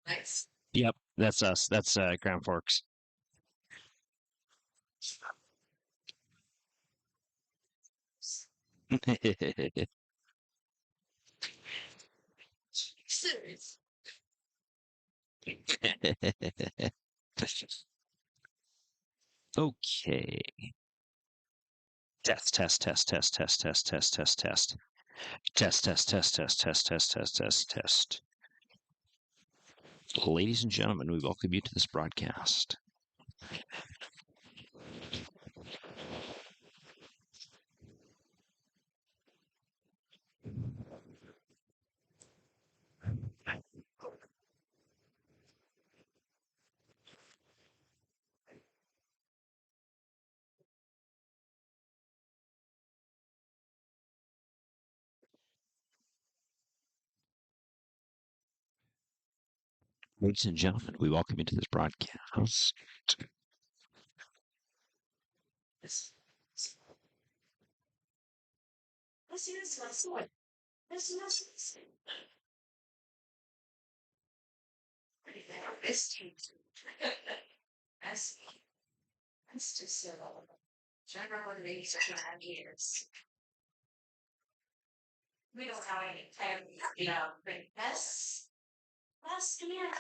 Nice. Yep, that's us. That's Grand Forks. Serious. Okay. Test, test, test, test, test, test, test, test, test. Test, test, test, test, test, test, test, test, test. Ladies and gentlemen, we welcome you to this broadcast. Ladies and gentlemen, we welcome you to this broadcast. This. This my sword. This is pretty bad. This takes That's that's just so general these 2.5 years. We don't have any time, bring this. That's weird.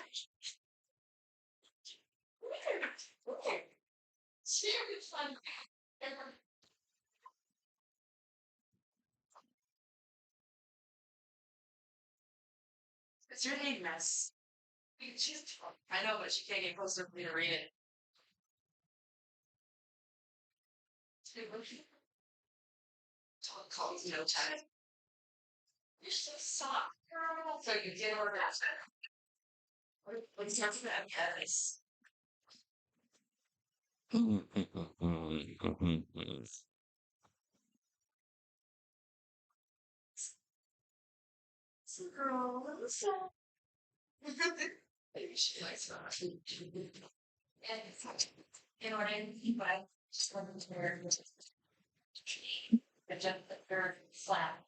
Weird. Weird. It's very fun. It's your name, mess. I know, but she can't get close enough for me to read it. Calls no time. You're so soft, girl. So you did order that. What's up for that, guys? So, girl, what's up? Maybe she likes that. And in order to buy one pair the jump third flat.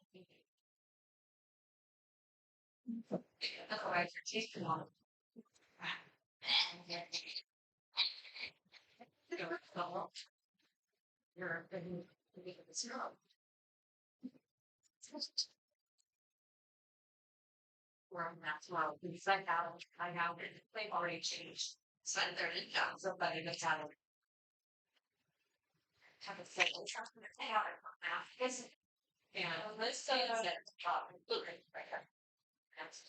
Otherwise, your teeth can all. You're where that's well, because I have they've already changed. So they're in town, somebody that's out of have a second truck in their town now. Yeah, let's say that drop right here. That's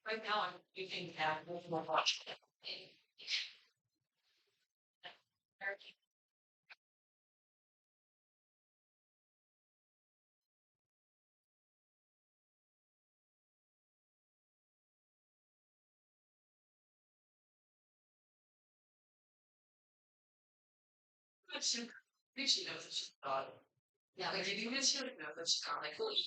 right now I'm using that more watch. I think she knows that she's not. Yeah, like if you miss she would know that she's not like, oh, you.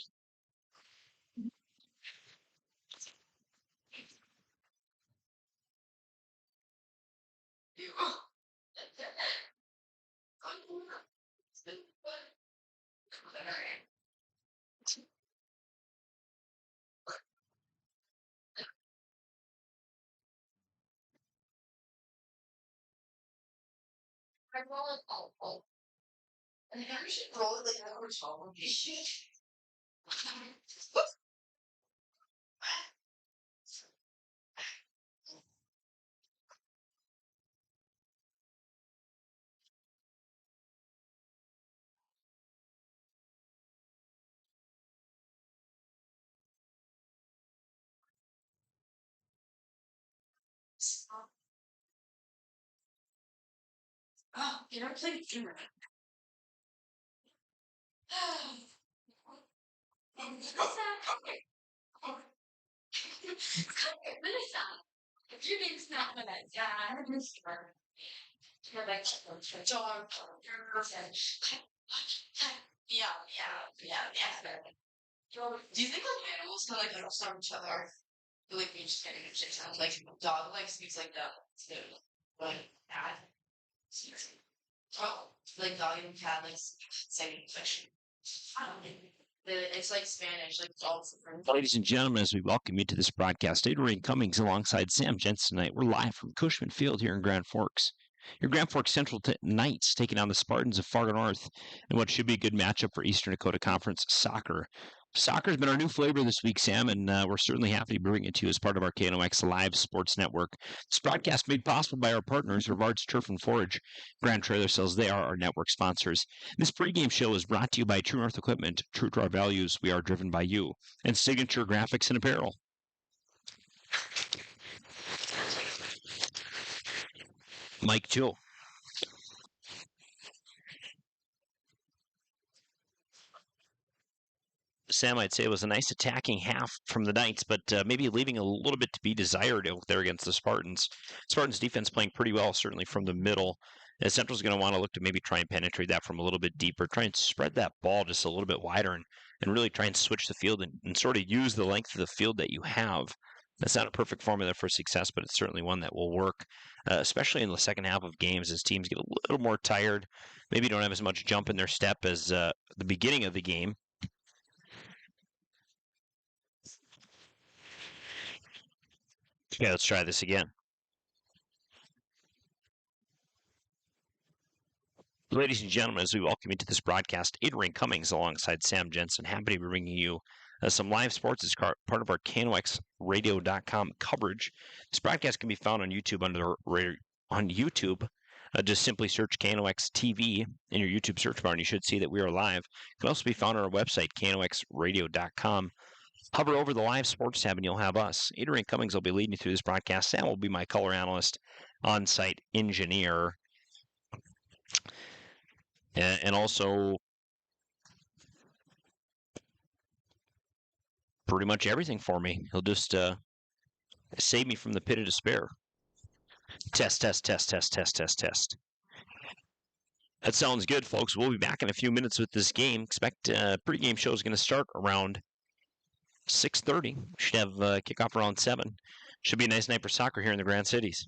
I roll it all. And I should roll it like I was all shit. Oh, you know, play humor. If your name's not gonna die, you're like dog, Do you think like animals kind of like understand each other? Like we just getting shit sounds like dog like speaks like that too. Like cat. Oh, like dog and cat like same fiction. I don't know. It's like Spanish, like it's all different. Ladies and gentlemen, as we welcome you to this broadcast, Adrian Cummings alongside Sam Jensen tonight. We're live from Cushman Field here in Grand Forks. Your Grand Forks Central Knights taking on the Spartans of Fargo North in what should be a good matchup for Eastern Dakota Conference soccer. Soccer's been our new flavor this week, Sam, and we're certainly happy to bring it to you as part of our KNOX Live Sports Network. This broadcast made possible by our partners, Rivard's Turf and Forage, Grand Trailer Sales. They are our network sponsors. This pregame show is brought to you by True North Equipment. True to our values, we are driven by you. And Signature Graphics and Apparel. Mike Joe. Sam, I'd say it was a nice attacking half from the Knights, but maybe leaving a little bit to be desired out there against the Spartans. Spartans defense playing pretty well, certainly from the middle. As Central's going to want to look to maybe try and penetrate that from a little bit deeper, try and spread that ball just a little bit wider and really try and switch the field and sort of use the length of the field that you have. That's not a perfect formula for success, but it's certainly one that will work, especially in the second half of games as teams get a little more tired, maybe don't have as much jump in their step as the beginning of the game. Okay, let's try this again. Ladies and gentlemen, as we welcome you to this broadcast, Adrian Cummings alongside Sam Jensen, happy to be bringing you some live sports as part of our KNOXradio.com coverage. This broadcast can be found on YouTube on YouTube. Just simply search KNOX TV in your YouTube search bar, and you should see that we are live. It can also be found on our website, KNOXradio.com. Hover over the live sports tab, and you'll have us. Adrian Cummings will be leading you through this broadcast. Sam will be my color analyst, on-site engineer, and also pretty much everything for me. He'll just save me from the pit of despair. Test, test, test, test, test, test, test. That sounds good, folks. We'll be back in a few minutes with this game. Expect pregame show is going to start around 6:30. Should have kickoff around 7. Should be a nice night for soccer here in the Grand Cities.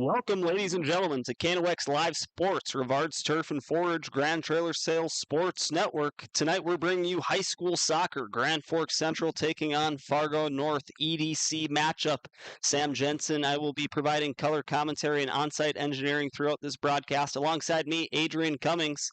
Welcome, ladies and gentlemen, to KNOX Live Sports, Rivard's Turf and Forage Grand Trailer Sales Sports Network. Tonight we're bringing you high school soccer. Grand Forks Central taking on Fargo North EDC matchup. Sam Jensen, I will be providing color commentary and on-site engineering throughout this broadcast. Alongside me, Adrian Cummings,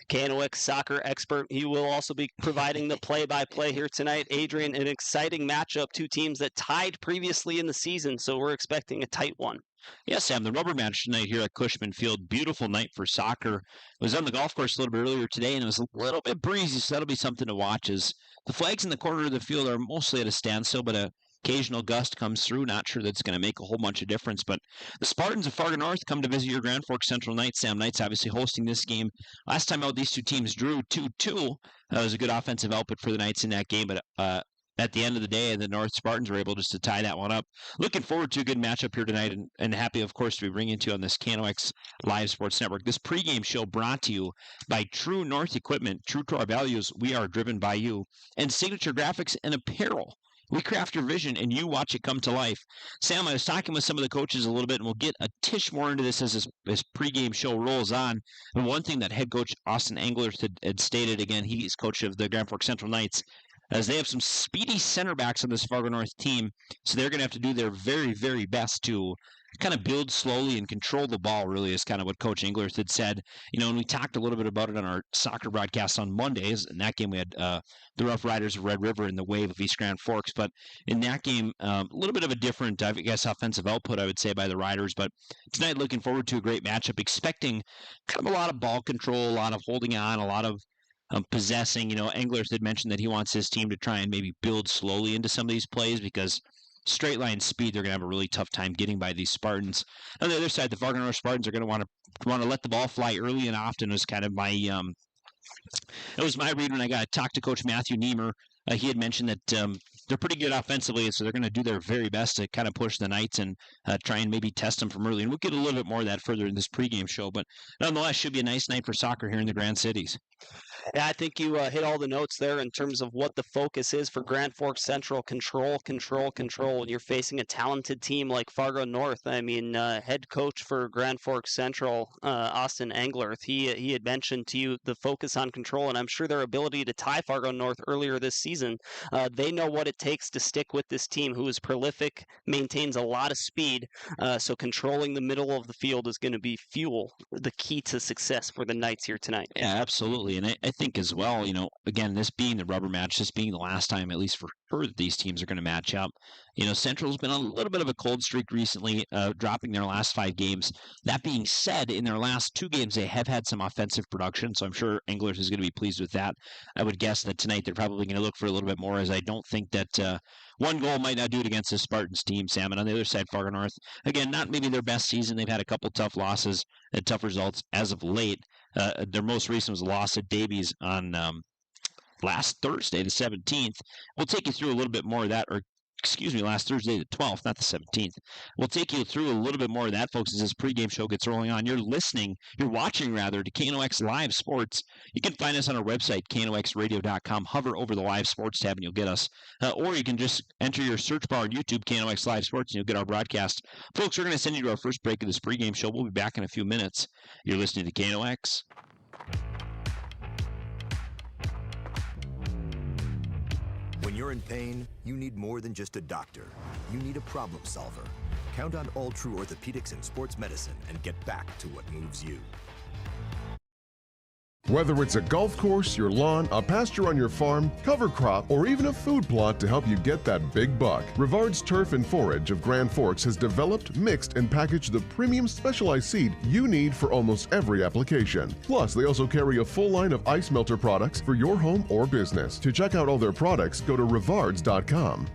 KNOX soccer expert. He will also be providing the play-by-play here tonight. Adrian, an exciting matchup, two teams that tied previously in the season, so we're expecting a tight one. Yes, Sam, the rubber match tonight here at Cushman Field. Beautiful night for soccer. I was on the golf course a little bit earlier today, and it was a little bit breezy, so that'll be something to watch. As the flags in the corner of the field are mostly at a standstill, but an occasional gust comes through. Not sure that's going to make a whole bunch of difference, but the Spartans of Fargo North come to visit your Grand Forks Central Knights. Sam Knights obviously hosting this game. Last time out, these two teams drew 2-2. That was a good offensive output for the Knights in that game, but at the end of the day, the North Spartans were able just to tie that one up. Looking forward to a good matchup here tonight, and happy, of course, to be bringing to you on this KNOX Live Sports Network. This pregame show brought to you by True North Equipment. True to our values, we are driven by you. And Signature Graphics and Apparel. We craft your vision, and you watch it come to life. Sam, I was talking with some of the coaches a little bit, and we'll get a tish more into this as this pregame show rolls on. And one thing that head coach Austin Englert had stated, again, he's coach of the Grand Forks Central Knights, as they have some speedy center backs on this Fargo North team, so they're going to have to do their very, very best to kind of build slowly and control the ball, really, is kind of what Coach Englert had said. You know, and we talked a little bit about it on our soccer broadcast on Mondays. In that game, we had the Rough Riders of Red River and the Wave of East Grand Forks. But in that game, a little bit of a different, I guess, offensive output, I would say, by the Riders. But tonight, looking forward to a great matchup, expecting kind of a lot of ball control, a lot of holding on, a lot of possessing. You know, Englert had mentioned that he wants his team to try and maybe build slowly into some of these plays because straight line speed, they're going to have a really tough time getting by these Spartans. On the other side, the Fargo North Spartans are going to want to let the ball fly early and often. Was kind of my it was my read when I got to talk to Coach Matthew Niemer. He had mentioned that they're pretty good offensively, so they're going to do their very best to kind of push the Knights and try and maybe test them from early. And we'll get a little bit more of that further in this pregame show. But nonetheless, should be a nice night for soccer here in the Grand Cities. Yeah, I think you hit all the notes there in terms of what the focus is for Grand Forks Central. Control. And you're facing a talented team like Fargo North. I mean, head coach for Grand Forks Central, Austin Englert, he had mentioned to you the focus on control, and I'm sure their ability to tie Fargo North earlier this season. They know what it takes to stick with this team who is prolific, maintains a lot of speed, so controlling the middle of the field is going to be the key to success for the Knights here tonight. Yeah, absolutely. And I think as well, you know, again, this being the rubber match, this being the last time, at least for sure, that these teams are going to match up. You know, Central's been a little bit of a cold streak recently, dropping their last 5 games. That being said, in their last 2 games, they have had some offensive production, so I'm sure Englert is going to be pleased with that. I would guess that tonight they're probably going to look for a little bit more, as I don't think that one goal might not do it against the Spartans team, Sam. And on the other side, Fargo North, again, not maybe their best season. They've had a couple tough losses and tough results as of late. Their most recent was a loss at Davies on last Thursday, the 17th. We'll take you through a little bit more of that, or excuse me, last Thursday, the 12th, not the 17th. We'll take you through a little bit more of that, folks, as this pregame show gets rolling on. You're watching to KNOX Live Sports. You can find us on our website, knoxradio.com. Hover over the Live Sports tab, and you'll get us. Or you can just enter your search bar on YouTube, KNOX Live Sports, and you'll get our broadcast. Folks, we're going to send you to our first break of this pregame show. We'll be back in a few minutes. You're listening to KNOX. When you're in pain, you need more than just a doctor. You need a problem solver. Count on All True Orthopedics and Sports Medicine and get back to what moves you. Whether it's a golf course, your lawn, a pasture on your farm, cover crop, or even a food plot to help you get that big buck, Rivard's Turf and Forage of Grand Forks has developed, mixed, and packaged the premium specialized seed you need for almost every application. Plus, they also carry a full line of ice melter products for your home or business. To check out all their products, go to rivards.com.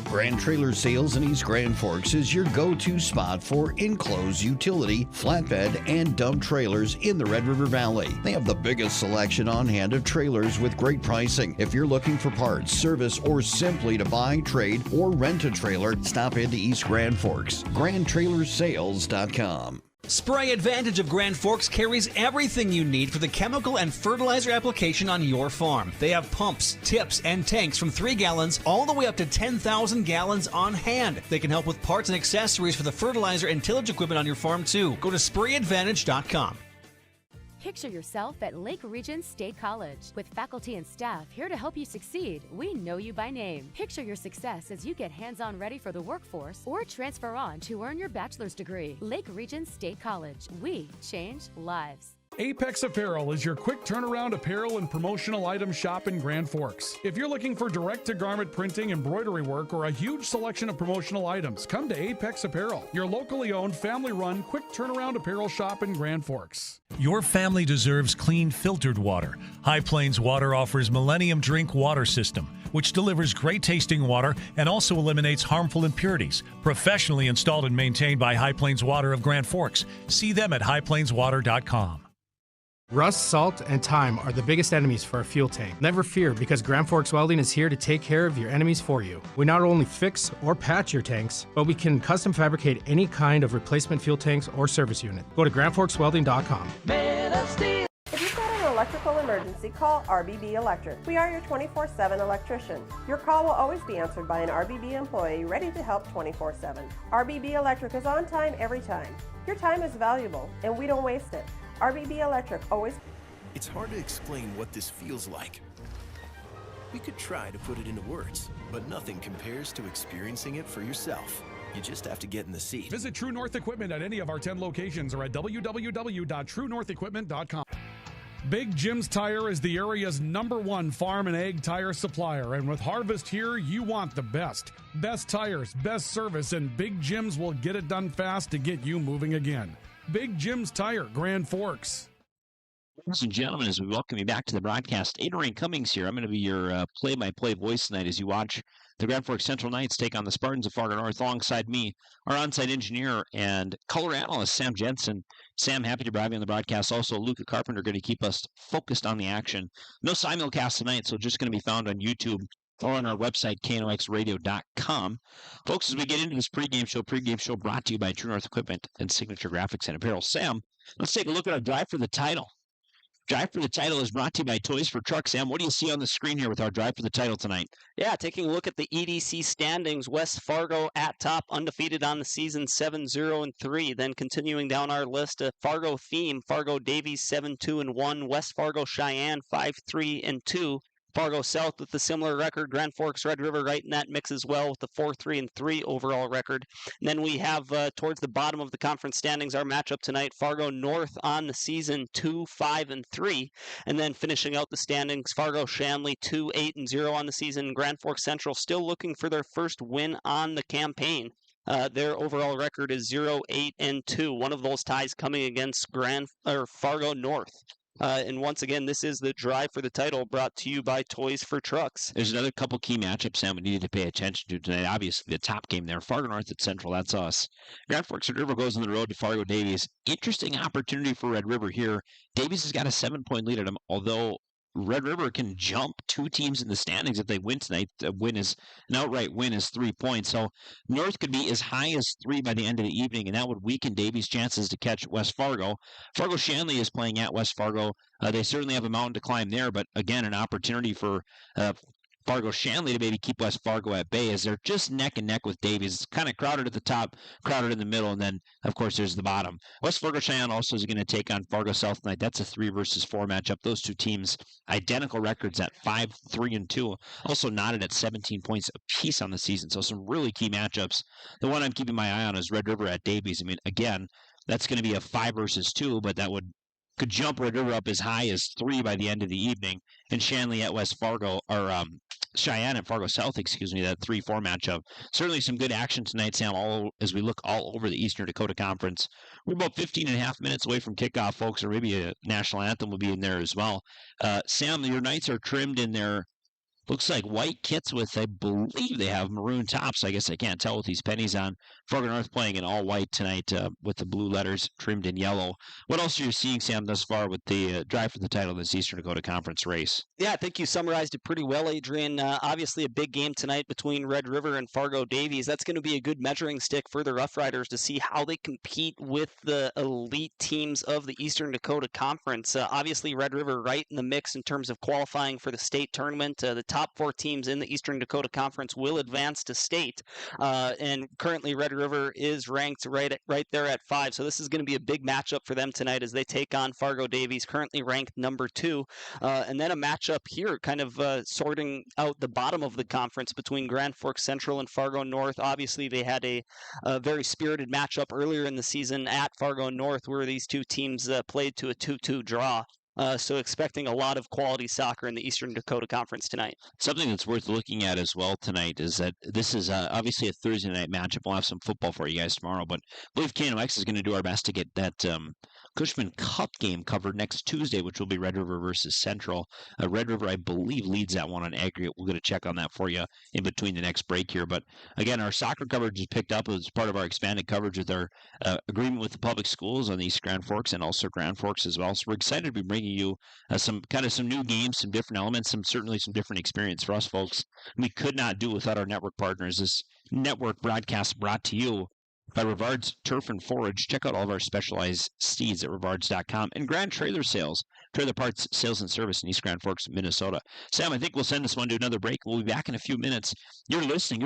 Grand Trailer Sales in East Grand Forks is your go-to spot for enclosed utility, flatbed, and dump trailers in the Red River Valley. They have the biggest selection on hand of trailers with great pricing. If you're looking for parts, service, or simply to buy, trade, or rent a trailer, stop into East Grand Forks. GrandTrailersSales.com. Spray Advantage of Grand Forks carries everything you need for the chemical and fertilizer application on your farm. They have pumps, tips, and tanks from 3 gallons all the way up to 10,000 gallons on hand. They can help with parts and accessories for the fertilizer and tillage equipment on your farm too. Go to sprayadvantage.com. Picture yourself at Lake Region State College. With faculty and staff here to help you succeed, we know you by name. Picture your success as you get hands-on ready for the workforce or transfer on to earn your bachelor's degree. Lake Region State College. We change lives. Apex Apparel is your quick turnaround apparel and promotional item shop in Grand Forks. If you're looking for direct-to-garment printing, embroidery work, or a huge selection of promotional items, come to Apex Apparel, your locally owned, family-run, quick turnaround apparel shop in Grand Forks. Your family deserves clean, filtered water. High Plains Water offers Millennium Drink Water System, which delivers great-tasting water and also eliminates harmful impurities. Professionally installed and maintained by High Plains Water of Grand Forks. See them at highplainswater.com. Rust, salt, and time are the biggest enemies for a fuel tank. Never fear, because Grand Forks Welding is here to take care of your enemies for you. We not only fix or patch your tanks, but we can custom fabricate any kind of replacement fuel tanks or service unit. Go to grandforkswelding.com. If you've got an electrical emergency, call RBB Electric. We are your 24/7 electrician. Your call will always be answered by an RBB employee ready to help 24/7. RBB Electric is on time every time. Your time is valuable, and we don't waste it. RBB Electric always... It's hard to explain what this feels like. We could try to put it into words, but nothing compares to experiencing it for yourself. You just have to get in the seat. Visit True North Equipment at any of our 10 locations or at www.truenorthequipment.com. Big Jim's Tire is the area's #1 farm and ag tire supplier, and with harvest here, you want the best. Best tires, best service, and Big Jim's will get it done fast to get you moving again. Big Jim's Tire, Grand Forks. Ladies and gentlemen, as we welcome you back to the broadcast, Adrian Cummings here. I'm going to be your play-by-play voice tonight as you watch the Grand Forks Central Knights take on the Spartans of Fargo North. Alongside me, our on-site engineer and color analyst, Sam Jensen. Sam, happy to have you on the broadcast. Also, Luca Carpenter going to keep us focused on the action. No simulcast tonight, so just going to be found on YouTube or on our website, knoxradio.com. Folks, as we get into this pregame show brought to you by True North Equipment and Signature Graphics and Apparel. Sam, let's take a look at our Drive for the Title. Drive for the Title is brought to you by Toys for Trucks. Sam, what do you see on the screen here with our Drive for the Title tonight? Yeah, taking a look at the EDC standings, West Fargo at top, undefeated on the season, 7-0-3. Then continuing down our list, a Fargo theme, Fargo Davies 7-2-1, West Fargo Cheyenne 5-3-2. Fargo South with a similar record. Grand Forks, Red River right in that mix as well with the 4-3-3 overall record. And then we have towards the bottom of the conference standings, our matchup tonight, Fargo North on the season 2-5-3. And then finishing out the standings, Fargo Shanley 2-8-0 on the season. Grand Forks Central still looking for their first win on the campaign. Their overall record is 0-8-2. One of those ties coming against Fargo North. And once again, this is the Drive for the Title brought to you by Toys for Trucks. There's another couple key matchups, Sam, we needed to pay attention to tonight. Obviously, the top game there, Fargo North at Central, that's us. Grand Forks Red River goes on the road to Fargo Davies. Interesting opportunity for Red River here. Davies has got a 7-point lead at them, although Red River can jump 2 teams in the standings if they win tonight. An outright win is 3 points. So North could be as high as 3 by the end of the evening, and that would weaken Davies' chances to catch West Fargo. Fargo Shanley is playing at West Fargo. They certainly have a mountain to climb there, but again, an opportunity for Fargo Shanley to maybe keep West Fargo at bay as they're just neck and neck with Davies. It's kind of crowded at the top, crowded in the middle, and then, of course, there's the bottom. West Fargo Cheyenne also is going to take on Fargo South tonight. That's a 3 versus 4 matchup. Those two teams, identical records at 5-3-2, also knotted at 17 points apiece on the season. So some really key matchups. The one I'm keeping my eye on is Red River at Davies. I mean, again, that's going to be a 5 versus 2, but that could jump Red River up as high as 3 by the end of the evening. And Shanley at West Fargo, or Cheyenne at Fargo South, that 3-4 matchup. Certainly some good action tonight, Sam, as we look all over the Eastern Dakota Conference. We're about 15 and a half minutes away from kickoff, folks, or maybe a national anthem will be in there as well. Sam, your Knights are trimmed in their Looks like white kits with, I believe they have maroon tops. I guess I can't tell with these pennies on. Fargo North playing in all white tonight with the blue letters trimmed in yellow. What else are you seeing, Sam, thus far with the drive for the title of this Eastern Dakota Conference race? Yeah, I think you summarized it pretty well, Adrian. Obviously, a big game tonight between Red River and Fargo Davies. That's going to be a good measuring stick for the Rough Riders to see how they compete with the elite teams of the Eastern Dakota Conference. Obviously, Red River right in the mix in terms of qualifying for the state tournament. The top 4 teams in the Eastern Dakota Conference will advance to state, and currently Red River is ranked right there at 5. So this is going to be a big matchup for them tonight as they take on Fargo Davies, currently ranked number 2, and then a matchup here, kind of sorting out the bottom of the conference between Grand Forks Central and Fargo North. Obviously, they had a very spirited matchup earlier in the season at Fargo North, where these two teams played to a 2-2 draw. So expecting a lot of quality soccer in the Eastern Dakota Conference tonight. Something that's worth looking at as well tonight is that this is obviously a Thursday night matchup. We'll have some football for you guys tomorrow, but I believe KNOX is going to do our best to get that Cushman Cup game covered next Tuesday, which will be Red River versus Central. Red River, I believe, leads that one on aggregate. We'll get a check on that for you in between the next break here. But again, our soccer coverage is picked up as part of our expanded coverage with our agreement with the public schools on the East Grand Forks and also Grand Forks as well. So we're excited to be bringing you some new games, some different elements, certainly some different experience for us folks. We could not do without our network partners. This network broadcast brought to you by Rivard's Turf and Forage. Check out all of our specialized steeds at rivards.com and Grand Trailer Sales, trailer parts sales and service in East Grand Forks, Minnesota. Sam, I think we'll send this one to another break. We'll be back in a few minutes. You're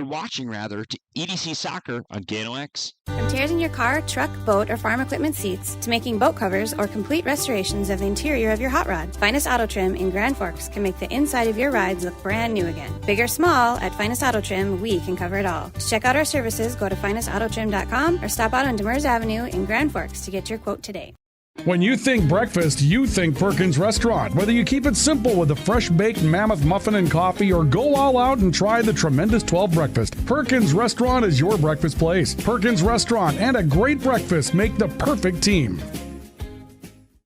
watching to EDC Soccer on KNOX. From tears in your car, truck, boat, or farm equipment seats to making boat covers or complete restorations of the interior of your hot rod, Finest Auto Trim in Grand Forks can make the inside of your rides look brand new again. Big or small, at Finest Auto Trim, we can cover it all. To check out our services, go to finestautotrim.com or stop out on Demers Avenue in Grand Forks to get your quote today. When you think breakfast, you think Perkins Restaurant. Whether you keep it simple with a fresh-baked mammoth muffin and coffee or go all out and try the tremendous 12 breakfast, Perkins Restaurant is your breakfast place. Perkins Restaurant and a great breakfast make the perfect team.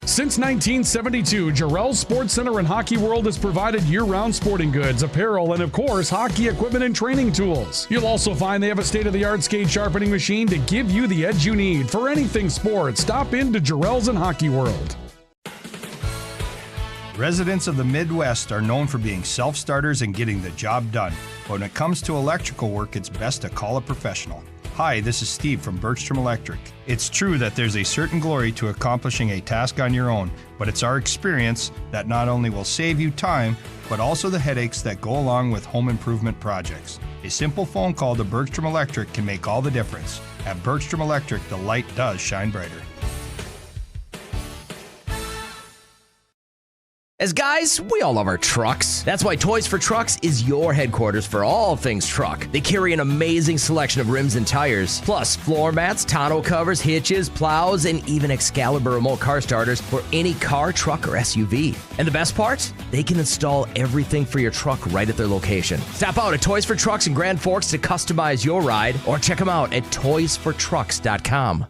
Since 1972, Jarrell's Sports Center and Hockey World has provided year-round sporting goods, apparel, and of course, hockey equipment and training tools. You'll also find they have a state-of-the-art skate sharpening machine to give you the edge you need. For anything sports, stop into Jarrell's and Hockey World. Residents of the Midwest are known for being self-starters and getting the job done. But when it comes to electrical work, it's best to call a professional. Hi, this is Steve from Bergstrom Electric. It's true that there's a certain glory to accomplishing a task on your own, but it's our experience that not only will save you time, but also the headaches that go along with home improvement projects. A simple phone call to Bergstrom Electric can make all the difference. At Bergstrom Electric, the light does shine brighter. As guys, we all love our trucks. That's why Toys for Trucks is your headquarters for all things truck. They carry an amazing selection of rims and tires, plus floor mats, tonneau covers, hitches, plows, and even Excalibur remote car starters for any car, truck, or SUV. And the best part? They can install everything for your truck right at their location. Stop out at Toys for Trucks in Grand Forks to customize your ride, or check them out at toysfortrucks.com.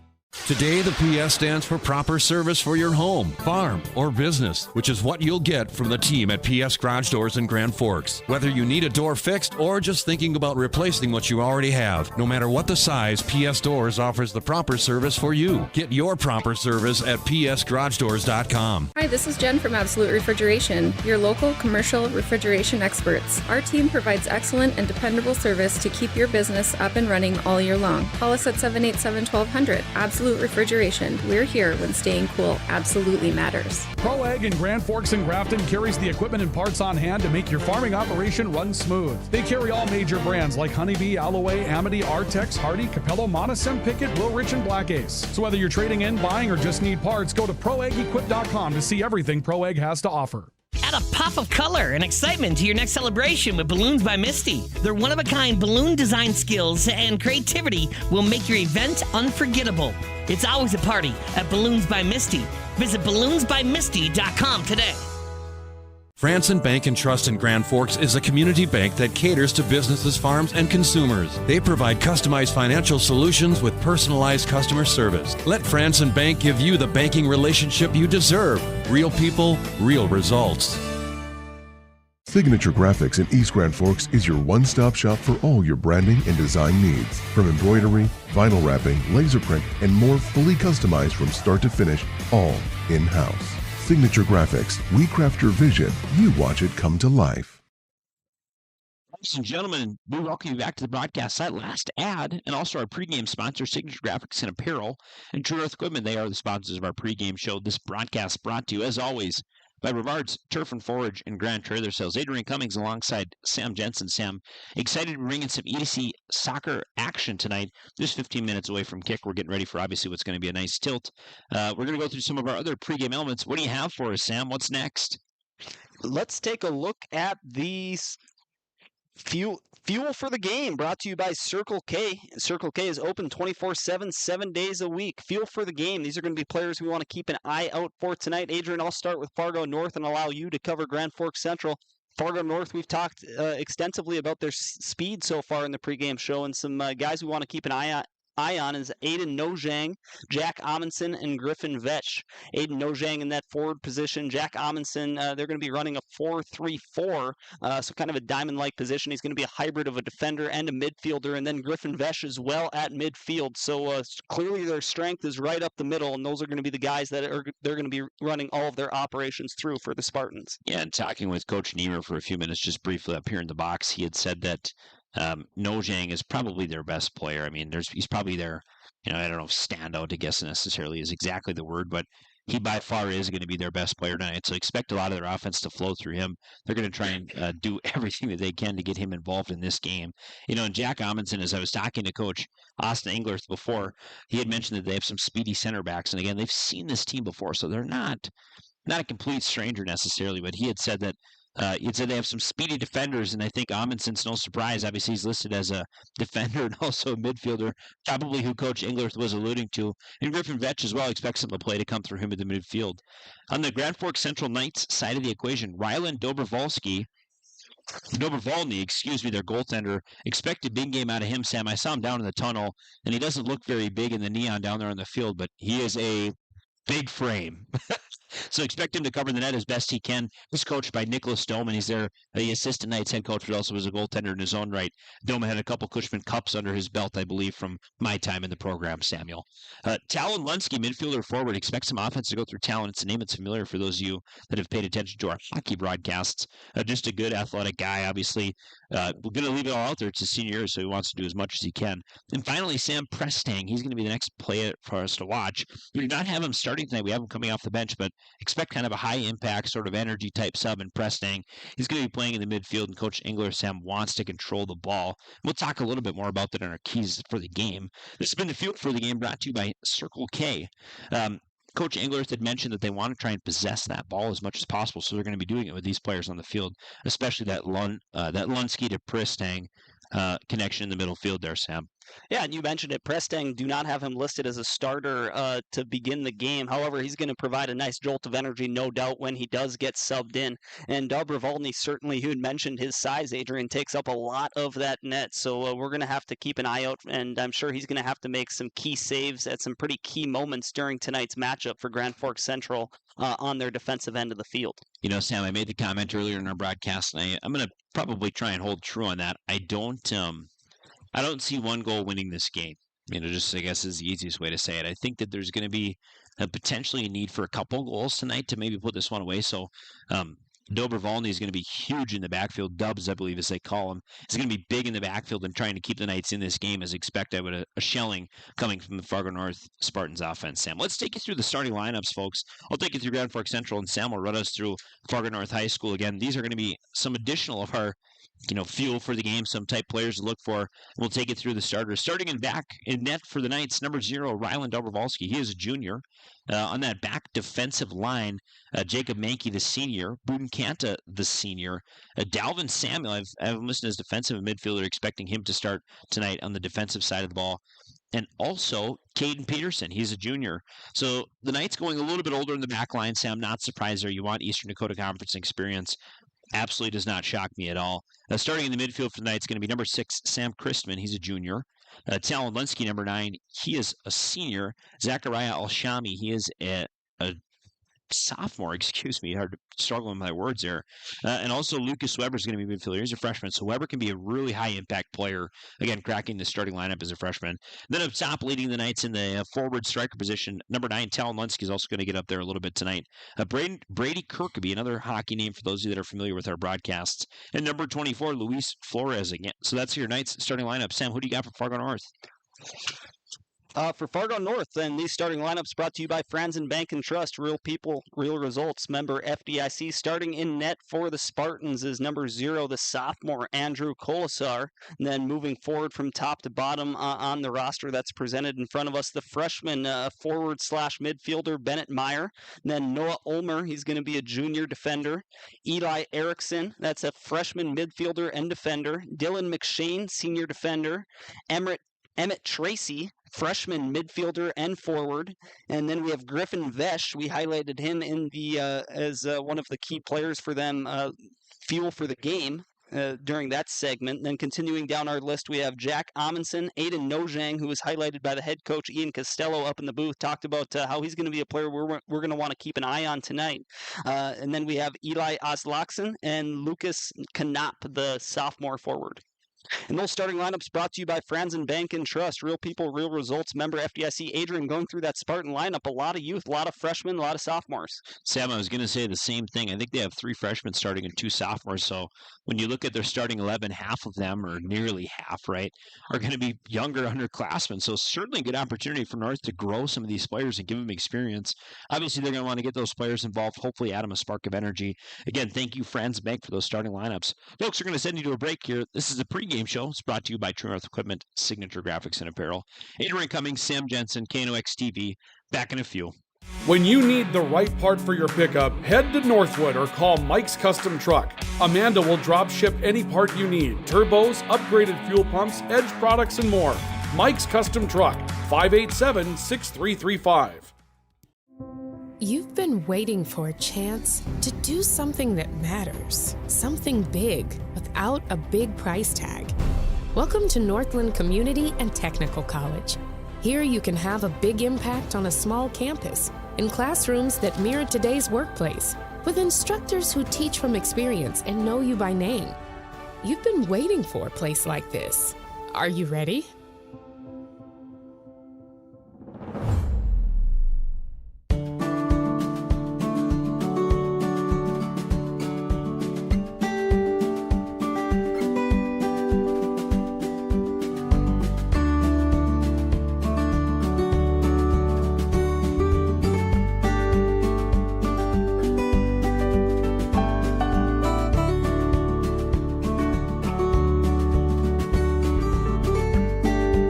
Today, the PS stands for proper service for your home, farm, or business, which is what you'll get from the team at PS Garage Doors in Grand Forks. Whether you need a door fixed or just thinking about replacing what you already have, no matter what the size, PS Doors offers the proper service for you. Get your proper service at psgaragedoors.com. Hi, this is Jen from Absolute Refrigeration, your local commercial refrigeration experts. Our team provides excellent and dependable service to keep your business up and running all year long. Call us at 787-1200. Absolute Refrigeration. We're here when staying cool absolutely matters. Pro Ag in Grand Forks and Grafton carries the equipment and parts on hand to make your farming operation run smooth. They carry all major brands like Honeybee, Alloway, Amity, Artex, Hardy, Capello, Monosem, Pickett, Wilrich, and Black Ace. So whether you're trading in, buying, or just need parts, go to ProAgEquip.com to see everything Pro Ag has to offer. Add a pop of color and excitement to your next celebration with Balloons by Misty. Their one-of-a-kind balloon design skills and creativity will make your event unforgettable. It's always a party at Balloons by Misty. Visit balloonsbymisty.com today. Franson Bank and Trust in Grand Forks is a community bank that caters to businesses, farms, and consumers. They provide customized financial solutions with personalized customer service. Let Franson Bank give you the banking relationship you deserve. Real people, real results. Signature Graphics in East Grand Forks is your one-stop shop for all your branding and design needs. From embroidery, vinyl wrapping, laser print, and more fully customized from start to finish, all in-house. Signature Graphics. We craft your vision. You watch it come to life. Ladies and gentlemen, we welcome you back to the broadcast site. Last ad, and also our pregame sponsor, Signature Graphics and Apparel, and True North Equipment. They are the sponsors of our pregame show. This broadcast brought to you, as always, by Brevard's Turf and Forage and Grand Trailer Sales. Adrian Cummings alongside Sam Jensen. Sam, excited to bring in some EDC soccer action tonight. Just 15 minutes away from kick. We're getting ready for obviously what's going to be a nice tilt. We're going to go through some of our other pregame elements. What do you have for us, Sam? What's next? Let's take a look at these Fuel for the game, brought to you by Circle K. Circle K is open 24/7, 7 days a week. Fuel for the game. These are going to be players we want to keep an eye out for tonight. Adrian, I'll start with Fargo North and allow you to cover Grand Forks Central. Fargo North, we've talked extensively about their speed so far in the pregame show, and some guys we want to keep an eye on is Aiden Nojang, Jack Amundsen, and Griffin Vetch. Aiden Nojang in that forward position. Jack Amundsen, they're going to be running a 4-3-4, so kind of a diamond-like position. He's going to be a hybrid of a defender and a midfielder, and then Griffin Vetch as well at midfield. So clearly their strength is right up the middle, and those are going to be the guys that they're going to be running all of their operations through for the Spartans. Yeah, and talking with Coach Niemer for a few minutes just briefly up here in the box, he had said that Nojang is probably their best player. I mean, he's probably their, I don't know if standout, I guess necessarily is exactly the word, but he by far is going to be their best player tonight. So expect a lot of their offense to flow through him. They're going to try and do everything that they can to get him involved in this game. And Jack Amundsen, as I was talking to Coach Austin Englert before, he had mentioned that they have some speedy center backs. And again, they've seen this team before, so they're not a complete stranger necessarily, but he had said that they have some speedy defenders, and I think Amundsen's no surprise. Obviously, he's listed as a defender and also a midfielder, probably who Coach Englert was alluding to. And Griffin Vetch as well, expects some of the play to come through him in the midfield. On the Grand Forks Central Knights side of the equation, Rylan Dobrovolny, their goaltender, expect a big game out of him, Sam. I saw him down in the tunnel, and he doesn't look very big in the neon down there on the field, but he is a big frame. So expect him to cover the net as best he can. He's coached by Nicholas Dome, and he's the assistant Knights head coach, but also was a goaltender in his own right. Dome had a couple Cushman Cups under his belt, I believe, from my time in the program, Samuel. Talon Lunsky, midfielder forward. Expect some offense to go through Talon. It's a name that's familiar for those of you that have paid attention to our hockey broadcasts. Just a good athletic guy, obviously. We're going to leave it all out there. It's his senior year, so he wants to do as much as he can. And finally, Sam Prestang. He's going to be the next player for us to watch. We do not have him starting tonight. We have him coming off the bench, but expect kind of a high-impact sort of energy type sub in Prestang. He's going to be playing in the midfield, and Coach Englert, Sam, wants to control the ball. We'll talk a little bit more about that in our keys for the game. This has been the Field for the Game, brought to you by Circle K. Coach Englert had mentioned that they want to try and possess that ball as much as possible, so they're going to be doing it with these players on the field, especially that Lunsky to Prestang connection in the middle field there, Sam. Yeah, and you mentioned it. Prestang, do not have him listed as a starter to begin the game. However, he's going to provide a nice jolt of energy, no doubt, when he does get subbed in. And Dobrovolny, certainly, you had mentioned his size, Adrian, takes up a lot of that net. So we're going to have to keep an eye out, and I'm sure he's going to have to make some key saves at some pretty key moments during tonight's matchup for Grand Forks Central on their defensive end of the field. Sam, I made the comment earlier in our broadcast, and I'm going to probably try and hold true on that. I don't see one goal winning this game. Just I guess is the easiest way to say it. I think that there's going to be potentially a need for a couple goals tonight to maybe put this one away. So Dobrovolny is going to be huge in the backfield. Dubs, I believe, as they call him, is going to be big in the backfield and trying to keep the Knights in this game as expected with a shelling coming from the Fargo North Spartans offense. Sam, let's take you through the starting lineups, folks. I'll take you through Grand Forks Central, and Sam will run us through Fargo North High School. Again, these are going to be some additional of our fuel for the game, some type players to look for. We'll take it through the starters. Starting in back in net for the Knights, number 0, Rylan Dobrovolny. He is a junior. On that back defensive line, Jacob Mankey, the senior. Budenkanta, the senior. Dalvin Samuel, I have him listed as defensive midfielder, expecting him to start tonight on the defensive side of the ball. And also, Caden Peterson, he's a junior. So the Knights going a little bit older in the back line, Sam, not surprised there. You want Eastern Dakota Conference experience. Absolutely does not shock me at all. Starting in the midfield for the Knights, going to be number 6, Sam Christman. He's a junior. Talon Lunsky, number 9. He is a senior. Zachariah Alshami. He is a sophomore, excuse me, hard to struggle with my words there. And also Lucas Weber is going to be midfielder. He's a freshman, so Weber can be a really high impact player. Again, cracking the starting lineup as a freshman. Then up top, leading the Knights in the forward striker position, number 9, Talon Lunsky is also going to get up there a little bit tonight. Brady Kirkby, another hockey name for those of you that are familiar with our broadcasts. And number 24, Luis Flores again. So that's your Knights starting lineup. Sam, who do you got for Fargo North? For Fargo North, then these starting lineups brought to you by Franzen Bank and Trust. Real people, real results. Member FDIC. Starting in net for the Spartans is number 0, the sophomore Andrew Colasar. And then moving forward from top to bottom on the roster that's presented in front of us, the freshman forward / midfielder Bennett Meyer. And then Noah Ulmer, he's going to be a junior defender. Eli Erickson, that's a freshman midfielder and defender. Dylan McShane, senior defender. Emmett Tracy, freshman midfielder and forward, and then we have Griffin Vesh. We highlighted him in the as one of the key players for them, fuel for the game during that segment. Then continuing down our list, we have Jack Amundsen, Aiden Nojang, who was highlighted by the head coach Ian Costello up in the booth, talked about how he's going to be a player we're going to want to keep an eye on tonight. And then we have Eli Oslakson and Lucas Knop, the sophomore forward. And those starting lineups brought to you by Franzen Bank and Trust. Real people, real results. Member FDIC. Adrian, going through that Spartan lineup, a lot of youth, a lot of freshmen, a lot of sophomores. Sam, I was going to say the same thing. I think they have 3 freshmen starting and 2 sophomores. So when you look at their starting 11, half of them, or nearly half, right, are going to be younger underclassmen. So certainly a good opportunity for North to grow some of these players and give them experience. Obviously, they're going to want to get those players involved, hopefully add them a spark of energy. Again, thank you, Franzen Bank, for those starting lineups. Folks, we're going to send you to a break here. This is a pregame show. It's brought to you by True North Equipment, Signature Graphics and Apparel. Adrian Cummings, Sam Jensen, KNOX TV. Back in a few. When you need the right part for your pickup, head to Northwood or call Mike's Custom Truck. Amanda will drop ship any part you need. Turbos, upgraded fuel pumps, Edge products, and more. Mike's Custom Truck, 587-6335. You've been waiting for a chance to do something that matters, something big without a big price tag. Welcome to Northland Community and Technical College. Here you can have a big impact on a small campus, in classrooms that mirror today's workplace, with instructors who teach from experience and know you by name. You've been waiting for a place like this. Are you ready?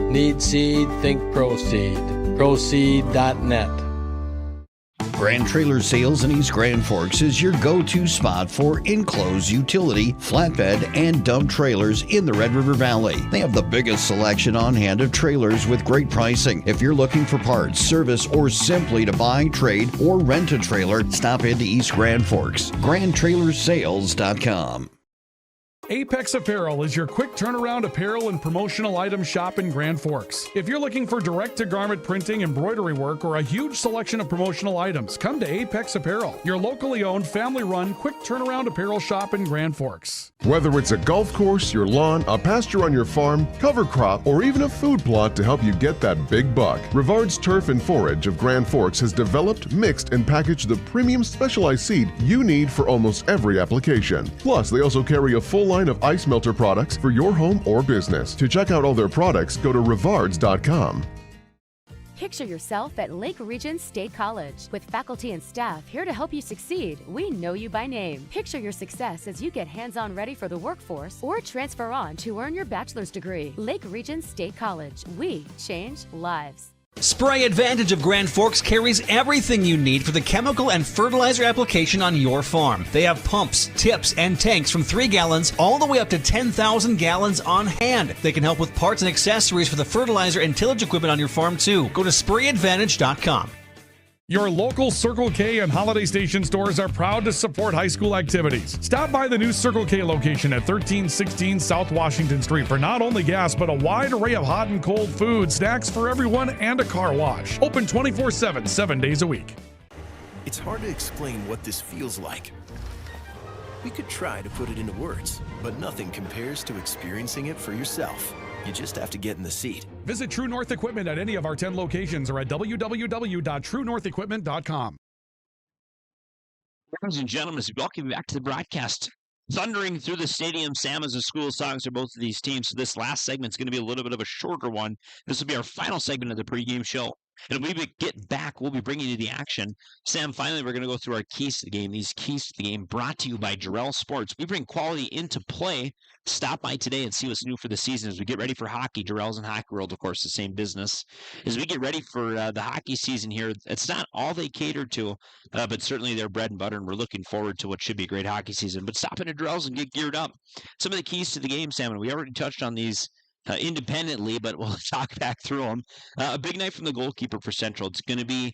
Need seed, think Proseed. Proseed.net. Grand Trailer Sales in East Grand Forks is your go-to spot for enclosed utility, flatbed, and dump trailers in the Red River Valley. They have the biggest selection on hand of trailers with great pricing. If you're looking for parts, service, or simply to buy, trade, or rent a trailer, stop into East Grand Forks. GrandTrailersales.com. Apex Apparel is your quick turnaround apparel and promotional item shop in Grand Forks. If you're looking for direct-to-garment printing, embroidery work, or a huge selection of promotional items, come to Apex Apparel, your locally owned, family-run, quick turnaround apparel shop in Grand Forks. Whether it's a golf course, your lawn, a pasture on your farm, cover crop, or even a food plot to help you get that big buck, Rivard's Turf and Forage of Grand Forks has developed, mixed, and packaged the premium specialized seed you need for almost every application. Plus, they also carry a full line of ice melter products for your home or business. To check out all their products, go to rivards.com. Picture yourself at Lake Region State College. With faculty and staff here to help you succeed, we know you by name. Picture your success as you get hands-on ready for the workforce or transfer on to earn your bachelor's degree. Lake Region State College. We change lives. Spray Advantage of Grand Forks carries everything you need for the chemical and fertilizer application on your farm. They have pumps, tips, and tanks from 3 gallons all the way up to 10,000 gallons on hand. They can help with parts and accessories for the fertilizer and tillage equipment on your farm too. Go to sprayadvantage.com. Your local Circle K and Holiday Station stores are proud to support high school activities. Stop by the new Circle K location at 1316 South Washington Street for not only gas, but a wide array of hot and cold food, snacks for everyone, and a car wash. Open 24/7, 7 days a week. It's hard to explain what this feels like. We could try to put it into words, but nothing compares to experiencing it for yourself. You just have to get in the seat. Visit True North Equipment at any of our 10 locations or at www.truenorthequipment.com. Ladies and gentlemen, welcome you back to the broadcast. Thundering through the stadium, Sam, as the school songs are both of these teams. So this last segment is going to be a little bit of a shorter one. This will be our final segment of the pregame show. And when we get back, we'll be bringing you the action. Sam, finally, we're going to go through our keys to the game. These keys to the game brought to you by Jarrell Sports. We bring quality into play. Stop by today and see what's new for the season as we get ready for hockey. Jarrell's and Hockey World, of course, the same business. As we get ready for the hockey season here, it's not all they cater to, but certainly their bread and butter, and we're looking forward to what should be a great hockey season. But stop into Jarrell's and get geared up. Some of the keys to the game, Sam, and we already touched on these independently, but we'll talk back through them. A big night from the goalkeeper for Central. It's going to be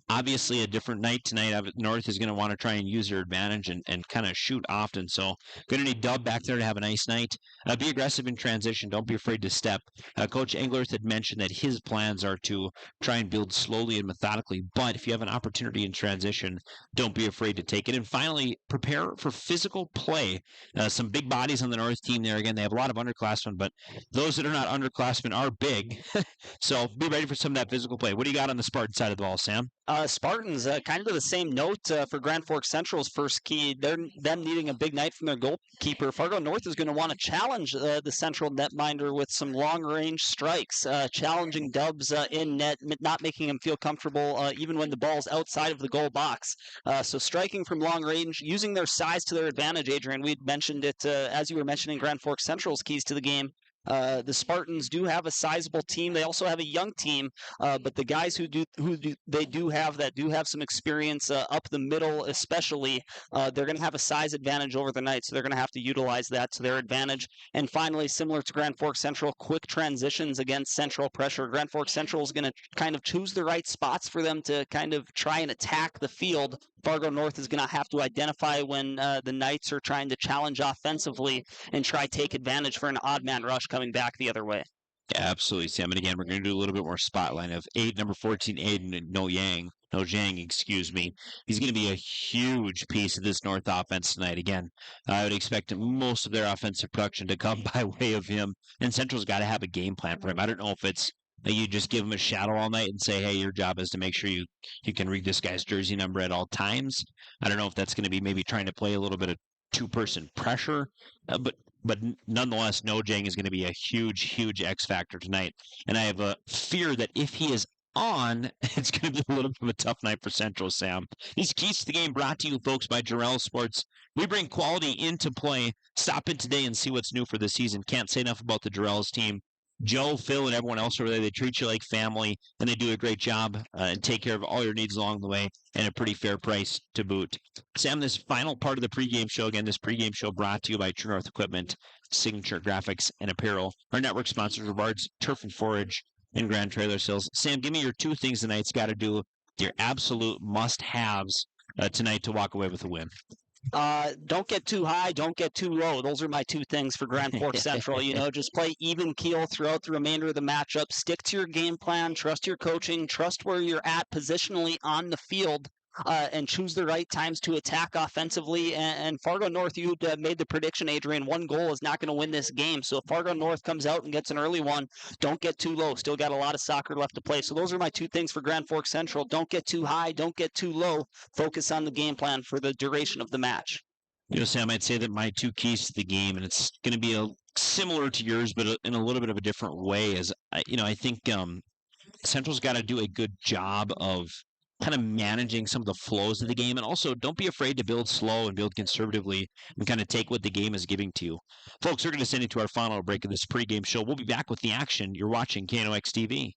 obviously a different night tonight. North is going to want to try and use their advantage and kind of shoot often. So going to need Dub back there to have a nice night. Be aggressive in transition. Don't be afraid to step. Coach Englert had mentioned that his plans are to try and build slowly and methodically, but if you have an opportunity in transition, don't be afraid to take it. And finally, prepare for physical play. Some big bodies on the North team there. Again, they have a lot of underclassmen, but those that are not underclassmen are big. So be ready for some of that physical play. What do you got on the Spartan side of the ball, Sam? Spartans, kind of the same note for Grand Forks Central's first key. Them needing a big night from their goalkeeper. Fargo North is going to want to challenge the Central netminder with some long-range strikes, challenging Dubs in net, not making him feel comfortable even when the ball's outside of the goal box. So striking from long range, using their size to their advantage, Adrian. We'd mentioned it as you were mentioning Grand Forks Central's keys to the game. The Spartans do have a sizable team. They also have a young team, but the guys who they do have some experience up the middle, especially, they're going to have a size advantage over the night, so they're going to have to utilize that to their advantage. And finally, similar to Grand Forks Central, quick transitions against Central pressure. Grand Forks Central is going to kind of choose the right spots for them to kind of try and attack the field. Fargo North is going to have to identify when the Knights are trying to challenge offensively and try take advantage for an odd man rush coming back the other way. Yeah, absolutely, Sam. And again, we're going to do a little bit more spotlight of number 14, Aiden No Jang, excuse me. He's going to be a huge piece of this North offense tonight. Again, I would expect most of their offensive production to come by way of him. And Central's got to have a game plan for him. I don't know if it's you just give him a shadow all night and say, hey, your job is to make sure you can read this guy's jersey number at all times. I don't know if that's going to be maybe trying to play a little bit of two-person pressure, but nonetheless, No Jang is going to be a huge X factor tonight. And I have a fear that if he is on, it's going to be a little bit of a tough night for Central, Sam. These keys to the game brought to you, folks, by Jarrell Sports. We bring quality into play. Stop in today and see what's new for the season. Can't say enough about the Jarrell's team. Joe, Phil, and everyone else over there, they treat you like family, and they do a great job and take care of all your needs along the way and a pretty fair price to boot. Sam, this final part of the pregame show, again, this pregame show brought to you by True North Equipment, Signature Graphics, and Apparel. Our network sponsors, Revards, Turf and Forage, and Grand Trailer Sales. Sam, give me your two things tonight's got to do, your absolute must-haves tonight to walk away with a win. Don't get too high, don't get too low. Those are my two things for Grand Forks Central. Just play even keel throughout the remainder of the matchup. Stick to your game plan, trust your coaching, trust where you're at positionally on the field, and choose the right times to attack offensively. And Fargo North, you made the prediction, Adrian, one goal is not going to win this game. So if Fargo North comes out and gets an early one, don't get too low. Still got a lot of soccer left to play. So those are my two things for Grand Forks Central. Don't get too high, don't get too low. Focus on the game plan for the duration of the match. Sam, I'd say that my two keys to the game, and it's going to be similar to yours, but in a little bit of a different way, is, I think Central's got to do a good job of kind of managing some of the flows of the game. And also, don't be afraid to build slow and build conservatively and kind of take what the game is giving to you. Folks, we're going to send you to our final break of this pregame show. We'll be back with the action. You're watching KNOX TV.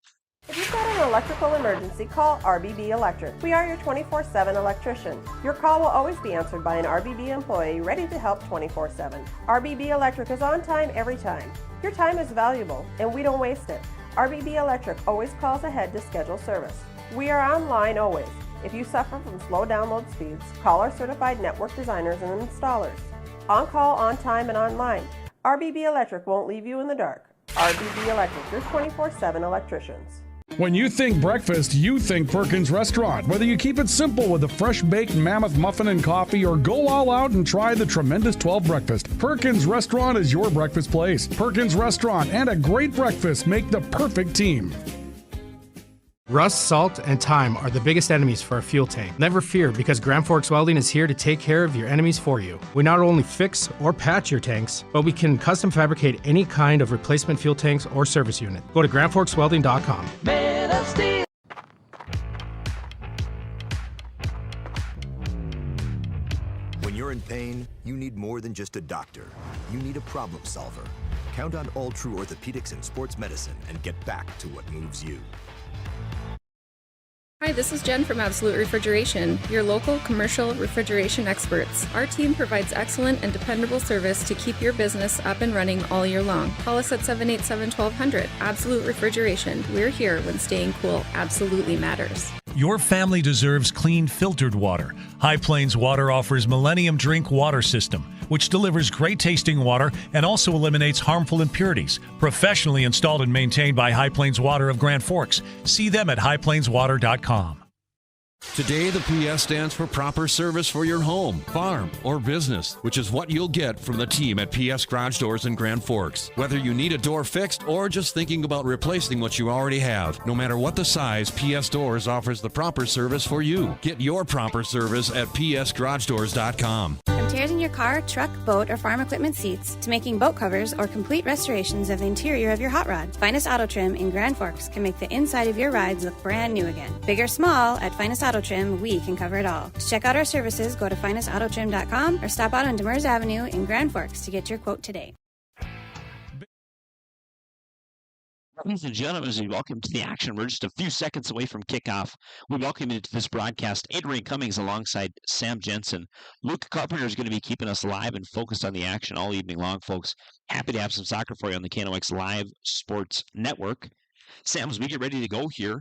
If you've got an electrical emergency, call RBB Electric. We are your 24/7 electrician. Your call will always be answered by an RBB employee ready to help 24/7. RBB Electric is on time every time. Your time is valuable, and we don't waste it. RBB Electric always calls ahead to schedule service. We are online always. If you suffer from slow download speeds, call our certified network designers and installers. On call, on time, and online. RBB Electric won't leave you in the dark. RBB Electric, your 24/7 electricians. When you think breakfast, you think Perkins Restaurant. Whether you keep it simple with a fresh baked mammoth muffin and coffee or go all out and try the tremendous 12 breakfast, Perkins Restaurant is your breakfast place. Perkins Restaurant and a great breakfast make the perfect team. Rust, salt, and time are the biggest enemies for a fuel tank. Never fear, because Grand Forks Welding is here to take care of your enemies for you. We not only fix or patch your tanks, but we can custom fabricate any kind of replacement fuel tanks or service unit. Go to grandforkswelding.com. Man of Steel. When you're in pain, you need more than just a doctor. You need a problem solver. Count on All True Orthopedics and Sports Medicine and get back to what moves you. Hi, this is Jen from Absolute Refrigeration, your local commercial refrigeration experts. Our team provides excellent and dependable service to keep your business up and running all year long. Call us at 787-1200. Absolute Refrigeration. We're here when staying cool absolutely matters. Your family deserves clean, filtered water. High Plains Water offers Millennium Drink Water System, which delivers great-tasting water and also eliminates harmful impurities. Professionally installed and maintained by High Plains Water of Grand Forks. See them at highplainswater.com. Today, the PS stands for proper service for your home, farm, or business, which is what you'll get from the team at PS Garage Doors in Grand Forks. Whether you need a door fixed or just thinking about replacing what you already have, no matter what the size, PS Doors offers the proper service for you. Get your proper service at psgaragedoors.com. From tears in your car, truck, boat, or farm equipment seats to making boat covers or complete restorations of the interior of your hot rod, Finest Auto Trim in Grand Forks can make the inside of your rides look brand new again. Big or small, at Finest Auto Trim, we can cover it all. To check out our services, go to finestautotrim.com or stop out on Demers Avenue in Grand Forks to get your quote today. Ladies and gentlemen, as we welcome to the action, we're just a few seconds away from kickoff. We welcome you to this broadcast. Adrian Cummings alongside Sam Jensen. Luke Carpenter is going to be keeping us live and focused on the action all evening long, folks. Happy to have some soccer for you on the KNOX Live Sports Network. Sam, as we get ready to go here,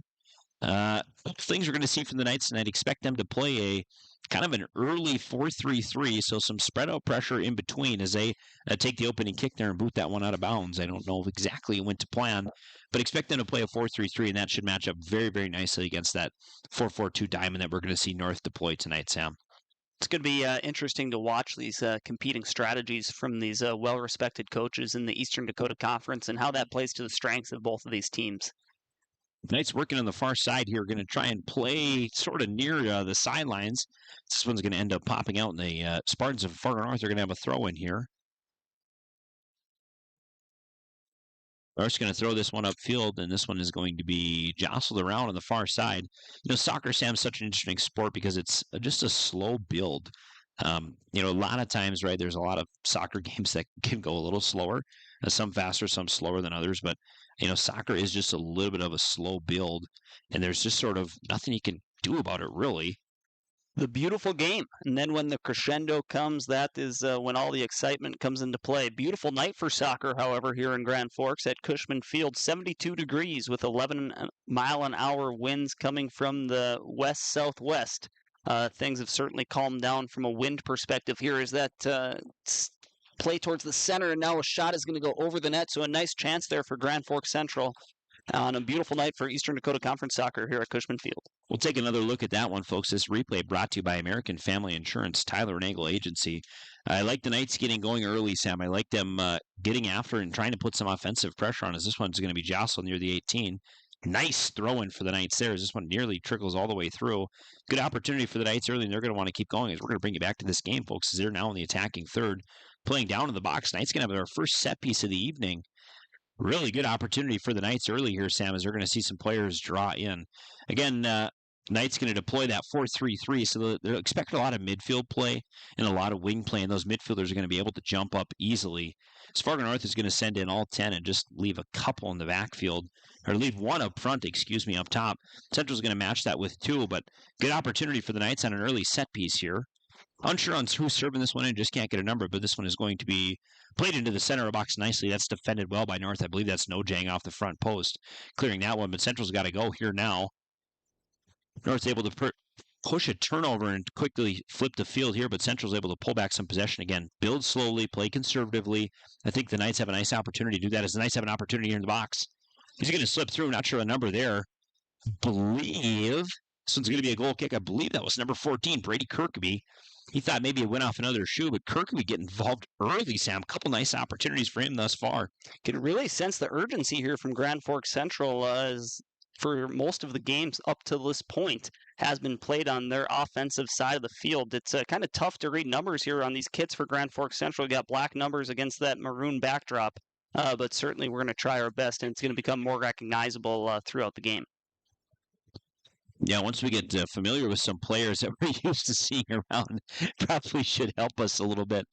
things we're going to see from the Knights tonight. Expect them to play a kind of an early 4-3-3, so some spread out pressure in between as they take the opening kick there and boot that one out of bounds. I don't know exactly when to plan, but expect them to play a 4-3-3, and that should match up very, very nicely against that 4-4-2 diamond that we're going to see North deploy tonight, Sam. It's going to be interesting to watch these competing strategies from these well-respected coaches in the Eastern Dakota Conference and how that plays to the strengths of both of these teams. Knights working on the far side here, going to try and play sort of near the sidelines. This one's going to end up popping out, and the Spartans of Fargo North are going to have a throw in here. They're just going to throw this one upfield, and this one is going to be jostled around on the far side. You know, soccer, Sam, is such an interesting sport because it's just a slow build. You know, a lot of times, right, there's a lot of soccer games that can go a little slower, some faster, some slower than others, but you know, soccer is just a little bit of a slow build, and there's just sort of nothing you can do about it, really. The beautiful game. And then when the crescendo comes, that is when all the excitement comes into play. Beautiful night for soccer, however, here in Grand Forks at Cushman Field. 72 degrees with 11-mile-an-hour winds coming from the west-southwest. Things have certainly calmed down from a wind perspective here. Is that play towards the center, and now a shot is going to go over the net, so a nice chance there for Grand Forks Central on a beautiful night for Eastern Dakota Conference soccer here at Cushman Field. We'll take another look at that one, folks. This replay brought to you by American Family Insurance, Tyler and Angle Agency. I like the Knights getting going early, Sam. I like them getting after and trying to put some offensive pressure on as this one's going to be jostled near the 18. Nice throw-in for the Knights there as this one nearly trickles all the way through. Good opportunity for the Knights early, and they're going to want to keep going as we're going to bring you back to this game, folks, as they're now in the attacking third. Playing down in the box. Knights going to have their first set piece of the evening. Really good opportunity for the Knights early here, Sam, as they're going to see some players draw in. Again, Knights going to deploy that 4-3-3, so they're expecting a lot of midfield play and a lot of wing play, and those midfielders are going to be able to jump up easily. Fargo North is going to send in all 10 and just leave a couple in the backfield, or leave one up front, up top. Central's going to match that with 2, but good opportunity for the Knights on an early set piece here. Unsure on who's serving this one in, just can't get a number, but this one is going to be played into the center of the box nicely. That's defended well by North. I believe that's Nojang off the front post, clearing that one, but Central's got to go here now. North's able to push a turnover and quickly flip the field here, but Central's able to pull back some possession again. Build slowly, play conservatively. I think the Knights have a nice opportunity to do that as the Knights have an opportunity here in the box. He's going to slip through, not sure a number there. believe this one's going to be a goal kick. I believe that was number 14, Brady Kirkby. He thought maybe it went off another shoe, but Kirkby getting involved early, Sam. A couple nice opportunities for him thus far. Can really sense the urgency here from Grand Forks Central as for most of the games up to this point has been played on their offensive side of the field. It's kind of tough to read numbers here on these kits for Grand Forks Central. You got black numbers against that maroon backdrop, but certainly we're going to try our best, and it's going to become more recognizable throughout the game. Yeah, once we get familiar with some players that we're used to seeing around, probably should help us a little bit.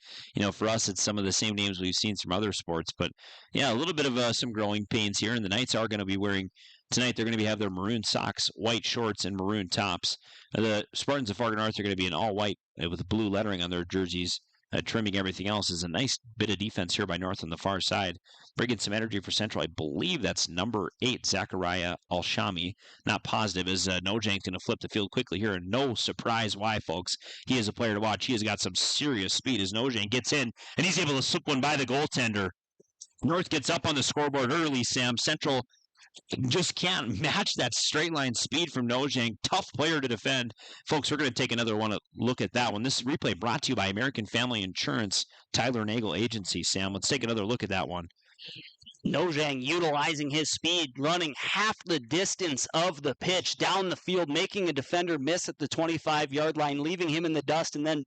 For us, it's some of the same names we've seen from other sports. But, yeah, a little bit of some growing pains here. And the Knights are going to be wearing, tonight, they're going to have their maroon socks, white shorts, and maroon tops. The Spartans of Fargo North are going to be in all white with blue lettering on their jerseys. Trimming everything else is a nice bit of defense here by North on the far side. Bringing some energy for Central. I believe that's number 8, Zachariah Alshami. Not positive, as Nojang's going to flip the field quickly here. And no surprise why, folks. He is a player to watch. He has got some serious speed as Nojang gets in, and he's able to slip one by the goaltender. North gets up on the scoreboard early, Sam. Central just can't match that straight line speed from Nojang. Tough player to defend. Folks, we're going to take another look at that one. This replay brought to you by American Family Insurance, Tyler Nagel Agency. Sam, let's take another look at that one. Nojang utilizing his speed, running half the distance of the pitch down the field, making a defender miss at the 25-yard line, leaving him in the dust, and then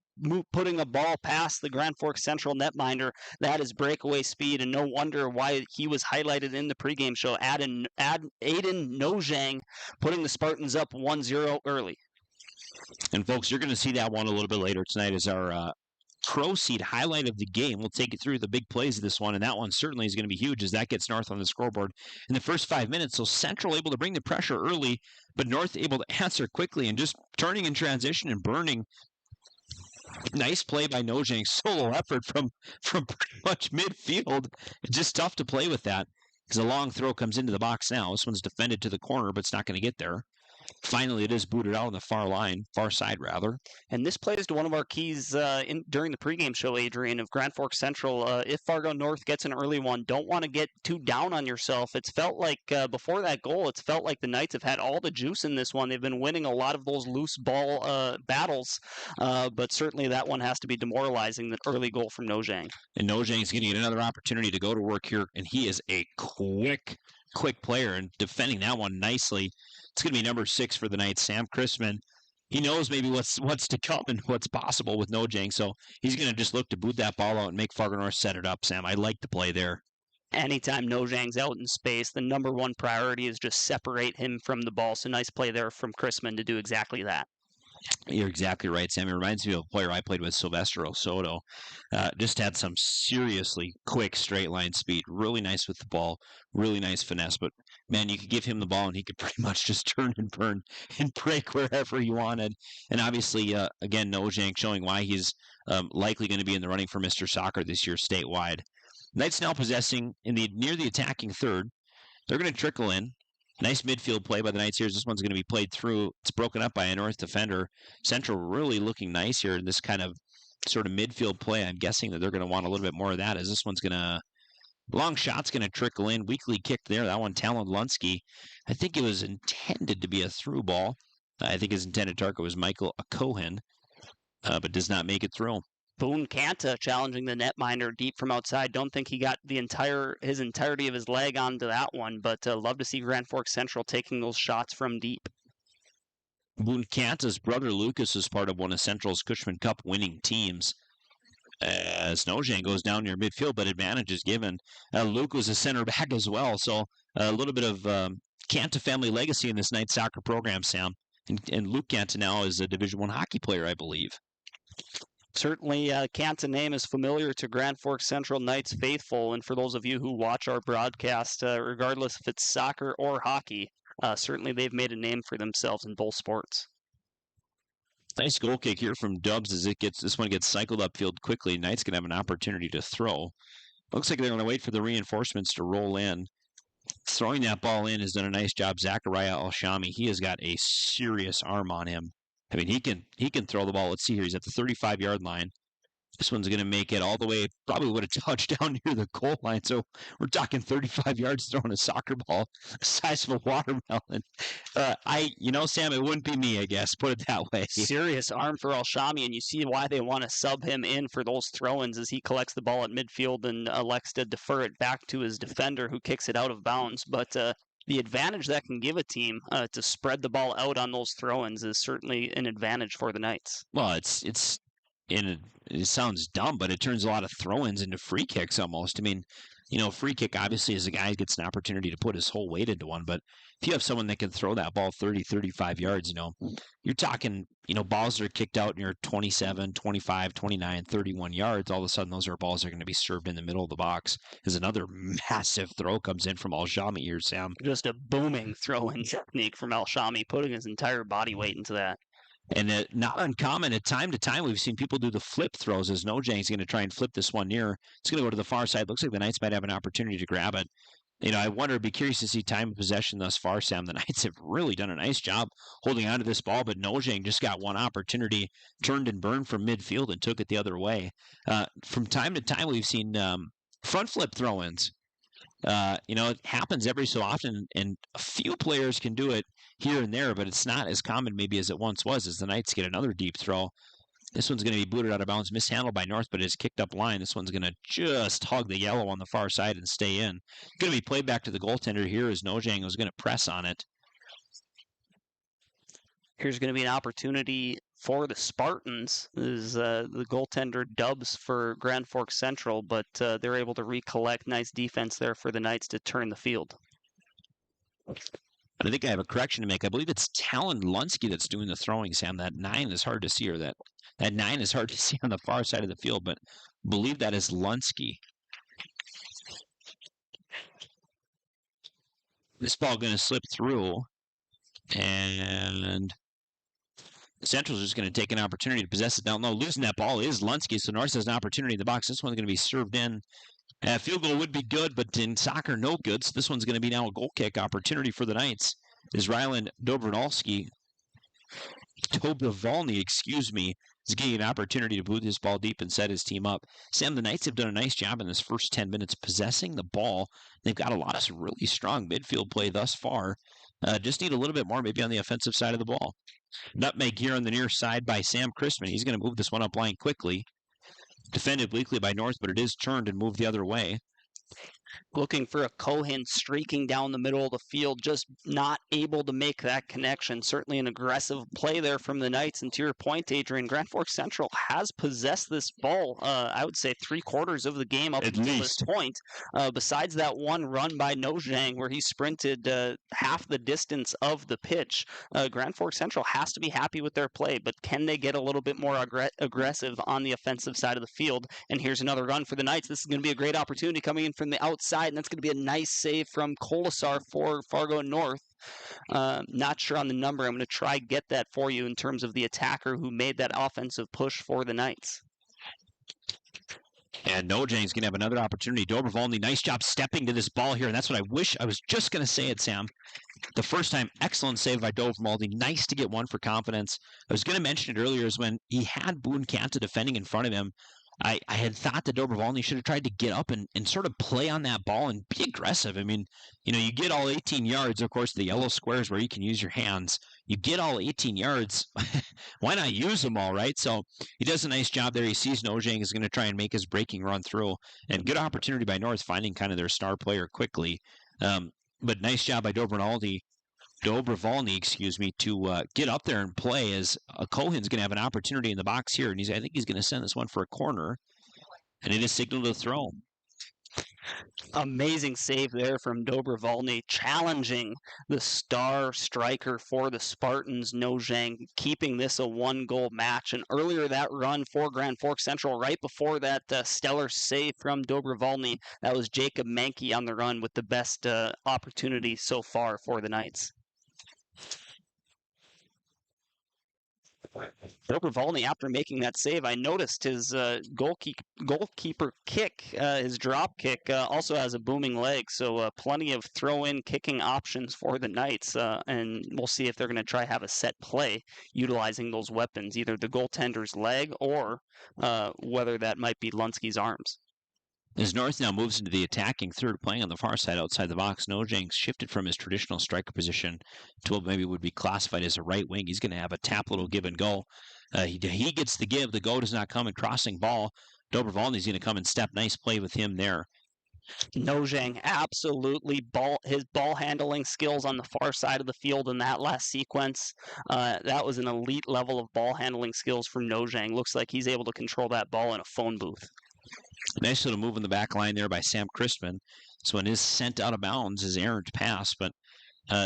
putting a ball past the Grand Forks Central netminder. That is breakaway speed, and no wonder why he was highlighted in the pregame show. Aiden Nojang putting the Spartans up 1-0 early. And, folks, you're going to see that one a little bit later tonight as our proceed highlight of the game. We'll take you through the big plays of this one, and that one certainly is going to be huge as that gets North on the scoreboard in the first 5 minutes. So Central able to bring the pressure early, but North able to answer quickly and just turning in transition and burning. Nice play by Nojang. Solo effort from pretty much midfield. It's just tough to play with that because a long throw comes into the box now. This one's defended to the corner, but it's not going to get there. Finally, it is booted out on the far side, rather. And this plays to one of our keys during the pregame show, Adrian, of Grand Forks Central. If Fargo North gets an early one, don't want to get too down on yourself. It's felt like before that goal, it's felt like the Knights have had all the juice in this one. They've been winning a lot of those loose ball battles, but certainly that one has to be demoralizing, the early goal from Nojang. And Nojang's going to get another opportunity to go to work here, and he is a quick player and defending that one nicely. It's going to be number 6 for the Knights, Sam Chrisman. He knows maybe what's to come and what's possible with Nojang, so he's going to just look to boot that ball out and make Fargo North set it up, Sam. I like the play there. Anytime Nojang's out in space, the number one priority is just separate him from the ball. So nice play there from Chrisman to do exactly that. You're exactly right, Sam. It reminds me of a player I played with, Sylvester Osoto. Just had some seriously quick straight line speed. Really nice with the ball. Really nice finesse. But, man, you could give him the ball and he could pretty much just turn and burn and break wherever he wanted. And obviously, again, Nojang showing why he's likely going to be in the running for Mr. Soccer this year statewide. Knights now possessing near the attacking third. They're going to trickle in. Nice midfield play by the Knights here. This one's going to be played through. It's broken up by a North defender. Central really looking nice here in this kind of sort of midfield play. I'm guessing that they're going to want a little bit more of that as this one's going to long shot's going to trickle in. Weakly kicked there. That one, Talon Lunsky. I think it was intended to be a through ball. I think his intended target was Michael Acohen, but does not make it through. Boone Canta challenging the netminder deep from outside. Don't think he got his entirety of his leg onto that one, but love to see Grand Forks Central taking those shots from deep. Boone Canta's brother Lucas is part of one of Central's Cushman Cup winning teams. As Nojang goes down near midfield, but advantage is given. Luke was a center back as well, so a little bit of Canta family legacy in this night soccer program, Sam. And Luke Canta now is a Division I hockey player, I believe. Certainly, Canta name is familiar to Grand Forks Central Knights faithful, and for those of you who watch our broadcast, regardless if it's soccer or hockey, certainly they've made a name for themselves in both sports. Nice goal kick here from Dubs as this one gets cycled upfield quickly. Knights can have an opportunity to throw. Looks like they're going to wait for the reinforcements to roll in. Throwing that ball in has done a nice job. Zachariah Alshami, he has got a serious arm on him. I mean, he can throw the ball. Let's see here. He's at the 35-yard line. This one's going to make it all the way, probably would have touched down near the goal line. So we're talking 35 yards throwing a soccer ball the size of a watermelon. Sam, it wouldn't be me, I guess. Put it that way. Serious arm for Alshami, and you see why they want to sub him in for those throw-ins as he collects the ball at midfield and elects to defer it back to his defender who kicks it out of bounds. But the advantage that can give a team to spread the ball out on those throw-ins is certainly an advantage for the Knights. Well, it sounds dumb, but it turns a lot of throw-ins into free kicks almost. I mean, free kick obviously is a guy who gets an opportunity to put his whole weight into one, but if you have someone that can throw that ball 30, 35 yards, you're talking, balls that are kicked out near 27, 25, 29, 31 yards, all of a sudden those are balls that are going to be served in the middle of the box as another massive throw comes in from Alshami here, Sam. Just a booming throw-in technique from Alshami, putting his entire body weight into that. And not uncommon, at time to time, we've seen people do the flip throws as Nojang's going to try and flip this one near. It's going to go to the far side. Looks like the Knights might have an opportunity to grab it. I wonder, I'd be curious to see time of possession thus far, Sam. The Knights have really done a nice job holding on to this ball, but Nojang just got one opportunity, turned and burned from midfield and took it the other way. From time to time, we've seen front flip throw-ins. It happens every so often, and a few players can do it here and there, but it's not as common maybe as it once was as the Knights get another deep throw. This one's going to be booted out of bounds, mishandled by North, but it's kicked up line. This one's going to just hug the yellow on the far side and stay in. Going to be played back to the goaltender here as Nojang was going to press on it. Here's going to be an opportunity for the Spartans as the goaltender dubs for Grand Forks Central, but they're able to recollect. Nice defense there for the Knights to turn the field. I think I have a correction to make. I believe it's Talon Lunsky that's doing the throwing, Sam. That 9 is hard to see, or that 9 is hard to see on the far side of the field, but I believe that is Lunsky. This ball going to slip through, and Central's just going to take an opportunity to possess it. Now, losing that ball is Lunsky, so North has an opportunity in the box. This one's going to be served in. Field goal would be good, but in soccer, no good. So this one's going to be now a goal kick opportunity for the Knights. Is Ryland Dobrovolny, is getting an opportunity to boot this ball deep and set his team up. Sam, the Knights have done a nice job in this first 10 minutes possessing the ball. They've got a lot of really strong midfield play thus far. Just need a little bit more maybe on the offensive side of the ball. Nutmeg here on the near side by Sam Christman. He's going to move this one up line quickly. Defended weakly by North, but it is turned and moved the other way. Looking for a Cohen streaking down the middle of the field, just not able to make that connection. Certainly an aggressive play there from the Knights. And to your point, Adrian, Grand Forks Central has possessed this ball, I would say 3/4 of the game up until this point. Besides that one run by Nojang where he sprinted half the distance of the pitch, Grand Forks Central has to be happy with their play. But can they get a little bit more aggressive on the offensive side of the field? And here's another run for the Knights. This is going to be a great opportunity coming in from the outside, and that's going to be a nice save from Colasar for Fargo North. Not sure on the number. I'm going to try get that for you in terms of the attacker who made that offensive push for the Knights. And Nojang's going to have another opportunity. Dobrovolny, nice job stepping to this ball here, and that's what I wish. I was just going to say it, Sam. The first time, excellent save by Dobrovolny. Nice to get one for confidence. I was going to mention it earlier is when he had Boone Canta defending in front of him. I had thought that Dobrovolny should have tried to get up and sort of play on that ball and be aggressive. I mean, you get all 18 yards. Of course, the yellow squares where you can use your hands. You get all 18 yards. Why not use them all, right? So he does a nice job there. He sees Nojang is going to try and make his breaking run through. And good opportunity by North finding kind of their star player quickly. But nice job by Dobrovolny, to get up there and play as Cohen's going to have an opportunity in the box here. And I think he's going to send this one for a corner. And it is signaled to throw. Amazing save there from Dobrovolny, challenging the star striker for the Spartans, Nojang, keeping this a 1-goal match. And earlier that run for Grand Forks Central, right before that stellar save from Dobrovolny, that was Jacob Mankey on the run with the best opportunity so far for the Knights. Dobrovolny, after making that save, I noticed his goalkeeper kick, his drop kick, also has a booming leg. So plenty of throw-in kicking options for the Knights. And we'll see if they're going to try have a set play utilizing those weapons, either the goaltender's leg or whether that might be Lunsky's arms. As North now moves into the attacking third, playing on the far side outside the box, Nojang shifted from his traditional striker position to what maybe would be classified as a right wing. He's going to have a tap little give and go. He gets the give. The go does not come in crossing ball. Dobrovolny's going to come and step. Nice play with him there. Nojang absolutely his ball handling skills on the far side of the field in that last sequence. That was an elite level of ball handling skills from Nojang. Looks like he's able to control that ball in a phone booth. Nice little move in the back line there by Sam Crispin. This one is sent out of bounds, his errant pass, but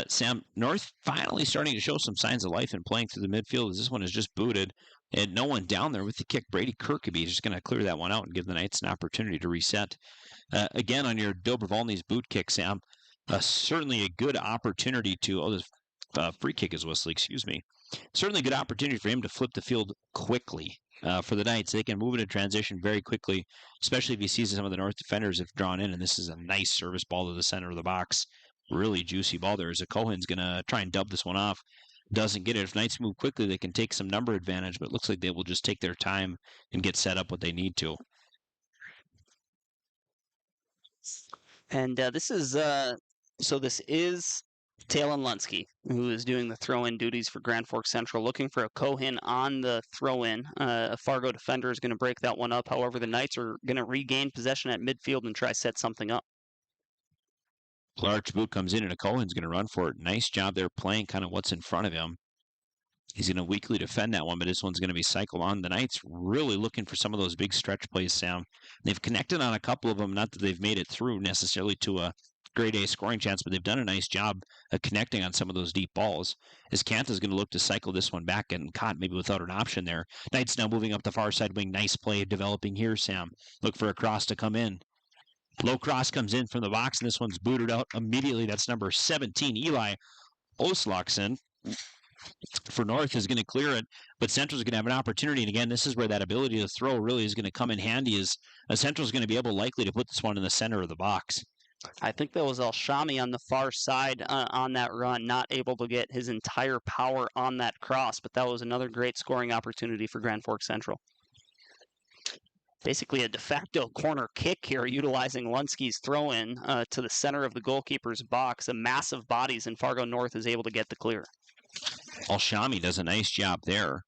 Sam, North finally starting to show some signs of life and playing through the midfield as this one is just booted. And no one down there with the kick. Brady Kirkeby is just going to clear that one out and give the Knights an opportunity to reset. Again, on your Dobrovolny's boot kick, Sam, certainly a good opportunity to, this free kick is whistled, excuse me. Certainly a good opportunity for him to flip the field quickly. For the Knights, they can move into transition very quickly, especially if he sees some of the North defenders have drawn in, and this is a nice service ball to the center of the box. Really juicy ball there. As Cohen's going to try and dub this one off. Doesn't get it. If Knights move quickly, they can take some number advantage, but it looks like they will just take their time and get set up what they need to. And this is Talon Lunsky, who is doing the throw-in duties for Grand Forks Central, looking for a Cohen on the throw-in. A Fargo defender is going to break that one up. However, the Knights are going to regain possession at midfield and try to set something up. Large boot comes in, and a Cohen's going to run for it. Nice job there playing kind of what's in front of him. He's going to weakly defend that one, but this one's going to be cycled on. The Knights really looking for some of those big stretch plays, Sam. They've connected on a couple of them, not that they've made it through necessarily to a grade A scoring chance, but they've done a nice job of connecting on some of those deep balls. As Canta's going to look to cycle this one back and caught maybe without an option there. Knights now moving up the far side wing. Nice play developing here, Sam. Look for a cross to come in. Low cross comes in from the box, and this one's booted out immediately. That's number 17, Eli Oslakson. For North is going to clear it, but Central's going to have an opportunity. And again, this is where that ability to throw really is going to come in handy, as Central's going to be able likely to put this one in the center of the box. I think that was Al-Shami on the far side on that run, not able to get his entire power on that cross, but that was another great scoring opportunity for Grand Forks Central. Basically a de facto corner kick here, utilizing Lunsky's throw-in to the center of the goalkeeper's box. A massive bodies, and Fargo North is able to get the clear. Al-Shami does a nice job there,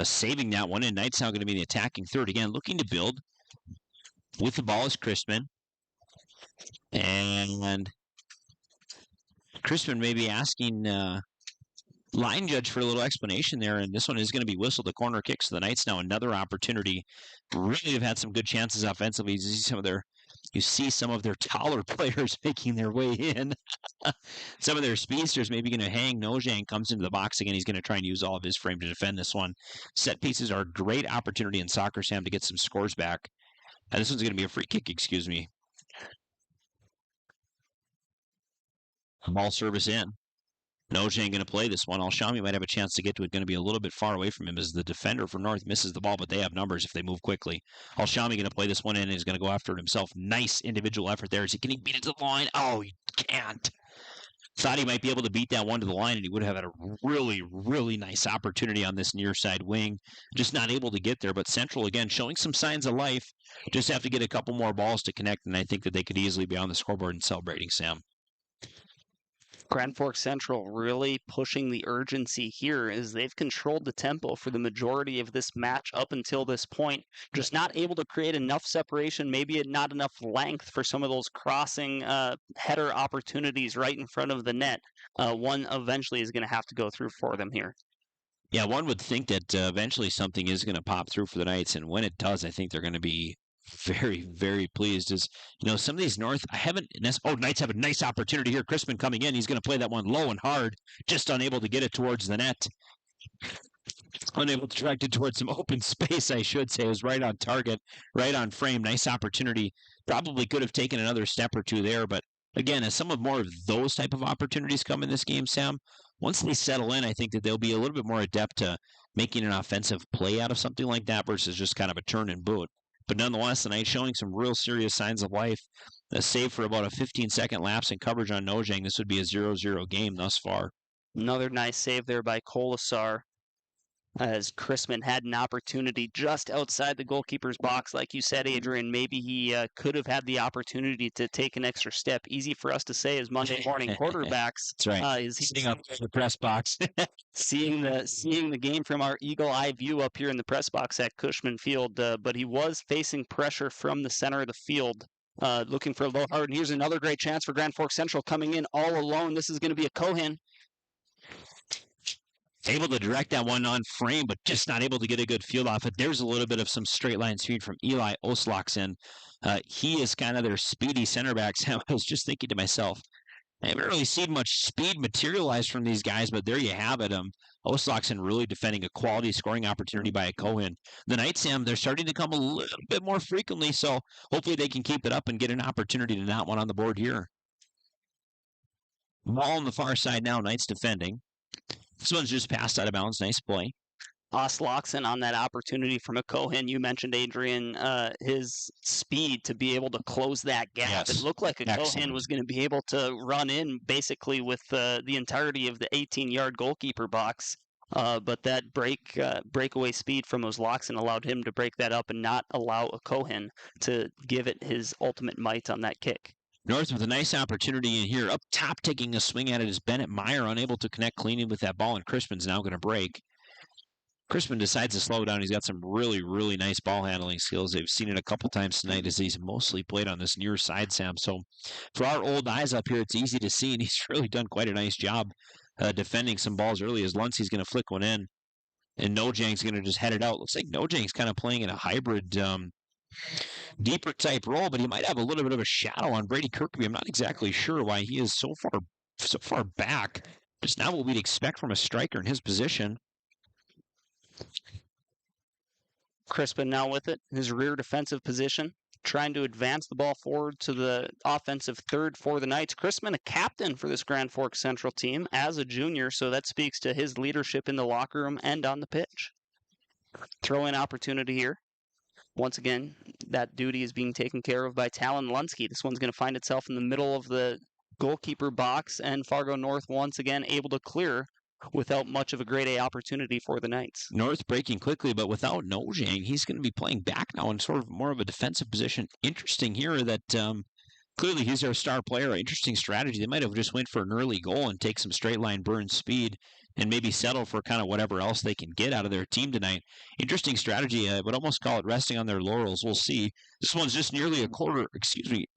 saving that one. And Knights now going to be the attacking third. Again, looking to build. With the ball is Crispin. And Crispin may be asking line judge for a little explanation there, and this one is going to be whistled, a corner kick. So the Knights now another opportunity. Really have had some good chances offensively. You see some of their taller players making their way in. Some of their speedsters maybe going to hang. Nojang comes into the box again. He's going to try and use all of his frame to defend this one. Set pieces are a great opportunity in soccer, Sam, to get some scores back. And this one's going to be a free kick, excuse me. Ball service in. Nojang going to play this one. Al-Shami might have a chance to get to it. Going to be a little bit far away from him as the defender for North misses the ball, but they have numbers if they move quickly. Al-Shami going to play this one in, and he's going to go after it himself. Nice individual effort there. Can he beat it to the line? Oh, he can't. Thought he might be able to beat that one to the line, and he would have had a really, really nice opportunity on this near side wing. Just not able to get there, but Central, again, showing some signs of life. Just have to get a couple more balls to connect, and I think that they could easily be on the scoreboard and celebrating, Sam. Grand Forks Central really pushing the urgency here as they've controlled the tempo for the majority of this match up until this point. Just not able to create enough separation, maybe not enough length for some of those crossing header opportunities right in front of the net. One eventually is going to have to go through for them here. Yeah, one would think that eventually something is going to pop through for the Knights, and when it does, I think they're going to be very, very pleased. As some of these North, Knights have a nice opportunity here. Crispin coming in. He's going to play that one low and hard, just unable to get it towards the net. Unable to direct it towards some open space, I should say. It was right on target, right on frame. Nice opportunity. Probably could have taken another step or two there, but Again, as some of more of those type of opportunities come in this game, Sam, once they settle in, I think that they'll be a little bit more adept to making an offensive play out of something like that versus just kind of a turn and boot. But nonetheless, tonight showing some real serious signs of life. A save for about a 15-second lapse in coverage on Nojang. This would be a 0-0 game thus far. Another nice save there by Kolasar, as Chrisman had an opportunity just outside the goalkeeper's box. Like you said, Adrian, maybe he could have had the opportunity to take an extra step. Easy for us to say as Monday morning quarterbacks. That's right. Is he sitting up in the press box, seeing the game from our eagle eye view up here in the press box at Cushman Field, but he was facing pressure from the center of the field. Looking for a low hard. And here's another great chance for Grand Forks Central coming in all alone. This is going to be a Cohen. Able to direct that one on frame, but just not able to get a good field off it. There's a little bit of some straight line speed from Eli Oslakson. He is kind of their speedy center back. I was just thinking to myself, I haven't really seen much speed materialize from these guys, but there you have it. Oslakson really defending a quality scoring opportunity by a Cohen. The Knights, Sam, they're starting to come a little bit more frequently, so hopefully they can keep it up and get an opportunity to not one on the board here. Ball on the far side now, Knights defending. This one's just passed out of bounds. Nice play. Oslakson on that opportunity from a Cohen. You mentioned, Adrian, his speed to be able to close that gap. Yes. It looked like a Excellent. Cohen was going to be able to run in basically with the entirety of the 18-yard goalkeeper box. But that breakaway speed from Oslakson allowed him to break that up and not allow a Cohen to give it his ultimate might on that kick. North with a nice opportunity in here. Up top, taking a swing at it is Bennett Meyer, unable to connect cleanly with that ball, and Crispin's now going to break. Crispin decides to slow down. He's got some really, really nice ball handling skills. They've seen it a couple times tonight as he's mostly played on this near side, Sam. So for our old eyes up here, it's easy to see, and he's really done quite a nice job defending some balls early as Luncey's going to flick one in, and Nojang's going to just head it out. Looks like Nojang's kind of playing in a hybrid deeper type role, but he might have a little bit of a shadow on Brady Kirkby. I'm not exactly sure why he is so far back. Just not what we'd expect from a striker in his position. Crispin now with it, his rear defensive position, trying to advance the ball forward to the offensive third for the Knights. Crispin, a captain for this Grand Forks Central team as a junior, so that speaks to his leadership in the locker room and on the pitch. Throw-in opportunity here. Once again, that duty is being taken care of by Talon Lunsky. This one's going to find itself in the middle of the goalkeeper box, and Fargo North once again able to clear without much of a grade A opportunity for the Knights. North breaking quickly, but without Nojang, he's going to be playing back now in sort of more of a defensive position. Interesting here that clearly he's their star player. Interesting strategy. They might have just went for an early goal and take some straight line burn speed and maybe settle for kind of whatever else they can get out of their team tonight. Interesting strategy. I would almost call it resting on their laurels. We'll see. This one's just nearly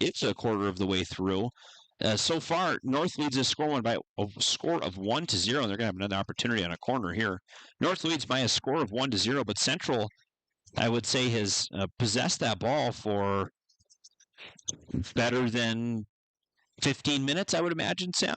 it's a quarter of the way through. So far, North leads this score by a score of 1-0, and they're going to have another opportunity on a corner here. North leads by a score of 1-0, but Central, I would say, has possessed that ball for better than 15 minutes, I would imagine, Sam.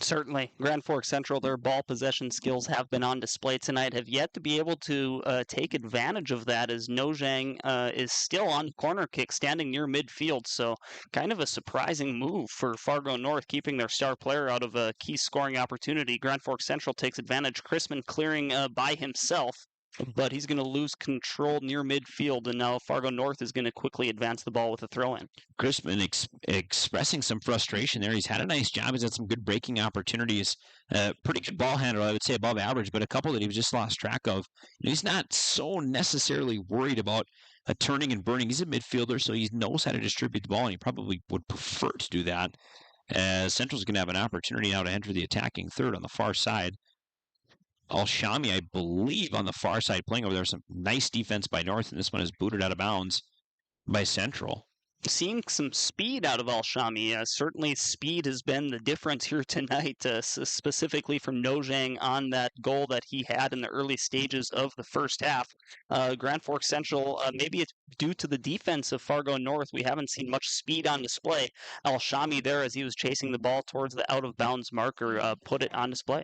Certainly. Grand Forks Central, their ball possession skills have been on display tonight, have yet to be able to take advantage of that as Nojang is still on corner kick, standing near midfield. So kind of a surprising move for Fargo North, keeping their star player out of a key scoring opportunity. Grand Forks Central takes advantage. Crispin clearing by himself, but he's going to lose control near midfield, and now Fargo North is going to quickly advance the ball with a throw-in. Crispin expressing some frustration there. He's had a nice job. He's had some good breaking opportunities. Pretty good ball handler, I would say above average, but a couple that he's just lost track of. He's not so necessarily worried about turning and burning. He's a midfielder, so he knows how to distribute the ball, and he probably would prefer to do that. Central's going to have an opportunity now to enter the attacking third on the far side. Al-Shami, I believe, on the far side playing over there. Some nice defense by North, and this one is booted out of bounds by Central. Seeing some speed out of Al-Shami. Certainly speed has been the difference here tonight, specifically from Nojang on that goal that he had in the early stages of the first half. Grand Forks Central, maybe it's due to the defense of Fargo North. We haven't seen much speed on display. Al-Shami there, as he was chasing the ball towards the out-of-bounds marker, put it on display.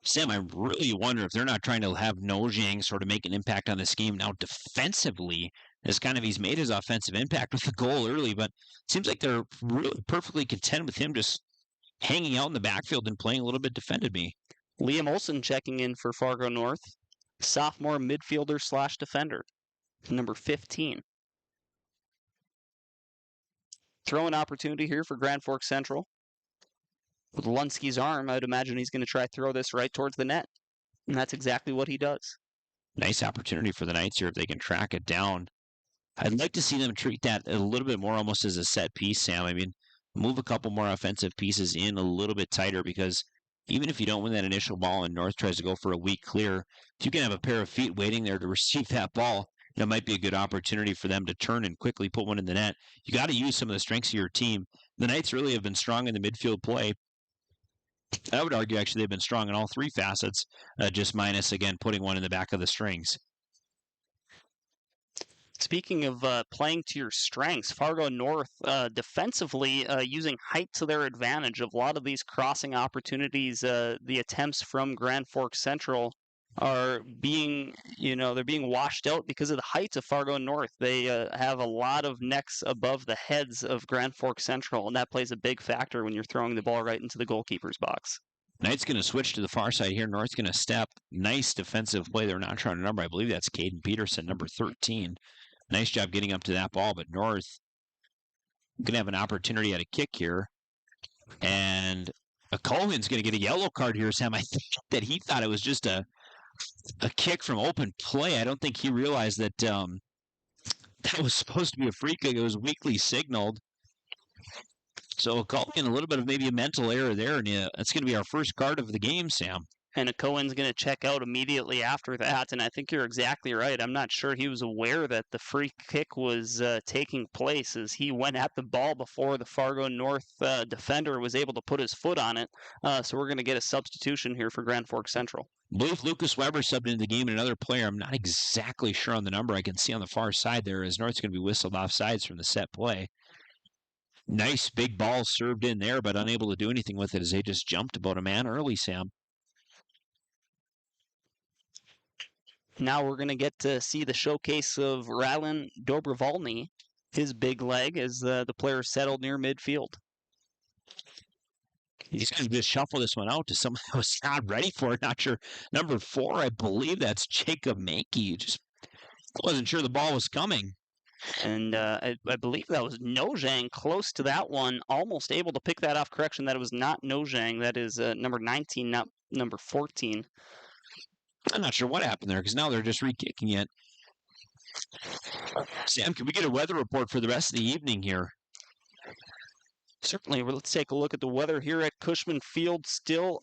Sam, I really wonder if they're not trying to have Nojang sort of make an impact on this game now defensively as kind of he's made his offensive impact with the goal early, but it seems like they're really perfectly content with him just hanging out in the backfield and playing a little bit defended me. Liam Olson checking in for Fargo North, sophomore midfielder / defender, number 15. Throwing opportunity here for Grand Forks Central. With Lunsky's arm, I'd imagine he's going to try to throw this right towards the net. And that's exactly what he does. Nice opportunity for the Knights here if they can track it down. I'd like to see them treat that a little bit more almost as a set piece, Sam. I mean, move a couple more offensive pieces in a little bit tighter, because even if you don't win that initial ball and North tries to go for a weak clear, if you can have a pair of feet waiting there to receive that ball, that might be a good opportunity for them to turn and quickly put one in the net. You got to use some of the strengths of your team. The Knights really have been strong in the midfield play. I would argue, actually, they've been strong in all three facets, just minus, again, putting one in the back of the strings. Speaking of playing to your strengths, Fargo North defensively using height to their advantage. A lot of these crossing opportunities, the attempts from Grand Forks Central are being, they're being washed out because of the height of Fargo North. They have a lot of necks above the heads of Grand Forks Central, and that plays a big factor when you're throwing the ball right into the goalkeeper's box. Knight's going to switch to the far side here. North's going to step. Nice defensive play. They're not trying to number. I believe that's Caden Peterson, number 13. Nice job getting up to that ball, but North going to have an opportunity at a kick here. And Cohen's going to get a yellow card here, Sam. I think that he thought it was just a kick from open play. I don't think he realized that that was supposed to be a free kick. It was weakly signaled. So Cohen, a little bit of maybe a mental error there, and it's going to be our first card of the game, Sam. And Cohen's going to check out immediately after that, and I think you're exactly right. I'm not sure he was aware that the free kick was taking place as he went at the ball before the Fargo North defender was able to put his foot on it. So we're going to get a substitution here for Grand Forks Central. I believe Lucas Weber subbed into the game, and another player. I'm not exactly sure on the number. I can see on the far side there as North's going to be whistled off sides from the set play. Nice big ball served in there, but unable to do anything with it as they just jumped about a man early, Sam. Now we're going to get to see the showcase of Rylan Dobrovolny, his big leg, as the player settled near midfield. He's going to just shuffle this one out to someone that was not ready for it. Not sure. Number 4, I believe that's Jacob Mankey. Just wasn't sure the ball was coming. And I believe that was Nojang close to that one, almost able to pick that off. Correction, that it was not Nojang. That is number 19, not number 14. I'm not sure what happened there because now they're just re-kicking it. Sam, can we get a weather report for the rest of the evening here? Certainly. Well, let's take a look at the weather here at Cushman Field. Still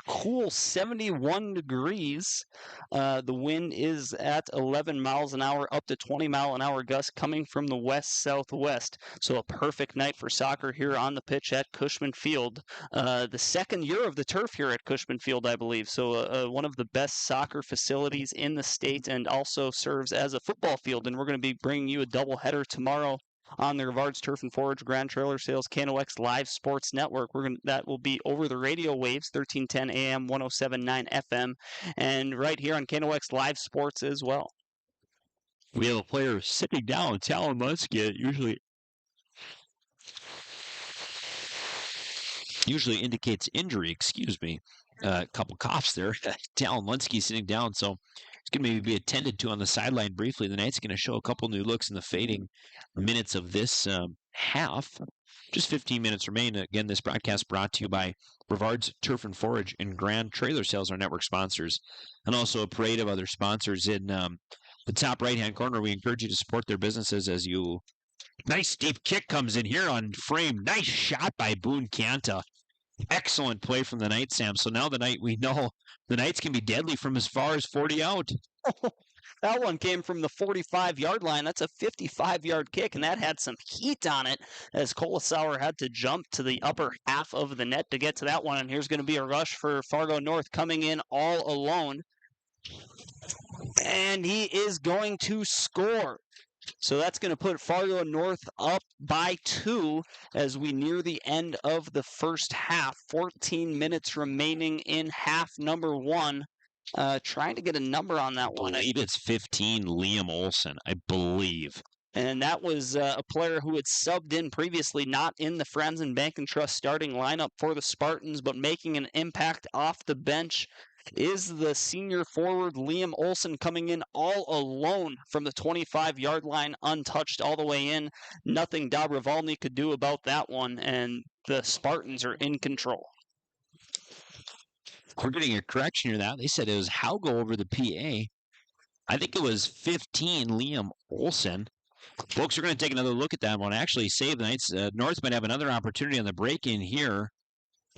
cool 71 degrees. The wind is at 11 miles an hour, up to 20 mile an hour gusts coming from the west-southwest. So a perfect night for soccer here on the pitch at Cushman Field. The second year of the turf here at Cushman Field, I believe. So one of the best soccer facilities in the state, and also serves as a football field. And we're going to be bringing you a doubleheader tomorrow on the Rivard's Turf and Forage Grand Trailer Sales KNOX Live Sports Network. That will be over the radio waves, 1310 AM, 107.9 FM, and right here on KNOX Live Sports as well. We have a player sitting down, Talon Lunsky, usually indicates injury, excuse me. A couple coughs there. Talon Lunsky sitting down, so it's going to maybe be attended to on the sideline briefly. The Knights are going to show a couple new looks in the fading minutes of this half. Just 15 minutes remain. Again, this broadcast brought to you by Brevard's Turf and Forage and Grand Trailer Sales, our network sponsors, and also a parade of other sponsors in the top right-hand corner. We encourage you to support their businesses as you... Nice deep kick comes in here on frame. Nice shot by Boone Canta. Excellent play from the Knights, Sam. So now we know the Knights can be deadly from as far as 40 out. That one came from the 45-yard line. That's a 55-yard kick, and that had some heat on it as Colasauer had to jump to the upper half of the net to get to that one. And here's going to be a rush for Fargo North coming in all alone. And he is going to score. So that's going to put Fargo North up by 2 as we near the end of the first half. 14 minutes remaining in half number 1. Trying to get a number on that one. I believe it's 15, Liam Olsen, I believe. And that was a player who had subbed in previously, not in the Friends and Bank and Trust starting lineup for the Spartans, but making an impact off the bench is the senior forward Liam Olsen, coming in all alone from the 25-yard line, untouched all the way in. Nothing Dobrovolny could do about that one, and the Spartans are in control. We're getting a correction here now. They said it was Haugo over the PA. I think it was 15, Liam Olsen. Folks, we're going to take another look at that one. Actually, save the Knights. North might have another opportunity on the break-in here.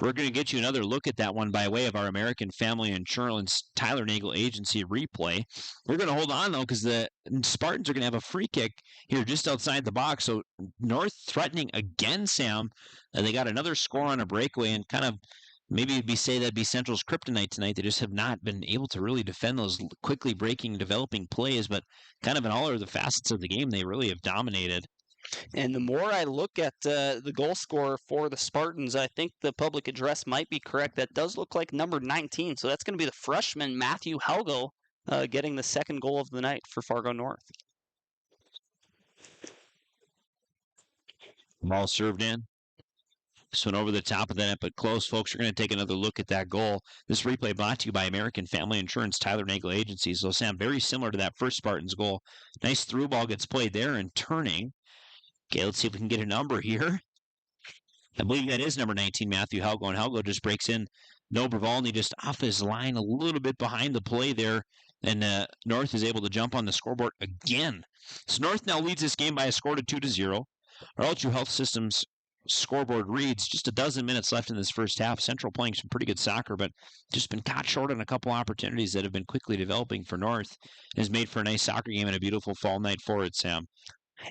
We're going to get you another look at that one by way of our American Family Insurance Tyler Nagel Agency replay. We're going to hold on, though, because the Spartans are going to have a free kick here just outside the box. So North threatening again, Sam. They got another score on a breakaway, and kind of maybe it'd be say that'd be Central's kryptonite tonight. They just have not been able to really defend those quickly breaking, developing plays, but kind of in all of the facets of the game, they really have dominated. And the more I look at the goal scorer for the Spartans, I think the public address might be correct. That does look like number 19. So that's going to be the freshman Matthew Haugo getting the second goal of the night for Fargo North. Ball served in. This one over the top of the net, but close, folks. We're going to take another look at that goal. This replay brought to you by American Family Insurance Tyler Nagel Agency. So, Sam, very similar to that first Spartans goal. Nice through ball gets played there and turning. Okay, let's see if we can get a number here. I believe that is number 19, Matthew Haugo, and Haugo just breaks in. Dobrovolny just off his line a little bit behind the play there, and North is able to jump on the scoreboard again. So North now leads this game by a score to 2-0. Our Ultra Health Systems scoreboard reads just a dozen minutes left in this first half. Central playing some pretty good soccer, but just been caught short on a couple opportunities that have been quickly developing for North. It has made for a nice soccer game and a beautiful fall night for it, Sam.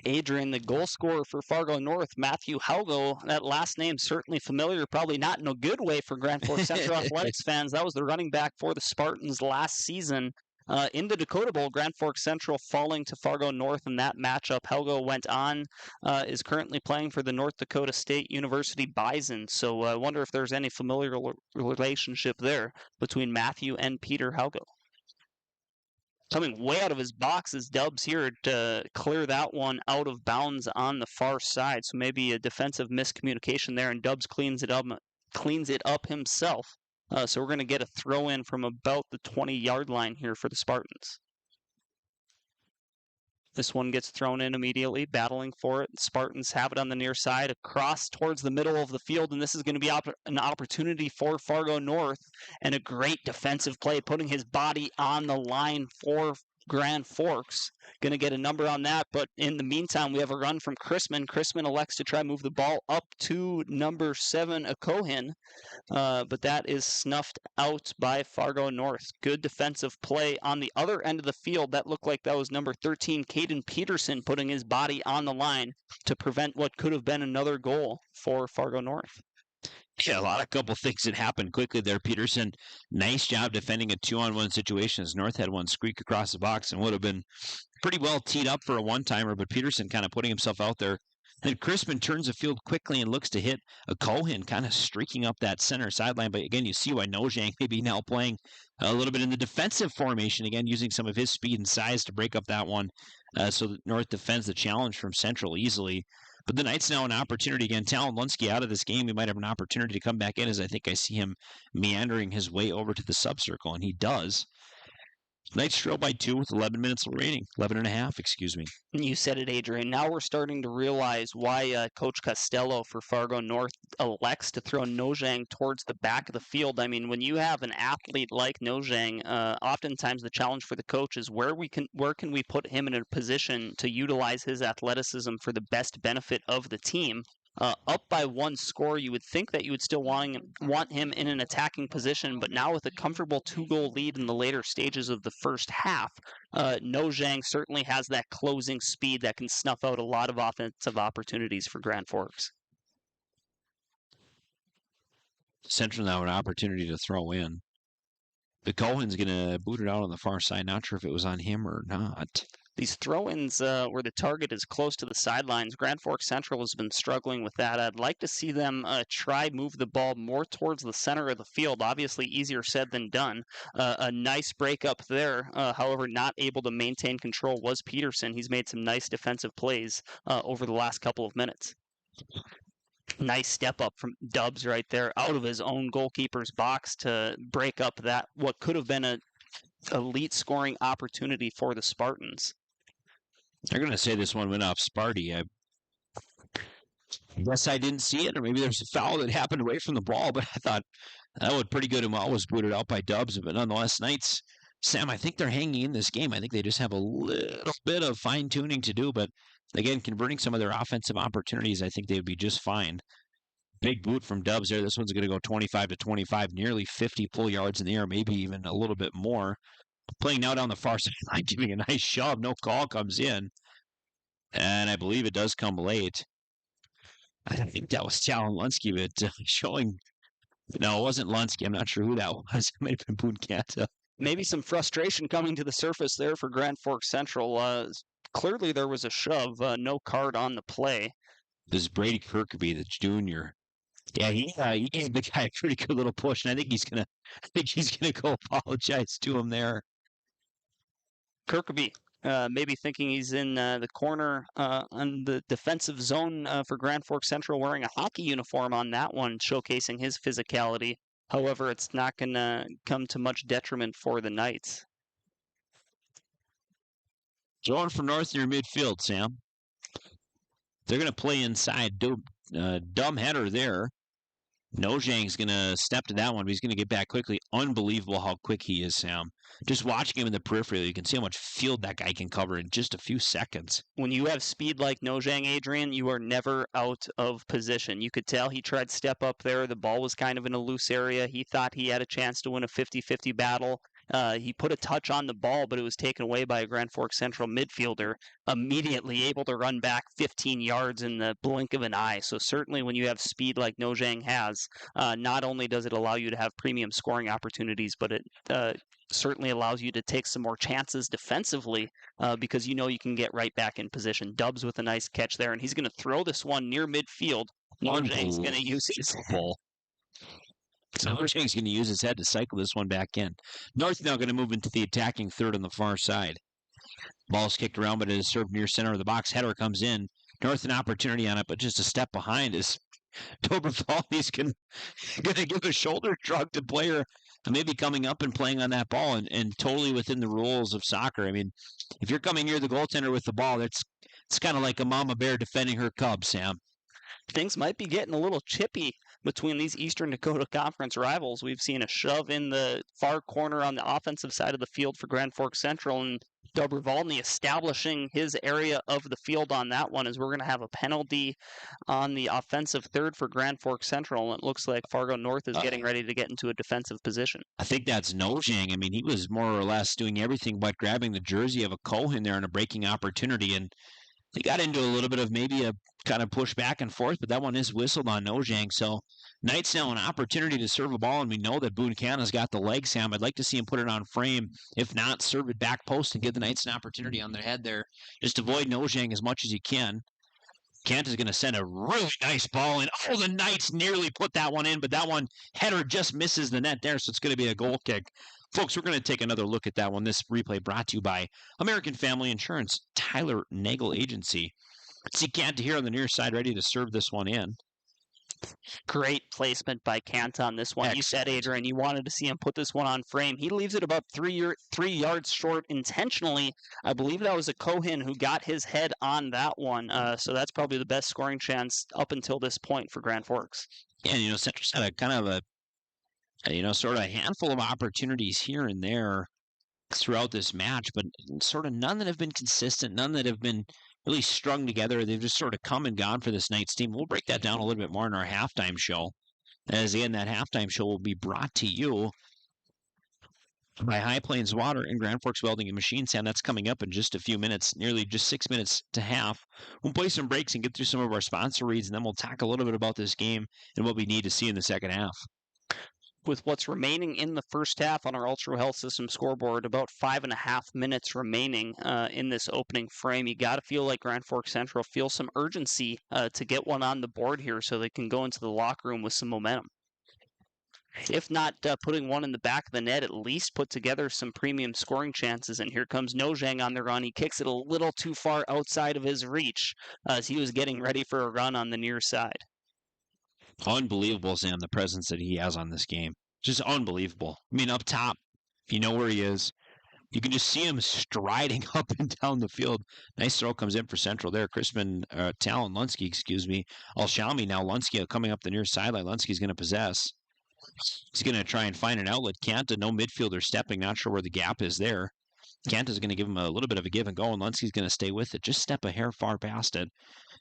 Adrian, the goal scorer for Fargo North, Matthew Haugo, that last name certainly familiar, probably not in a good way for Grand Forks Central Athletics fans. That was the running back for the Spartans last season. In the Dakota Bowl, Grand Forks Central falling to Fargo North in that matchup. Haugo went on, is currently playing for the North Dakota State University Bison. So I wonder if there's any familiar relationship there between Matthew and Peter Haugo. Coming way out of his box is Dubs here to clear that one out of bounds on the far side. So maybe a defensive miscommunication there, and Dubs cleans it up himself. So we're going to get a throw in from about the 20-yard line here for the Spartans. This one gets thrown in immediately, battling for it. The Spartans have it on the near side, across towards the middle of the field, and this is going to be an opportunity for Fargo North, and a great defensive play, putting his body on the line for Grand Forks. Going to get a number on that, but in the meantime, we have a run from Chrisman. Chrisman elects to try to move the ball up to number 7, Akohin, but that is snuffed out by Fargo North. Good defensive play on the other end of the field. That looked like that was number 13, Caden Peterson, putting his body on the line to prevent what could have been another goal for Fargo North. Yeah, a couple things that happened quickly there. Peterson, nice job defending a 2-on-1 situation as North had one squeak across the box and would have been pretty well teed up for a one-timer, but Peterson kind of putting himself out there. Then Crispin turns the field quickly and looks to hit a Cohen, kind of streaking up that center sideline. But again, you see why Nojang may be now playing a little bit in the defensive formation, again, using some of his speed and size to break up that one so that North defends the challenge from Central easily. But the Knights now an opportunity again. Talon Lunsky out of this game. He might have an opportunity to come back in, as I think I see him meandering his way over to the subcircle, and he does. Knights trail by 2 with 11 minutes remaining. 11 and a half, excuse me. You said it, Adrian. Now we're starting to realize why Coach Costello for Fargo North elects to throw Nojang towards the back of the field. I mean, when you have an athlete like Nojang, oftentimes the challenge for the coach is where can we put him in a position to utilize his athleticism for the best benefit of the team. Up by 1 score, you would think that you would still want him in an attacking position, but now with a comfortable 2-goal lead in the later stages of the first half, Nojang certainly has that closing speed that can snuff out a lot of offensive opportunities for Grand Forks. Central now an opportunity to throw in. The Cohen's going to boot it out on the far side. Not sure if it was on him or not. these throw-ins where the target is close to the sidelines, Grand Forks Central has been struggling with that. I'd like to see them try move the ball more towards the center of the field. Obviously, easier said than done. A nice break up there. However, not able to maintain control was Peterson. He's made some nice defensive plays over the last couple of minutes. Nice step up from Dubs right there out of his own goalkeeper's box to break up that what could have been a elite scoring opportunity for the Spartans. They're going to say this one went off Sparty. I guess I didn't see it, or maybe there's a foul that happened away from the ball, but I thought that was pretty good and well was booted out by Dubs. But nonetheless, Knights, Sam, I think they're hanging in this game. I think they just have a little bit of fine-tuning to do, but again, converting some of their offensive opportunities, I think they would be just fine. Big boot from Dubs there. This one's going to go 25-25, nearly 50 full yards in the air, maybe even a little bit more. Playing now down the far sideline, giving a nice shove. No call comes in. And I believe it does come late. I don't think that was Talon Lunsky, but showing... No, it wasn't Lunsky. I'm not sure who that was. It might have been Boone Canta. Maybe some frustration coming to the surface there for Grand Forks Central. Clearly there was a shove, no card on the play. This is Brady Kirkby, the junior. Yeah, he gave the guy a pretty good little push, and I think he's gonna go apologize to him there. Kirkby, maybe thinking he's in the corner on the defensive zone for Grand Forks Central, wearing a hockey uniform on that one, showcasing his physicality. However, it's not going to come to much detriment for the Knights. Throwing from north near midfield, Sam. They're going to play inside. Dumb header there. Nojang's going to step to that one, but he's going to get back quickly. Unbelievable how quick he is, Sam. Just watching him in the periphery, you can see how much field that guy can cover in just a few seconds. When you have speed like Nojang, Adrian, you are never out of position. You could tell he tried to step up there. The ball was kind of in a loose area. He thought he had a chance to win a 50-50 battle. He put a touch on the ball, but it was taken away by a Grand Forks Central midfielder, immediately able to run back 15 yards in the blink of an eye. So certainly when you have speed like Nojang has, not only does it allow you to have premium scoring opportunities, but it certainly allows you to take some more chances defensively because you know you can get right back in position. Dubs with a nice catch there, and he's going to throw this one near midfield. Nojang's going to use his ball. So Nojang's going to use his head to cycle this one back in. North now going to move into the attacking third on the far side. Ball's kicked around, but it is served near center of the box. Header comes in. North an opportunity on it, but just a step behind is Dobrevaldny's going to give a shoulder shrug to player maybe coming up and playing on that ball and totally within the rules of soccer. I mean, if you're coming near the goaltender with the ball, it's kind of like a mama bear defending her cub, Sam. Things might be getting a little chippy between these Eastern Dakota Conference rivals. We've seen a shove in the far corner on the offensive side of the field for Grand Forks Central, and Dobrevaldny establishing his area of the field on that one, as we're going to have a penalty on the offensive third for Grand Forks Central. And it looks like Fargo North is getting ready to get into a defensive position. I think that's Nojang. I mean, he was more or less doing everything but grabbing the jersey of a Cohen there in a breaking opportunity, and they got into a little bit of maybe a kind of push back and forth, but that one is whistled on Nojang. So Knights now an opportunity to serve a ball, and we know that Boone Canna's got the leg, Sam. I'd like to see him put it on frame. If not, serve it back post and give the Knights an opportunity on their head there. Just avoid Nojang as much as you can. Canta's going to send a really nice ball in. Oh, the Knights nearly put that one in, but that one header just misses the net there, so it's going to be a goal kick. Folks, we're going to take another look at that one. This replay brought to you by American Family Insurance, Tyler Nagel Agency. See Canta here on the near side, ready to serve this one in. Great placement by Canta on this one. Excellent. You said, Adrian, you wanted to see him put this one on frame. He leaves it about 3 yards short intentionally. I believe that was a Cohen who got his head on that one. So that's probably the best scoring chance up until this point for Grand Forks. Yeah, you know, Central's had a kind of a sort of a handful of opportunities here and there throughout this match, but sort of none that have been consistent, none that have been really strung together. They've just sort of come and gone for this Knights team. We'll break that down a little bit more in our halftime show. As again, that halftime show will be brought to you by High Plains Water and Grand Forks Welding and Machine Sand. That's coming up in just a few minutes, nearly just 6 minutes to half. We'll play some breaks and get through some of our sponsor reads, and then we'll talk a little bit about this game and what we need to see in the second half. with what's remaining in the first half on our Ultra Health System scoreboard, about 5.5 minutes remaining in this opening frame. You got to feel like Grand Forks Central feels some urgency to get one on the board here so they can go into the locker room with some momentum. If not putting one in the back of the net, at least put together some premium scoring chances. And here comes Nojang on the run. He kicks it a little too far outside of his reach as he was getting ready for a run on the near side. Unbelievable, Sam, the presence that he has on this game. Just unbelievable. I mean, up top, you know where he is. You can just see him striding up and down the field. Nice throw comes in for Central there. Talon Lunsky, excuse me. Alshami now. Lunsky coming up the near sideline. Lunsky's going to possess. He's going to try and find an outlet. Kanta, no midfielder stepping. Not sure where the gap is there. Kanta's going to give him a little bit of a give and go, and Lunsky's going to stay with it. Just step a hair far past it.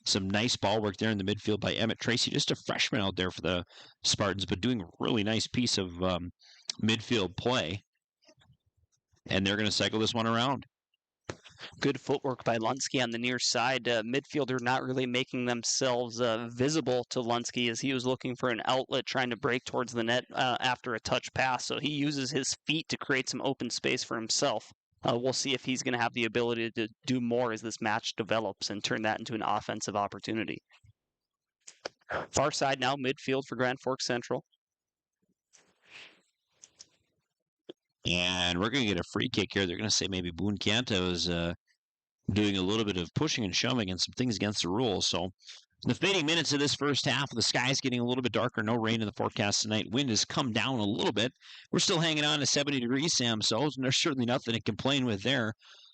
Some nice ball work there in the midfield by Emmett Tracy. Just a freshman out there for the Spartans, but doing a really nice piece of midfield play. And they're going to cycle this one around. Good footwork by Lunsky on the near side. Midfielder not really making themselves visible to Lunsky as he was looking for an outlet, trying to break towards the net after a touch pass. So he uses his feet to create some open space for himself. We'll see if he's going to have the ability to do more as this match develops and turn that into an offensive opportunity. Far side now, midfield for Grand Forks Central. And we're going to get a free kick here. They're going to say maybe Boone Kanto is doing a little bit of pushing and shoving and some things against the rules. So the fading minutes of this first half, the sky's getting a little bit darker. No rain in the forecast tonight. Wind has come down a little bit. We're still hanging on to 70 degrees, Sam. So there's certainly nothing to complain with there.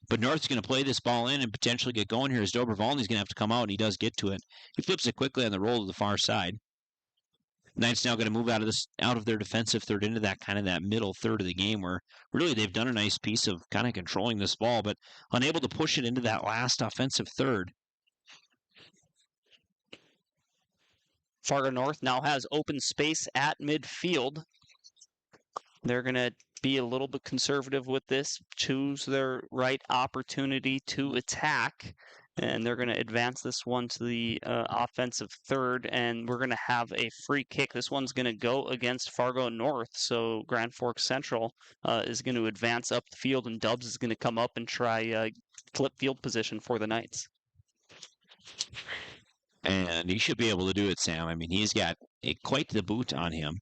But North's going to play this ball in and potentially get going here as Dobrovolny's going to have to come out, and he does get to it. He flips it quickly on the roll to the far side. Knight's now going to move out of their defensive third into that middle third of the game where really they've done a nice piece of kind of controlling this ball, but unable to push it into that last offensive third. Fargo North now has open space at midfield. They're going to be a little bit conservative with this, choose their right opportunity to attack. And they're going to advance this one to the offensive third, and we're going to have a free kick. This one's going to go against Fargo North, so Grand Forks Central is going to advance up the field, and Dubs is going to come up and try flip field position for the Knights. And he should be able to do it, Sam. I mean, he's got quite the boot on him.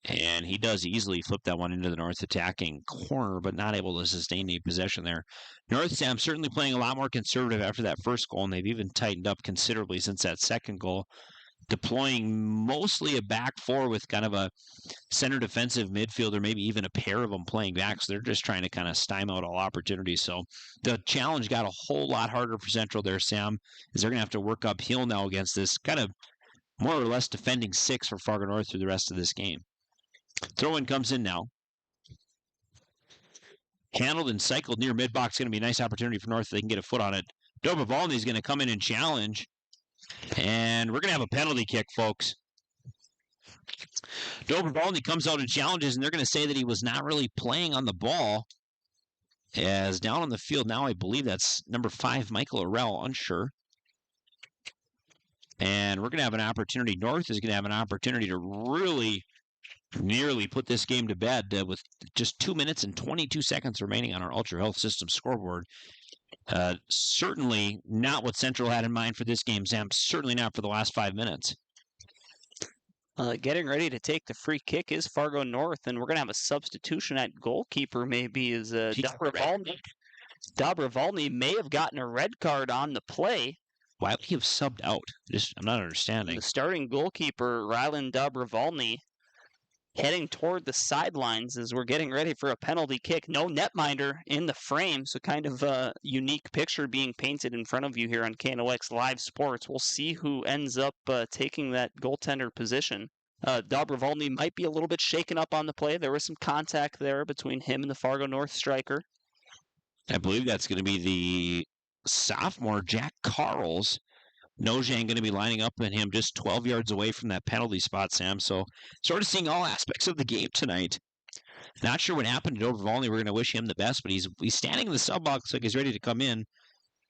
And he does easily flip that one into the North attacking corner, but not able to sustain any possession there. North, Sam, certainly playing a lot more conservative after that first goal, and they've even tightened up considerably since that second goal, deploying mostly a back four with kind of a center defensive midfielder, maybe even a pair of them playing back. So they're just trying to kind of stymie out all opportunities. So the challenge got a whole lot harder for Central there, Sam, as they're going to have to work uphill now against this kind of more or less defending six for Fargo North through the rest of this game. Throw-in comes in now. Handled and cycled near mid-box. Going to be a nice opportunity for North if they can get a foot on it. Dobrovolny is going to come in and challenge. And we're going to have a penalty kick, folks. Dobrovolny comes out and challenges, and they're going to say that he was not really playing on the ball. As down on the field now, I believe that's number 5, Michael Orell, unsure. And we're going to have an opportunity. North is going to have an opportunity to really nearly put this game to bed with just 2 minutes and 22 seconds remaining on our Ultra Health System scoreboard. Certainly not what Central had in mind for this game, Sam. Certainly not for the last 5 minutes. Getting ready to take the free kick is Fargo North, and we're going to have a substitution at goalkeeper maybe is Dobrovolny. Dobrovolny may have gotten a red card on the play. Why would he have subbed out? I'm not understanding. The starting goalkeeper, Rylan Dobrovolny, heading toward the sidelines as we're getting ready for a penalty kick. No netminder in the frame, so kind of a unique picture being painted in front of you here on KNOX Live Sports. We'll see who ends up taking that goaltender position. Dobrovolny might be a little bit shaken up on the play. There was some contact there between him and the Fargo North striker. I believe that's going to be the sophomore, Jack Carls. Nojang going to be lining up and him just 12 yards away from that penalty spot, Sam. So sort of seeing all aspects of the game tonight. Not sure what happened to Dobrovolny. We're going to wish him the best, but he's standing in the sub box like he's ready to come in.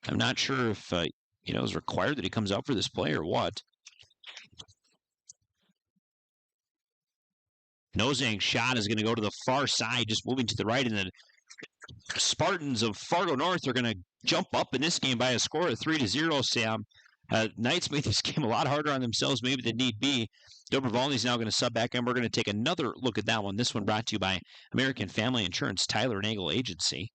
I'm not sure if it was required that he comes out for this play or what. Nozang's shot is going to go to the far side, just moving to the right, and the Spartans of Fargo North are going to jump up in this game by a score of 3-0, Sam. Knights made this game a lot harder on themselves maybe than need be. Dobrovolny's now going to sub back, and we're going to take another look at that one. This one brought to you by American Family Insurance, Tyler & Angle Agency.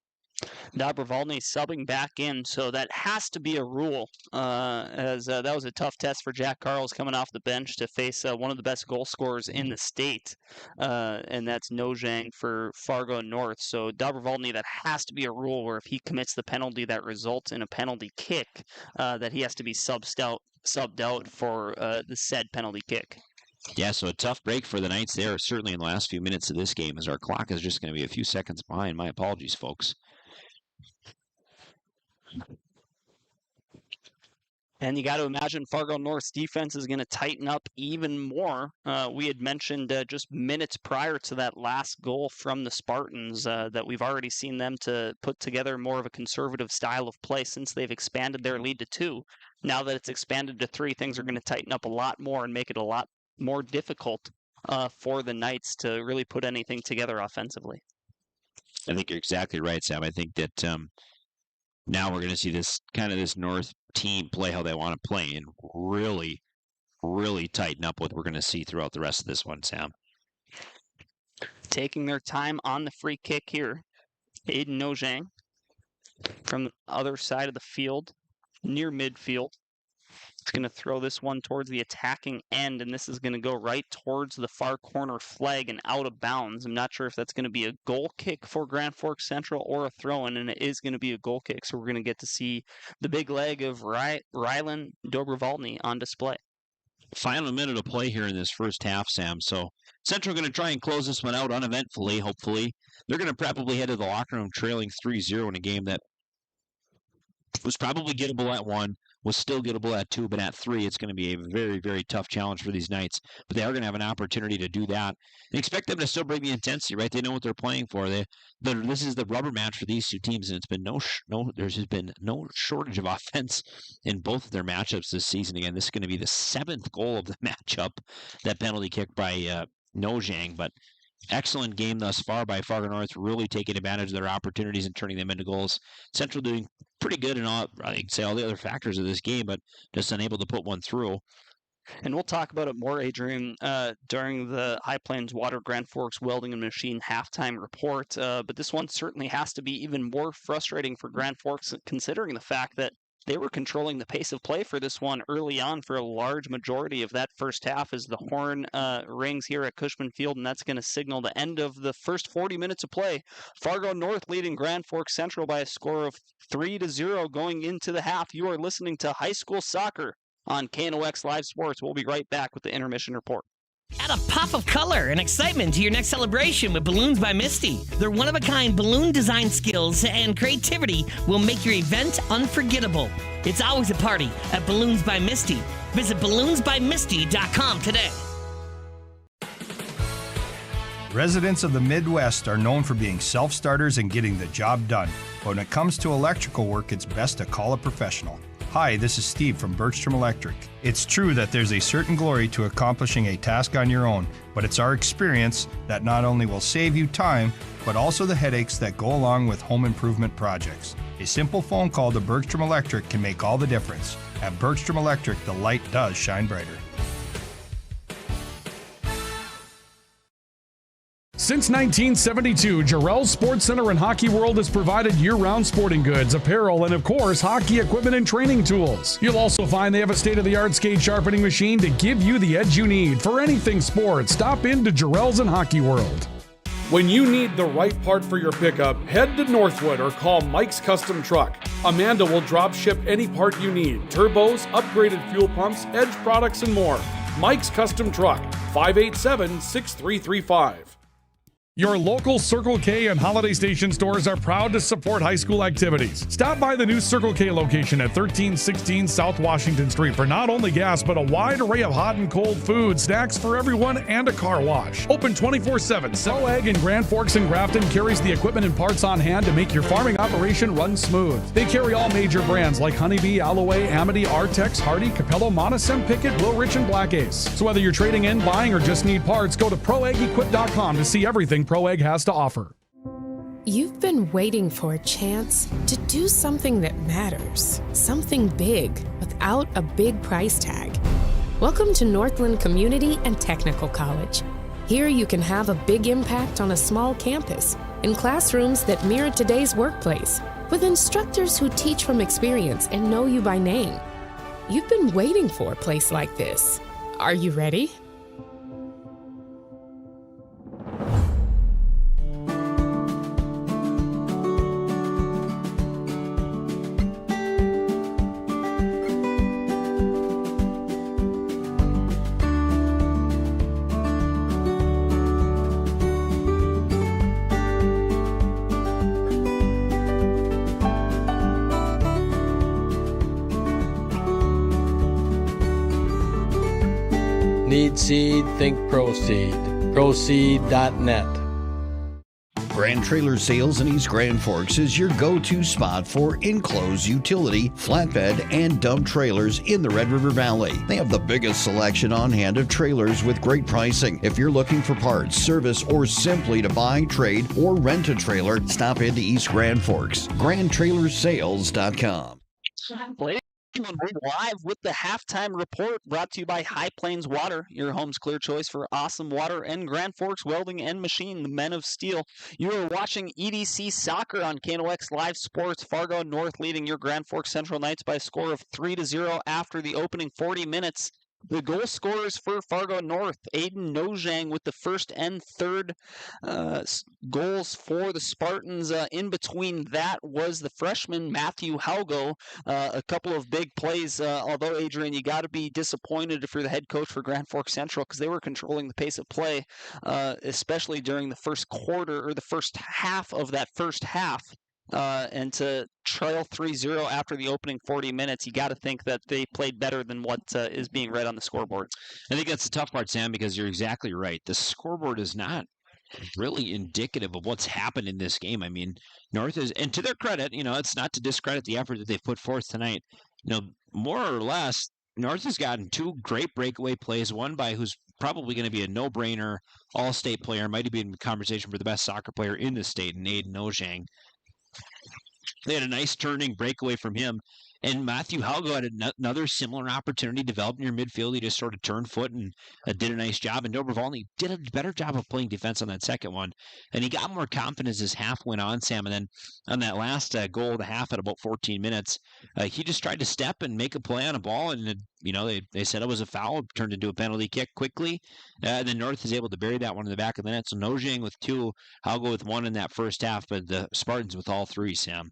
Dobrovolny subbing back in, so that has to be a rule, as that was a tough test for Jack Carles coming off the bench to face one of the best goal scorers in the state, and that's Nojang for Fargo North. So Dobrovolny, that has to be a rule where if he commits the penalty that results in a penalty kick, that he has to be subbed out for the said penalty kick. Yeah, so a tough break for the Knights there, certainly in the last few minutes of this game, as our clock is just going to be a few seconds behind. My apologies, folks. And you got to imagine Fargo North's defense is going to tighten up even more. We had mentioned just minutes prior to that last goal from the Spartans that we've already seen them to put together more of a conservative style of play since they've expanded their lead to 2. Now that it's expanded to 3, things are going to tighten up a lot more and make it a lot more difficult for the Knights to really put anything together offensively. I think you're exactly right, Sam. I think that now we're going to see this North team play how they want to play and really, really tighten up what we're going to see throughout the rest of this one, Sam. Taking their time on the free kick here, Aiden Nojang from the other side of the field, near midfield. It's going to throw this one towards the attacking end, and this is going to go right towards the far corner flag and out of bounds. I'm not sure if that's going to be a goal kick for Grand Forks Central or a throw-in, and it is going to be a goal kick, so we're going to get to see the big leg of Rylan Dobrovolny on display. Final minute of play here in this first half, Sam. So Central going to try and close this one out uneventfully, hopefully. They're going to probably head to the locker room trailing 3-0 in a game that was probably gettable at 1, was still gettable at 2, but at 3, it's going to be a very, very tough challenge for these Knights. But they are going to have an opportunity to do that. And expect them to still bring the intensity, right? They know what they're playing for. This is the rubber match for these two teams, and it's been there's been no shortage of offense in both of their matchups this season. Again, this is going to be the 7th goal of the matchup, that penalty kick by Nojang, but excellent game thus far by Fargo North, really taking advantage of their opportunities and turning them into goals. Central doing pretty good in all the other factors of this game, but just unable to put one through. And we'll talk about it more, Adrian, during the High Plains Water Grand Forks Welding and Machine halftime report. But this one certainly has to be even more frustrating for Grand Forks, considering the fact that they were controlling the pace of play for this one early on for a large majority of that first half as the horn rings here at Cushman Field, and that's going to signal the end of the first 40 minutes of play. Fargo North leading Grand Forks Central by a score of 3-0 going into the half. You are listening to High School Soccer on KNOX Live Sports. We'll be right back with the intermission report. Add a pop of color and excitement to your next celebration with Balloons by Misty. Their one-of-a-kind balloon design skills and creativity will make your event unforgettable. It's always a party at Balloons by Misty. Visit balloonsbymisty.com today. Residents of the Midwest are known for being self-starters and getting the job done. But when it comes to electrical work, it's best to call a professional. Hi, this is Steve from Bergstrom Electric. It's true that there's a certain glory to accomplishing a task on your own, but it's our experience that not only will save you time, but also the headaches that go along with home improvement projects. A simple phone call to Bergstrom Electric can make all the difference. At Bergstrom Electric, the light does shine brighter. Since 1972, Jarrell's Sports Center and Hockey World has provided year-round sporting goods, apparel, and of course, hockey equipment and training tools. You'll also find they have a state-of-the-art skate sharpening machine to give you the edge you need for anything sports. Stop into Jarrell's and Hockey World. When you need the right part for your pickup, head to Northwood or call Mike's Custom Truck. Amanda will drop ship any part you need: turbos, upgraded fuel pumps, edge products, and more. Mike's Custom Truck, 587-6335. Your local Circle K and Holiday Station stores are proud to support high school activities. Stop by the new Circle K location at 1316 South Washington Street for not only gas, but a wide array of hot and cold food, snacks for everyone, and a car wash. Open 24/7. Pro Ag in Grand Forks and Grafton carries the equipment and parts on hand to make your farming operation run smooth. They carry all major brands like Honeybee, Alloway, Amity, Artex, Hardy, Capello, Monosem, Pickett, Wilrich, and Black Ace. So whether you're trading in, buying, or just need parts, go to ProAgEquip.com to see everything Pro Ag has to offer. You've been waiting for a chance to do something that matters, something big without a big price tag. Welcome to Northland Community and Technical College. Here you can have a big impact on a small campus, in classrooms that mirror today's workplace, with instructors who teach from experience and know you by name. You've been waiting for a place like this. Are you ready? Need seed? Think Proseed. Proseed.net. Grand Trailer Sales in East Grand Forks is your go-to spot for enclosed utility, flatbed, and dump trailers in the Red River Valley. They have the biggest selection on hand of trailers with great pricing. If you're looking for parts, service, or simply to buy, trade, or rent a trailer, stop into East Grand Forks. GrandTrailersSales.com. Ladies and gentlemen, we're live with the halftime report brought to you by High Plains Water, your home's clear choice for awesome water, and Grand Forks Welding and Machine, the men of steel. You are watching EDC Soccer on KNOX Live Sports. Fargo North leading your Grand Forks Central Knights by a score of 3-0 after the opening 40 minutes. The goal scorers for Fargo North, Aiden Nojang with the first and third goals for the Spartans. In between that was the freshman Matthew Halgo. A couple of big plays, although, Adrian, you got to be disappointed if you're the head coach for Grand Forks Central because they were controlling the pace of play, especially during the first quarter or the first half of that first half. And to trail 3-0 after the opening 40 minutes, you got to think that they played better than what is being read on the scoreboard. I think that's the tough part, Sam, because you're exactly right. The scoreboard is not really indicative of what's happened in this game. I mean, North is, and to their credit, it's not to discredit the effort that they've put forth tonight. More or less, North has gotten two great breakaway plays, one by who's probably going to be a no-brainer all-state player, might have been in conversation for the best soccer player in the state, in Aiden Nojang. They had a nice turning breakaway from him. And Matthew Halgo had another similar opportunity developed in your midfield. He just sort of turned foot and did a nice job. And Dobrovolny did a better job of playing defense on that second one. And he got more confidence as half went on, Sam. And then on that last goal of the half at about 14 minutes, he just tried to step and make a play on a ball. And, they said it was a foul, turned into a penalty kick quickly. And then North is able to bury that one in the back of the net. So Nojang with two, Halgo with one in that first half, but the Spartans with all three, Sam.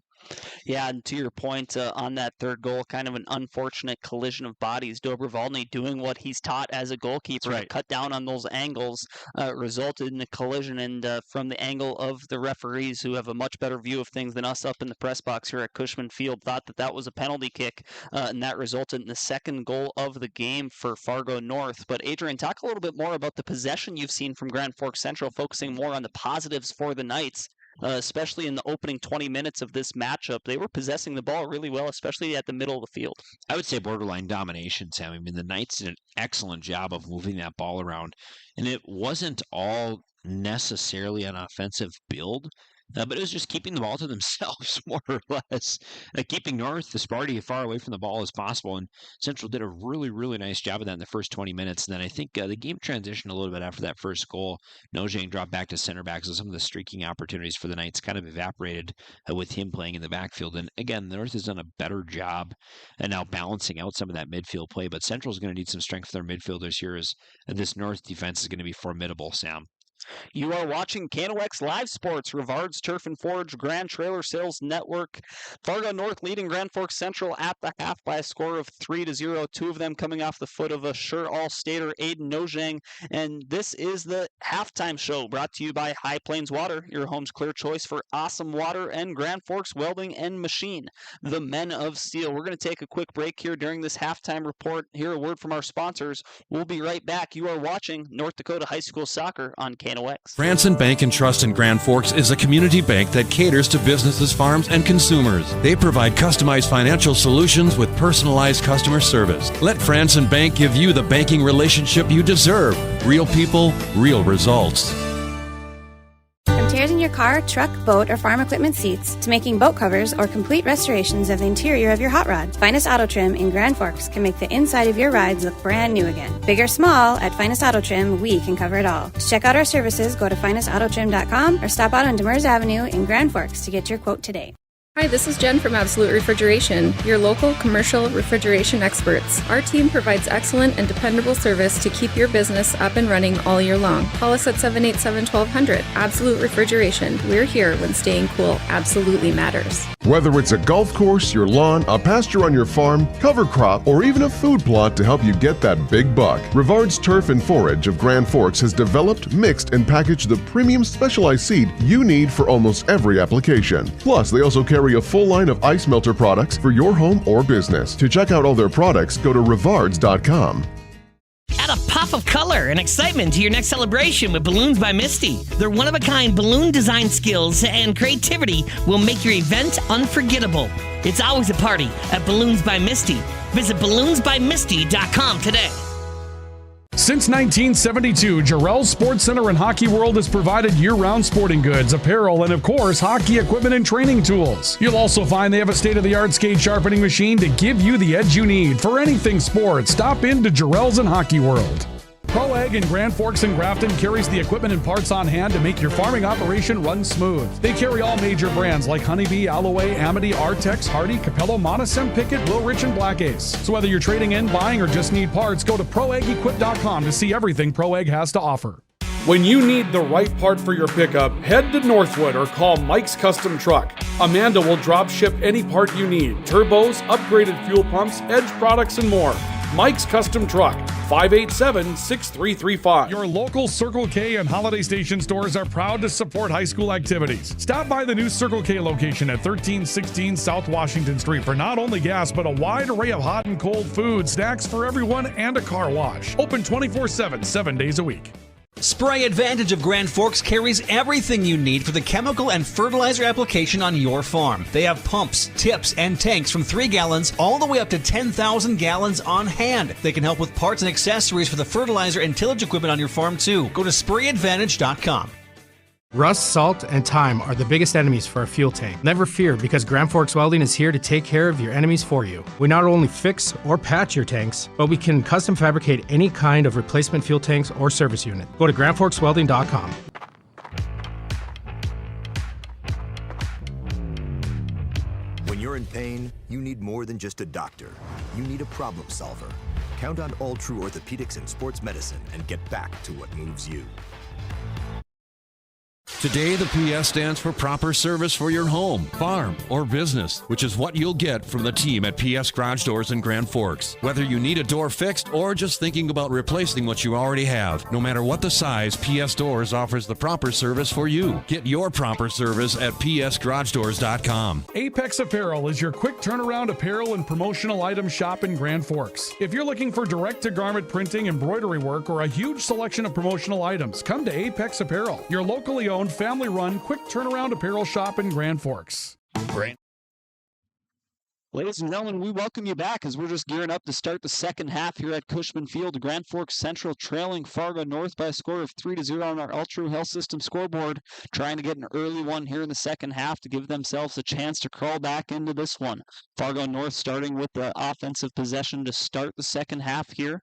Yeah, and to your point on that third goal, kind of an unfortunate collision of bodies. Dobrovolny doing what he's taught as a goalkeeper, right, to cut down on those angles, resulted in a collision. And from the angle of the referees, who have a much better view of things than us up in the press box here at Cushman Field, thought that was a penalty kick, and that resulted in the second goal of the game for Fargo North. But Adrian, talk a little bit more about the possession you've seen from Grand Forks Central, focusing more on the positives for the Knights. Especially in the opening 20 minutes of this matchup. They were possessing the ball really well, especially at the middle of the field. I would say borderline domination, Sam. I mean, the Knights did an excellent job of moving that ball around. And it wasn't all necessarily an offensive build, but it was just keeping the ball to themselves, more or less. Keeping North, the Sparty, as far away from the ball as possible. And Central did a really, really nice job of that in the first 20 minutes. And then I think the game transitioned a little bit after that first goal. Nojang dropped back to center back, so some of the streaking opportunities for the Knights kind of evaporated with him playing in the backfield. And again, the North has done a better job and now balancing out some of that midfield play. But Central's going to need some strength for their midfielders here, as this North defense is going to be formidable, Sam. You are watching KNOX Live Sports, Rivard's Turf and Forge Grand Trailer Sales Network. Fargo North leading Grand Forks Central at the half by a score of 3-0. Two of them coming off the foot of a sure all-stater, Aiden Nojang. And this is the halftime show brought to you by High Plains Water, your home's clear choice for awesome water, and Grand Forks Welding and Machine, the men of steel. We're going to take a quick break here during this halftime report. Hear a word from our sponsors. We'll be right back. You are watching North Dakota High School Soccer on KNOX. Franson Bank and Trust in Grand Forks is a community bank that caters to businesses, farms, and consumers. They provide customized financial solutions with personalized customer service. Let Franson Bank give you the banking relationship you deserve. Real people, real results. From tears in your car, truck, boat, or farm equipment seats to making boat covers or complete restorations of the interior of your hot rod, Finest Auto Trim in Grand Forks can make the inside of your rides look brand new again. Big or small, at Finest Auto Trim, we can cover it all. To check out our services, go to finestautotrim.com or stop out on Demers Avenue in Grand Forks to get your quote today. Hi, this is Jen from Absolute Refrigeration, your local commercial refrigeration experts. Our team provides excellent and dependable service to keep your business up and running all year long. Call us at 787-1200. Absolute Refrigeration. We're here when staying cool absolutely matters. Whether it's a golf course, your lawn, a pasture on your farm, cover crop, or even a food plot to help you get that big buck, Rivard's Turf and Forage of Grand Forks has developed, mixed, and packaged the premium specialized seed you need for almost every application. Plus, they also carry a full line of ice melter products for your home or business. To check out all their products, go to rivards.com. Add a pop of color and excitement to your next celebration with Balloons by Misty. Their one-of-a-kind balloon design skills and creativity will make your event unforgettable. It's always a party at Balloons by Misty. Visit balloonsbymisty.com today. Since 1972, Jarrell's Sports Center and Hockey World has provided year-round sporting goods, apparel, and of course, hockey equipment and training tools. You'll also find they have a state-of-the-art skate sharpening machine to give you the edge you need for anything sports. Stop into Jarrell's and Hockey World. Pro Ag in Grand Forks and Grafton carries the equipment and parts on hand to make your farming operation run smooth. They carry all major brands like Honeybee, Alloway, Amity, Artex, Hardy, Capello, Monosem, Pickett, Wilrich, and Black Ace. So whether you're trading in, buying, or just need parts, go to ProAgEquip.com to see everything Pro Ag has to offer. When you need the right part for your pickup, head to Northwood or call Mike's Custom Truck. Amanda will drop ship any part you need: turbos, upgraded fuel pumps, Edge products, and more. Mike's Custom Truck, 587-6335. Your local Circle K and Holiday Station stores are proud to support high school activities. Stop by the new Circle K location at 1316 South Washington Street for not only gas, but a wide array of hot and cold food, snacks for everyone, and a car wash. Open 24/7, 7 days a week. Spray Advantage of Grand Forks carries everything you need for the chemical and fertilizer application on your farm. They have pumps, tips, and tanks from 3 gallons all the way up to 10,000 gallons on hand. They can help with parts and accessories for the fertilizer and tillage equipment on your farm too. Go to sprayadvantage.com. Rust, salt, and time are the biggest enemies for a fuel tank. Never fear, because Grand Forks Welding is here to take care of your enemies for you. We not only fix or patch your tanks, but we can custom fabricate any kind of replacement fuel tanks or service unit. Go to grandforkswelding.com. When you're in pain, you need more than just a doctor. You need a problem solver. Count on All True Orthopedics and Sports Medicine and get back to what moves you. Today, the PS stands for proper service for your home, farm, or business, which is what you'll get from the team at PS Garage Doors in Grand Forks. Whether you need a door fixed or just thinking about replacing what you already have, no matter what the size, PS Doors offers the proper service for you. Get your proper service at psgaragedoors.com. Apex Apparel is your quick turnaround apparel and promotional item shop in Grand Forks. If you're looking for direct-to-garment printing, embroidery work, or a huge selection of promotional items, come to Apex Apparel, your locally owned, family-run, quick turnaround apparel shop in Grand Forks. Ladies and gentlemen, we welcome you back as we're just gearing up to start the second half here at Cushman Field. Grand Forks Central trailing Fargo North by a score of 3-0 on our Ultra Health System scoreboard, trying to get an early one here in the second half to give themselves a chance to crawl back into this one. Fargo North starting with the offensive possession to start the second half here,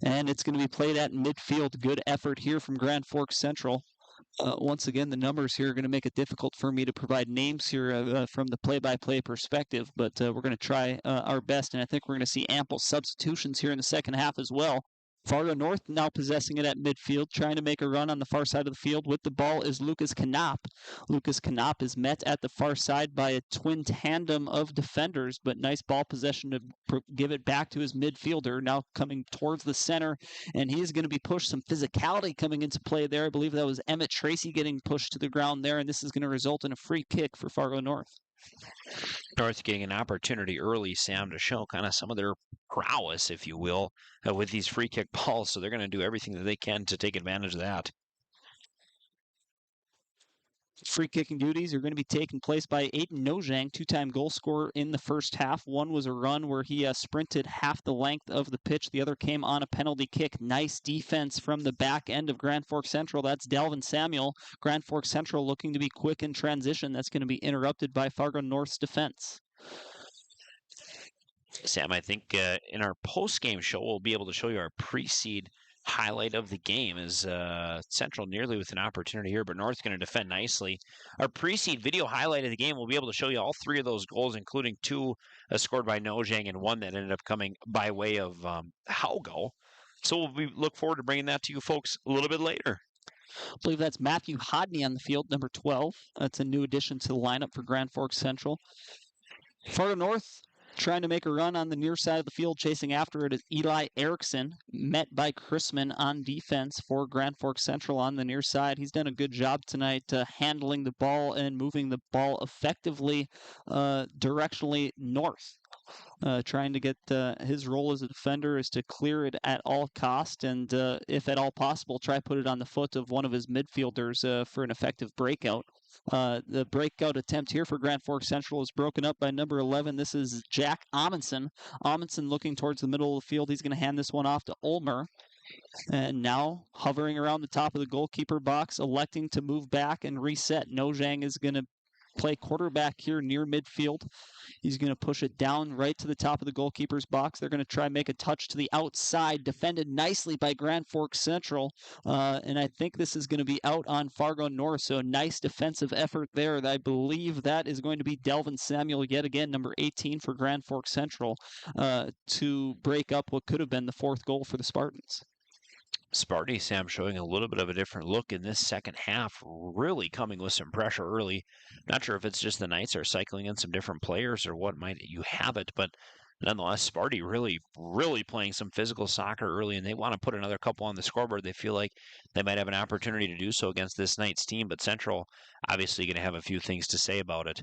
and it's going to be played at midfield. Good effort here from Grand Forks Central. Once again, the numbers here are going to make it difficult for me to provide names here from the play-by-play perspective, but we're going to try our best, and I think we're going to see ample substitutions here in the second half as well. Fargo North now possessing it at midfield, trying to make a run on the far side of the field. With the ball is Lucas Knopp. Lucas Knopp is met at the far side by a twin tandem of defenders, but nice ball possession to give it back to his midfielder, now coming towards the center, and he is going to be pushed. Some physicality coming into play there. I believe that was Emmett Tracy getting pushed to the ground there, and this is going to result in a free kick for Fargo North. North getting an opportunity early, Sam, to show kind of some of their prowess, if you will, with these free kick balls. So they're going to do everything that they can to take advantage of that. Free kicking duties are going to be taken place by Aiden Nojang, two-time goal scorer in the first half. One was a run where he sprinted half the length of the pitch. The other came on a penalty kick. Nice defense from the back end of Grand Forks Central. That's Delvin Samuel. Grand Forks Central looking to be quick in transition. That's going to be interrupted by Fargo North's defense. Sam, I think in our post-game show, we'll be able to show you our pre-seed highlight of the game. Is Central nearly with an opportunity here, but North's going to defend nicely. Our pre-seed video highlight of the game, we'll be able to show you all three of those goals, including two scored by Nojang and one that ended up coming by way of Fargo. So we look forward to bringing that to you folks a little bit later. I believe that's Matthew Hodney on the field, number 12. That's a new addition to the lineup for Grand Forks Central. Fargo North trying to make a run on the near side of the field. Chasing after it is Eli Erickson, met by Chrisman on defense for Grand Forks Central on the near side. He's done a good job tonight handling the ball and moving the ball effectively directionally north. Trying to get his role as a defender is to clear it at all cost, and if at all possible, try put it on the foot of one of his midfielders for an effective breakout. The breakout attempt here for Grand Forks Central is broken up by number 11. This is Jack Amundsen. Amundsen looking towards the middle of the field. He's going to hand this one off to Ulmer. And now hovering around the top of the goalkeeper box, electing to move back and reset. Nojang is going to play quarterback here near midfield. He's going to push it down right to the top of the goalkeeper's box. They're going to try and make a touch to the outside, defended nicely by Grand Forks Central. And I think this is going to be out on Fargo North. So nice defensive effort there. I believe that is going to be Delvin Samuel yet again, number 18 for Grand Forks Central, to break up what could have been the fourth goal for the Spartans. Sparty, Sam, showing a little bit of a different look in this second half, really coming with some pressure early. Not sure if it's just the Knights are cycling in some different players or what might you have it, but nonetheless, Sparty really playing some physical soccer early, and they want to put another couple on the scoreboard. They feel like they might have an opportunity to do so against this Knights team, but Central obviously going to have a few things to say about it.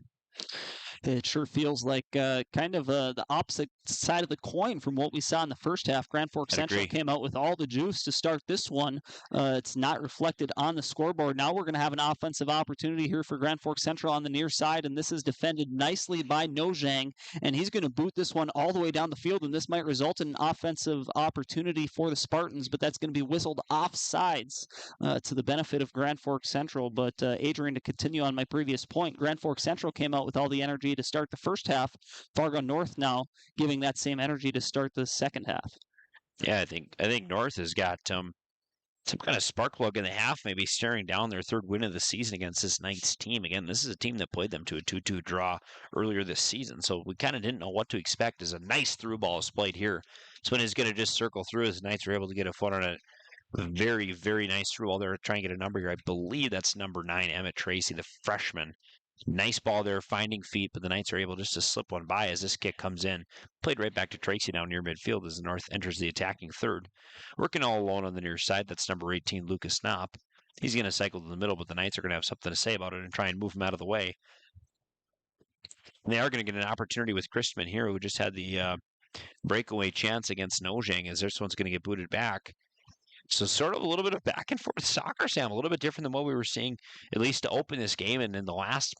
It sure feels like kind of the opposite side of the coin from what we saw in the first half. Grand Forks Central came out with all the juice to start this one. It's not reflected on the scoreboard. Now we're going to have an offensive opportunity here for Grand Forks Central on the near side, and this is defended nicely by Nojang, and he's going to boot this one all the way down the field, and this might result in an offensive opportunity for the Spartans, but that's going to be whistled offsides to the benefit of Grand Forks Central. But Adrian, to continue on my previous point, Grand Forks Central came out with all the energy to start the first half. Fargo North now giving that same energy to start the second half. Yeah, I think North has got some kind of spark plug in the half, maybe staring down their third win of the season against this Knights team. Again, this is a team that played them to a 2-2 draw earlier this season, so we kind of didn't know what to expect as a nice through ball is played here. So when it's going to just circle through as the Knights are able to get a foot on it. Very, very nice through ball. They're trying to get a number here. I believe that's number 9, Emmett Tracy, the freshman. Nice ball there, finding feet, but the Knights are able just to slip one by as this kick comes in. Played right back to Tracy down near midfield as the North enters the attacking third. Working all alone on the near side, that's number 18, Lucas Knopp. He's going to cycle to the middle, but the Knights are going to have something to say about it and try and move him out of the way. And they are going to get an opportunity with Christman here, who just had the breakaway chance against Nojang, as this one's going to get booted back. So sort of a little bit of back and forth soccer, Sam, a little bit different than what we were seeing, at least to open this game. And in the last,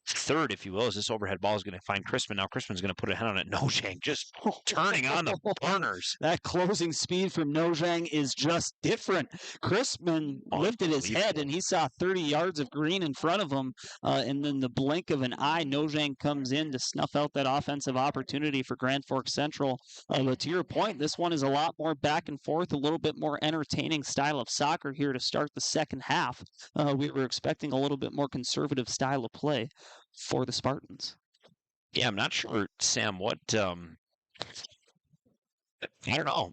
third, if you will, as this overhead ball is going to find Chrisman. Now Chrisman's going to put a hand on it. Nojang just turning on the burners. That closing speed from Nojang is just different. Chrisman lifted his head and he saw 30 yards of green in front of him. And then the blink of an eye, Nojang comes in to snuff out that offensive opportunity for Grand Forks Central. But to your point, this one is a lot more back and forth, a little bit more entertaining style of soccer here to start the second half. We were expecting a little bit more conservative style of play for the Spartans. Yeah, I'm not sure, Sam, what I don't know.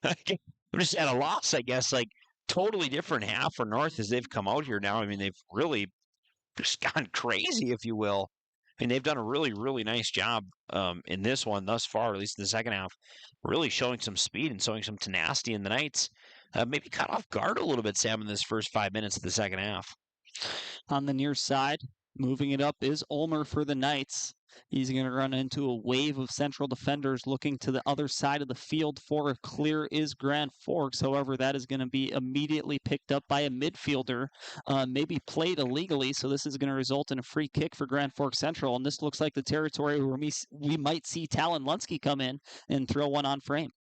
I'm just at a loss, I guess. Like, totally different half for North as they've come out here now. I mean, they've really just gone crazy, if you will. I mean, they've done a really, really nice job in this one thus far, at least in the second half, really showing some speed and showing some tenacity in the Knights. Maybe caught off guard a little bit, Sam, in this first 5 minutes of the second half. On the near side, moving it up is Ulmer for the Knights. He's going to run into a wave of central defenders looking to the other side of the field for a clear is Grand Forks. However, that is going to be immediately picked up by a midfielder, maybe played illegally. So this is going to result in a free kick for Grand Forks Central. And this looks like the territory where we might see Talon Lunsky come in and throw one on frame.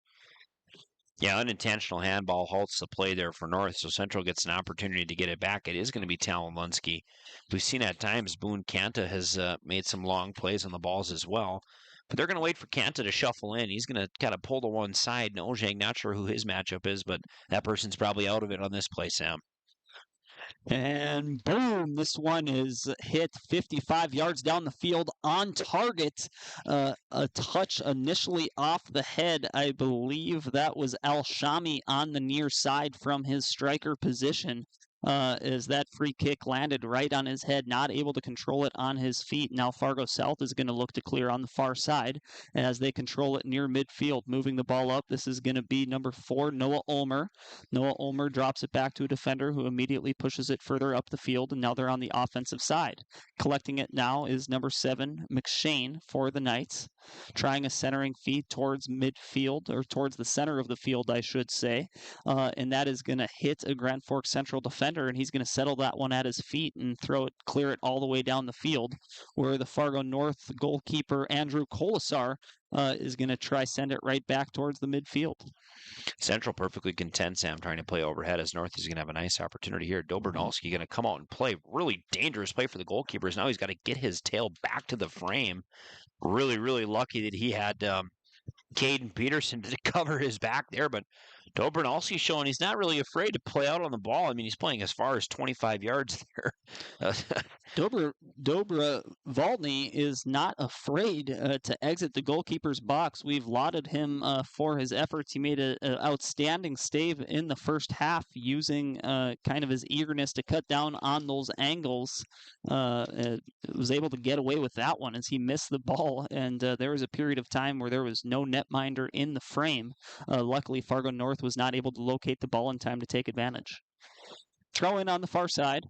Yeah, unintentional handball halts the play there for North, so Central gets an opportunity to get it back. It is going to be Talon Lunsky. We've seen at times Boone Kanta has made some long plays on the balls as well, but they're going to wait for Kanta to shuffle in. He's going to kind of pull to one side. Ojang, not sure who his matchup is, but that person's probably out of it on this play, Sam. And boom, this one is hit 55 yards down the field on target. A touch initially off the head. I believe that was Al Shami on the near side from his striker position. As that free kick landed right on his head, not able to control it on his feet. Now Fargo South is going to look to clear on the far side as they control it near midfield, moving the ball up. This is going to be number 4, Noah Ulmer. Noah Ulmer drops it back to a defender who immediately pushes it further up the field, and now they're on the offensive side. Collecting it now is number 7, McShane for the Knights, trying a centering feed towards midfield, or towards the center of the field, I should say, and that is going to hit a Grand Forks Central defender, and he's going to settle that one at his feet and clear it all the way down the field, where the Fargo North goalkeeper Andrew Colasar is going to try send it right back towards the midfield. Central perfectly content, Sam, trying to play overhead as North is going to have a nice opportunity here. Dobernalski going to come out and play. Really dangerous play for the goalkeepers. Now he's got to get his tail back to the frame. Really, really lucky that he had Caden Peterson to cover his back there, but Dobernalski's showing he's not really afraid to play out on the ball. I mean, he's playing as far as 25 yards there. Dobra Valdny is not afraid to exit the goalkeeper's box. We've lauded him for his efforts. He made an outstanding save in the first half using kind of his eagerness to cut down on those angles. Was able to get away with that one as he missed the ball, and there was a period of time where there was no netminder in the frame. Luckily, Fargo North was not able to locate the ball in time to take advantage. Throw in on the far side.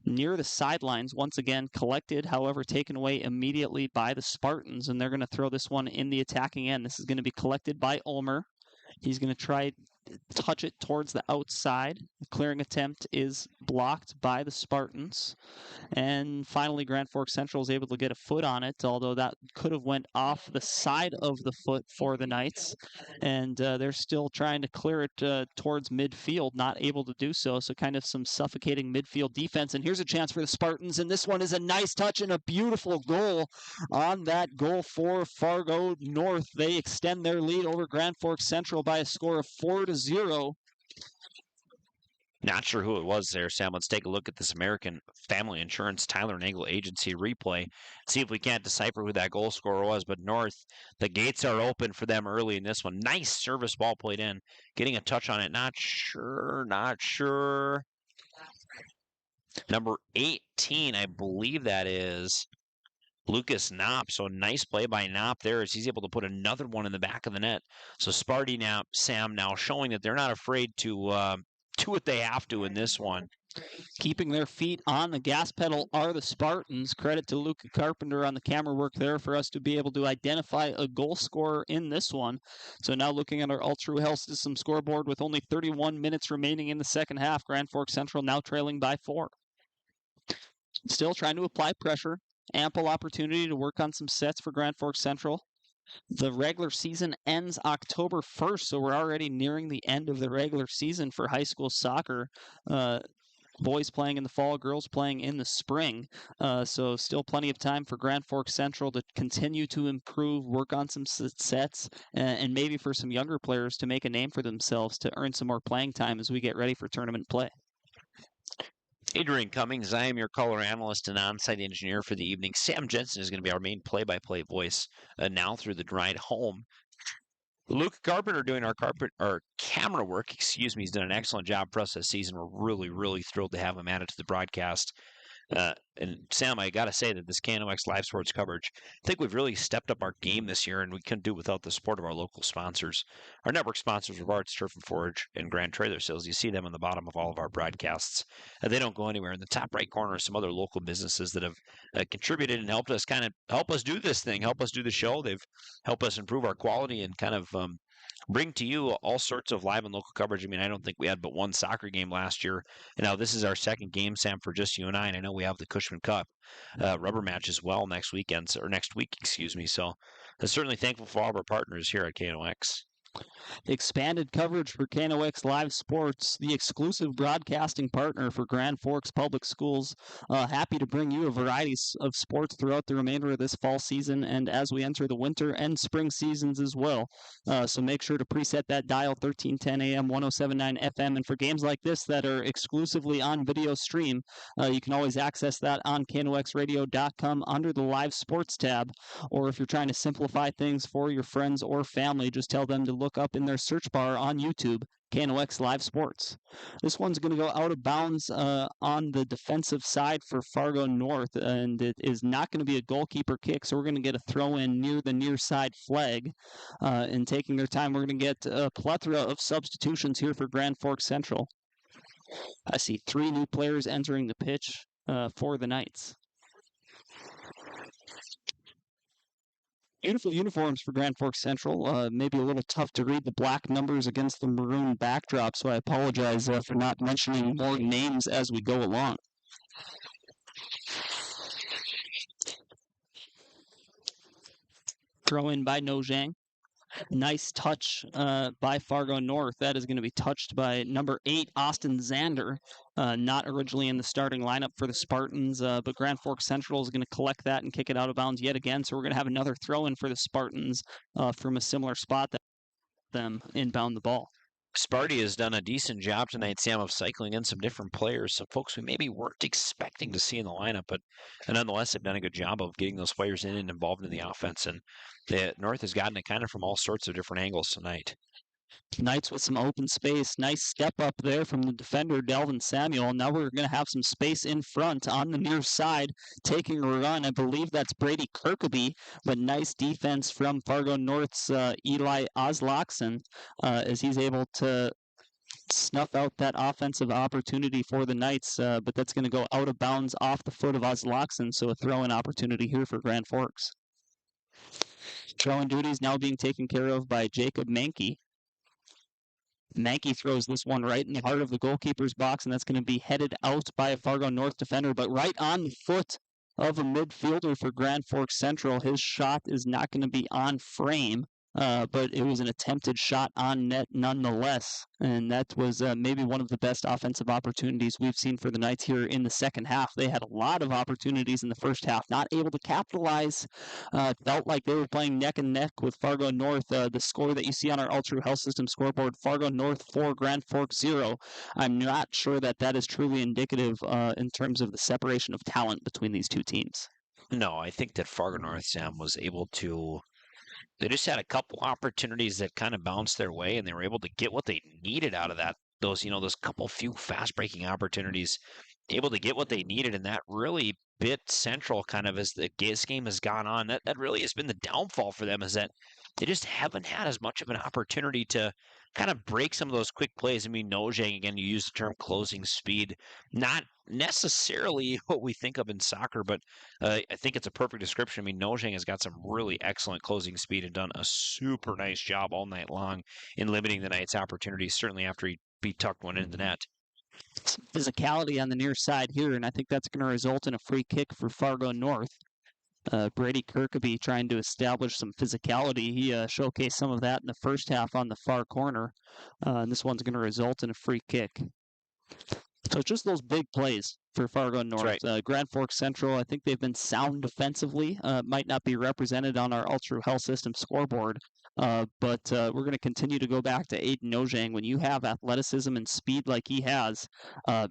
Near the sidelines, once again collected, however, taken away immediately by the Spartans, and they're going to throw this one in the attacking end. This is going to be collected by Ulmer. He's going to try touch it towards the outside. The clearing attempt is blocked by the Spartans. And finally, Grand Forks Central is able to get a foot on it, although that could have went off the side of the foot for the Knights. And they're still trying to clear it towards midfield, not able to do so. So kind of some suffocating midfield defense. And here's a chance for the Spartans. And this one is a nice touch and a beautiful goal on that goal for Fargo North. They extend their lead over Grand Forks Central by a score of 4-0. Not sure who it was there, Sam. Let's take a look at this American Family Insurance Tyler Nagel Agency replay. See if we can't decipher who that goal scorer was. But North, the gates are open for them early in this one. Nice service ball played in. Getting a touch on it. Not sure. Number 18, I believe that is Lucas Knopp. So nice play by Knopp there as he's able to put another one in the back of the net. So Sparty now, Sam, now showing that they're not afraid to do what they have to in this one. Keeping their feet on the gas pedal are the Spartans. Credit to Luca Carpenter on the camera work there for us to be able to identify a goal scorer in this one. So now looking at our Ultra Health System scoreboard with only 31 minutes remaining in the second half, Grand Forks Central now trailing by 4. Still trying to apply pressure. Ample opportunity to work on some sets for Grand Forks Central. The regular season ends October 1st, so we're already nearing the end of the regular season for high school soccer. Boys playing in the fall, girls playing in the spring. So still plenty of time for Grand Forks Central to continue to improve, work on some sets, and maybe for some younger players to make a name for themselves to earn some more playing time as we get ready for tournament play. Adrian Cummings, I am your color analyst and on-site engineer for the evening. Sam Jensen is going to be our main play-by-play voice now through the ride home. Luke Carpenter doing our camera work. Excuse me, he's done an excellent job for us this season. We're really, really thrilled to have him added to the broadcast. And Sam, I got to say that this KNOX live sports coverage, I think we've really stepped up our game this year, and we couldn't do it without the support of our local sponsors. Our network sponsors, Rivards Turf and Forage, and Grand Trailer Sales. You see them on the bottom of all of our broadcasts. They don't go anywhere. In the top right corner are some other local businesses that have contributed and helped us help us do this thing, help us do the show. They've helped us improve our quality and kind of bring to you all sorts of live and local coverage. I mean, I don't think we had but one soccer game last year. And now this is our second game, Sam, for just you and I. And I know we have the Cushman Cup rubber match as well next week, excuse me. So I'm certainly thankful for all of our partners here at KNOX. Expanded coverage for KNOX Live Sports, the exclusive broadcasting partner for Grand Forks Public Schools. Happy to bring you a variety of sports throughout the remainder of this fall season and as we enter the winter and spring seasons as well. So make sure to preset that dial 1310 AM, 1079 FM. And for games like this that are exclusively on video stream, you can always access that on KNOXradio.com under the Live Sports tab. Or if you're trying to simplify things for your friends or family, just tell them to look up in their search bar on YouTube, KNOX Live Sports. This one's going to go out of bounds on the defensive side for Fargo North, and it is not going to be a goalkeeper kick, so we're going to get a throw in near the near side flag. And taking their time, we're going to get a plethora of substitutions here for Grand Forks Central. I see 3 new players entering the pitch for the Knights. Beautiful uniforms for Grand Forks Central. Maybe a little tough to read the black numbers against the maroon backdrop, so I apologize for not mentioning more names as we go along. Throw in by Nojang. Nice touch by Fargo North. That is going to be touched by number 8, Austin Zander. Not originally in the starting lineup for the Spartans, but Grand Forks Central is going to collect that and kick it out of bounds yet again. So we're going to have another throw-in for the Spartans from a similar spot that them inbound the ball. Sparty has done a decent job tonight, Sam, of cycling in some different players, some folks we maybe weren't expecting to see in the lineup, but nonetheless have done a good job of getting those players in and involved in the offense. And the North has gotten it kind of from all sorts of different angles tonight. Knights with some open space. Nice step up there from the defender, Delvin Samuel. Now we're going to have some space in front on the near side, taking a run. I believe that's Brady Kirkaby, but nice defense from Fargo North's Eli Oslakson as he's able to snuff out that offensive opportunity for the Knights, but that's going to go out of bounds off the foot of Oslakson, so a throw-in opportunity here for Grand Forks. Throw-in duties now being taken care of by Jacob Mankey. Mankey throws this one right in the heart of the goalkeeper's box, and that's going to be headed out by a Fargo North defender, but right on the foot of a midfielder for Grand Forks Central. His shot is not going to be on frame, but it was an attempted shot on net nonetheless, and that was maybe one of the best offensive opportunities we've seen for the Knights here in the second half. They had a lot of opportunities in the first half, not able to capitalize. Felt like they were playing neck and neck with Fargo North. The score that you see on our Ultra Health System scoreboard, Fargo North 4, Grand Forks 0. I'm not sure that that is truly indicative in terms of the separation of talent between these two teams. No, I think that Fargo North, Sam, was able to... They just had a couple opportunities that kind of bounced their way, and they were able to get what they needed out of that. Those few fast-breaking opportunities, able to get what they needed, and that really bit Central kind of as this game has gone on. That really has been the downfall for them, is that they just haven't had as much of an opportunity to kind of break some of those quick plays. I mean, Nojang, again, you use the term closing speed, not necessarily what we think of in soccer, but I think it's a perfect description. I mean, Nojang has got some really excellent closing speed and done a super nice job all night long in limiting the Knights' opportunities, certainly after he tucked one into the net. Physicality on the near side here, and I think that's going to result in a free kick for Fargo North. Brady Kirkaby trying to establish some physicality. He showcased some of that in the first half on the far corner. And this one's going to result in a free kick. So it's just those big plays for Fargo North. Right. Grand Forks Central, I think they've been sound defensively. Might not be represented on our Ultra Health System scoreboard, But we're going to continue to go back to Aiden Ojang. When you have athleticism and speed like he has,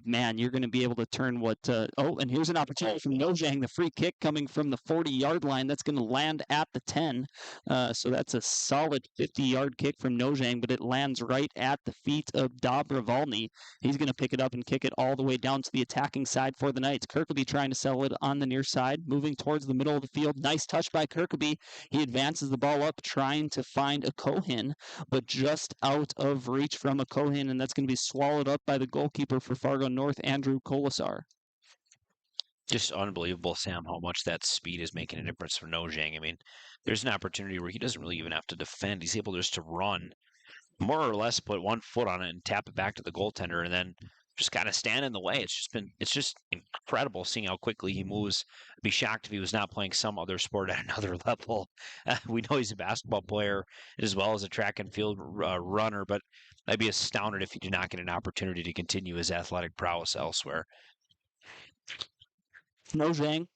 man, you're going to be able to turn what. And here's an opportunity from Ojang. The free kick coming from the 40-yard line. That's going to land at the 10. So that's a solid 50-yard kick from Nojang, but it lands right at the feet of Dobrovolny. He's going to pick it up and kick it all the way down to the attacking side for the Knights. Kirkby trying to settle it on the near side, moving towards the middle of the field. Nice touch by Kirkby. He advances the ball up, trying to find a Cohen, but just out of reach from a Cohen, and that's going to be swallowed up by the goalkeeper for Fargo North, Andrew Kolasar. Just unbelievable, Sam, how much that speed is making a difference for Nojang. I mean, there's an opportunity where he doesn't really even have to defend. He's able just to run, more or less put one foot on it and tap it back to the goaltender, and then just kind of stand in the way. It's just incredible seeing how quickly he moves. I'd be shocked if he was not playing some other sport at another level. We know he's a basketball player as well as a track and field runner, but I'd be astounded if he did not get an opportunity to continue his athletic prowess elsewhere. Nojang,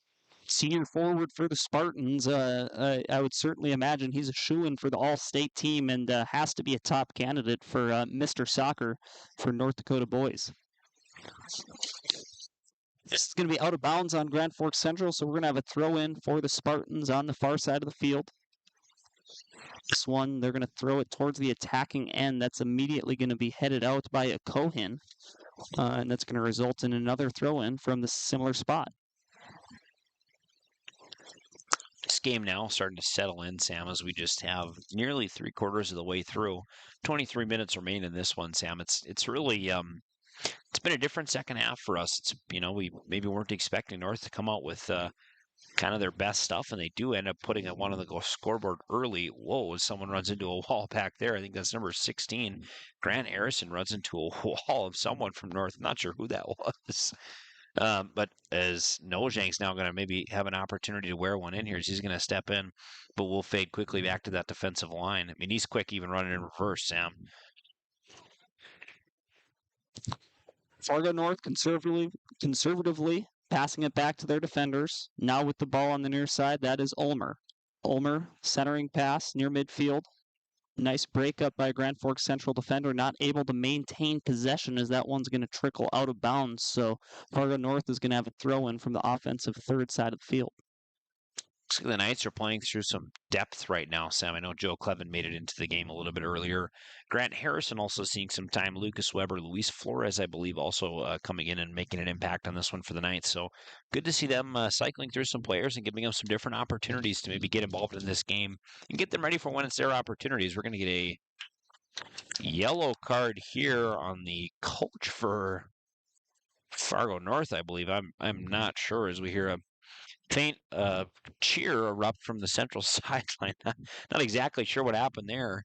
senior forward for the Spartans. I would certainly imagine he's a shoo-in for the all-state team and has to be a top candidate for Mr. Soccer for North Dakota boys. This is going to be out of bounds on Grand Forks Central, so we're going to have a throw-in for the Spartans on the far side of the field. This one, they're going to throw it towards the attacking end. That's immediately going to be headed out by a Cohen, and that's going to result in another throw-in from the similar spot. This game now starting to settle in, Sam, as we just have nearly 3/4 of the way through. 23 minutes remain in this one, Sam. It's really it's been a different second half for us. It's we maybe weren't expecting North to come out with kind of their best stuff, and they do end up putting one on the scoreboard early. Whoa! Someone runs into a wall back there. I think that's number 16. Grant Harrison runs into a wall of someone from North. I'm not sure who that was. But as Nojang's now going to maybe have an opportunity to wear one in here, he's going to step in, but we'll fade quickly back to that defensive line. I mean, he's quick even running in reverse, Sam. Fargo North conservatively passing it back to their defenders. Now with the ball on the near side, that is Ulmer. Ulmer centering pass near midfield. Nice breakup by a Grand Forks Central defender, not able to maintain possession as that one's going to trickle out of bounds. So Fargo North is going to have a throw-in from the offensive third side of the field. Looks like the Knights are playing through some depth right now, Sam. I know Joe Clevin made it into the game a little bit earlier. Grant Harrison also seeing some time. Lucas Weber, Luis Flores, I believe, also coming in and making an impact on this one for the Knights. So good to see them cycling through some players and giving them some different opportunities to maybe get involved in this game and get them ready for when it's their opportunities. We're going to get a yellow card here on the coach for Fargo North, I believe. I'm not sure as we hear a faint cheer erupt from the central sideline. Not exactly sure what happened there.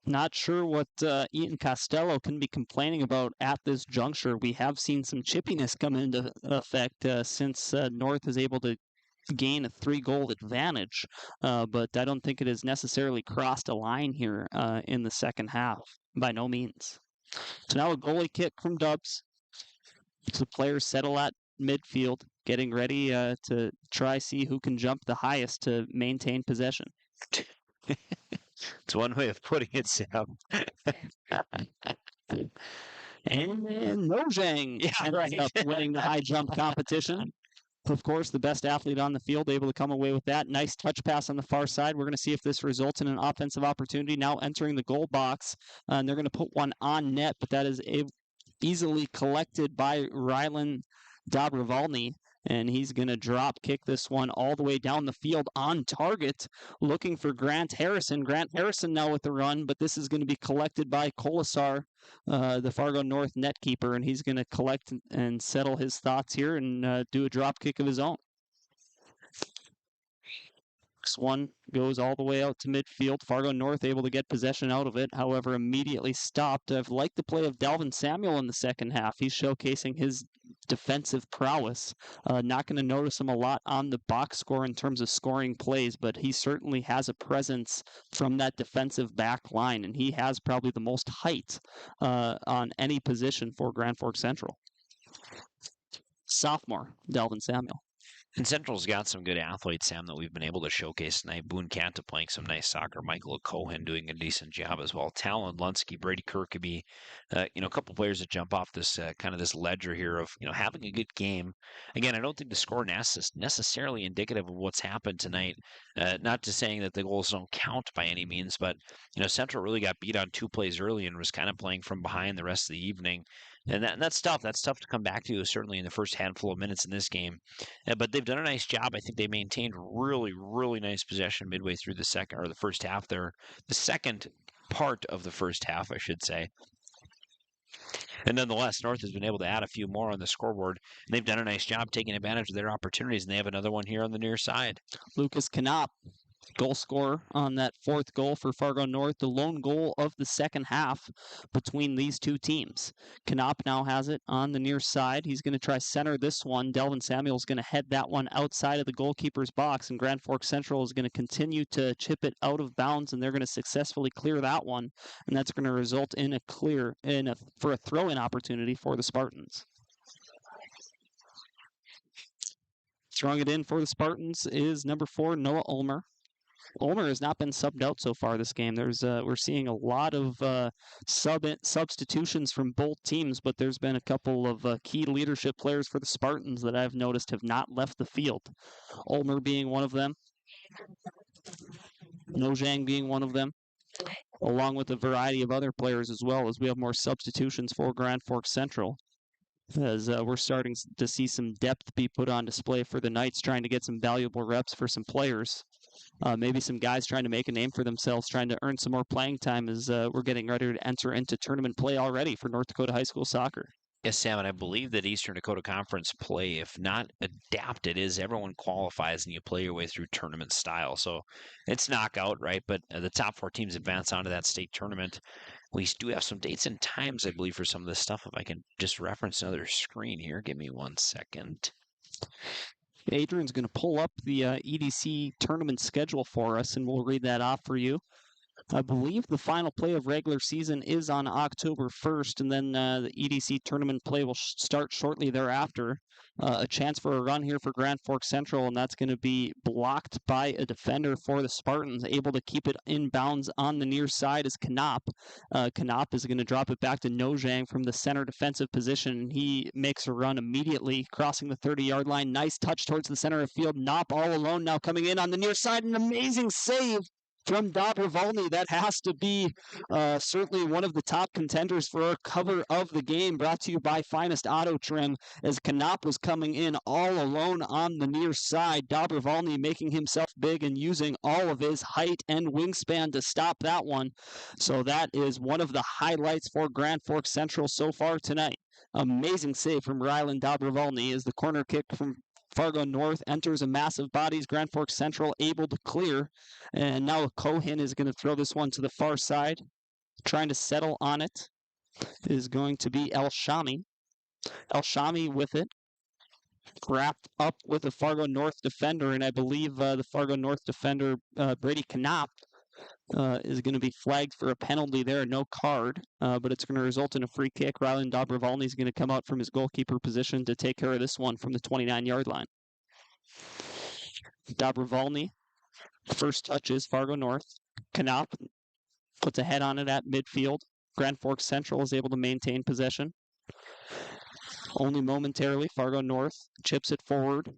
Not sure what Ian Costello can be complaining about at this juncture. We have seen some chippiness come into effect since North is able to gain a 3-goal advantage, but I don't think it has necessarily crossed a line here in the second half, by no means. So now a goalie kick from Dubs. So players settle at midfield, getting ready to try see who can jump the highest to maintain possession. It's one way of putting it, Sam. And Nojang ends up winning the high jump competition. Of course, the best athlete on the field able to come away with that. Nice touch pass on the far side. We're going to see if this results in an offensive opportunity. Now entering the goal box, and they're going to put one on net, but that is easily collected by Rylan Dobrovolny, and he's going to drop kick this one all the way down the field on target, looking for Grant Harrison. Grant Harrison now with the run, but this is going to be collected by Kolasar, the Fargo North net keeper, and he's going to collect and settle his thoughts here and do a drop kick of his own. This one goes all the way out to midfield. Fargo North able to get possession out of it, however, immediately stopped. I've liked the play of Dalvin Samuel in the second half. He's showcasing his defensive prowess. Not going to notice him a lot on the box score in terms of scoring plays, but he certainly has a presence from that defensive back line, and he has probably the most height on any position for Grand Forks Central. Sophomore, Dalvin Samuel. And Central's got some good athletes, Sam, that we've been able to showcase tonight. Boone Canta playing some nice soccer. Michael Cohen doing a decent job as well. Talon Lunsky, Brady Kirkeby, a couple players that jump off this kind of this ledger here of having a good game. Again, I don't think the score is necessarily indicative of what's happened tonight. Not to saying that the goals don't count by any means, but Central really got beat on 2 plays early and was kind of playing from behind the rest of the evening. And that's tough. That's tough to come back to, certainly in the first handful of minutes in this game. But they've done a nice job. I think they maintained really, really nice possession midway through the first half there. The second part of the first half, I should say. And nonetheless, North has been able to add a few more on the scoreboard. And they've done a nice job taking advantage of their opportunities, and they have another one here on the near side. Lucas Knopp, goal scorer on that 4th goal for Fargo North, the lone goal of the second half between these two teams. Knopp now has it on the near side. He's going to try center this one. Delvin Samuel's going to head that one outside of the goalkeeper's box, and Grand Forks Central is going to continue to chip it out of bounds, and they're going to successfully clear that one, and that's going to result in for a throw-in opportunity for the Spartans. Throwing it in for the Spartans is number 4, Noah Ulmer. Ulmer has not been subbed out so far this game. We're seeing a lot of substitutions from both teams, but there's been a couple of key leadership players for the Spartans that I've noticed have not left the field. Ulmer being one of them, Nojang being one of them, along with a variety of other players as well, as we have more substitutions for Grand Forks Central. As we're starting to see some depth be put on display for the Knights, trying to get some valuable reps for some players. Maybe some guys trying to make a name for themselves, trying to earn some more playing time as we're getting ready to enter into tournament play already for North Dakota high school soccer. Yes, Sam, and I believe that Eastern Dakota Conference play, if not adapted, is everyone qualifies and you play your way through tournament style. So it's knockout, right? But the top 4 teams advance onto that state tournament. We do have some dates and times, I believe, for some of this stuff. If I can just reference another screen here. Give me 1 second. Adrian's going to pull up the EDC tournament schedule for us, and we'll read that off for you. I believe the final play of regular season is on October 1st, and then the EDC tournament play will start shortly thereafter. A chance for a run here for Grand Forks Central, and that's going to be blocked by a defender for the Spartans, able to keep it in bounds on the near side is Knopp. Knopp is going to drop it back to Nojang from the center defensive position. He makes a run immediately, crossing the 30-yard line. Nice touch towards the center of field. Knopp all alone now coming in on the near side. An amazing save from Dobrovolny. That has to be certainly one of the top contenders for our cover of the game, brought to you by Finest Auto Trim, as Knopp was coming in all alone on the near side. Dobrovolny making himself big and using all of his height and wingspan to stop that one. So that is one of the highlights for Grand Forks Central so far tonight. Amazing save from Rylan Dobrovolny as the corner kick from Fargo North enters a massive bodies. Grand Forks Central able to clear. And now Cohen is going to throw this one to the far side. Trying to settle on it is going to be El Shami. El Shami with it. Wrapped up with a Fargo North defender. And I believe the Fargo North defender, Brady Knopp, is going to be flagged for a penalty there. No card, but it's going to result in a free kick. Rylan Dobrovolny is going to come out from his goalkeeper position to take care of this one from the 29-yard line. Dobrovolny, first touch is Fargo North. Knopp puts a head on it at midfield. Grand Forks Central is able to maintain possession. Only momentarily, Fargo North chips it forward.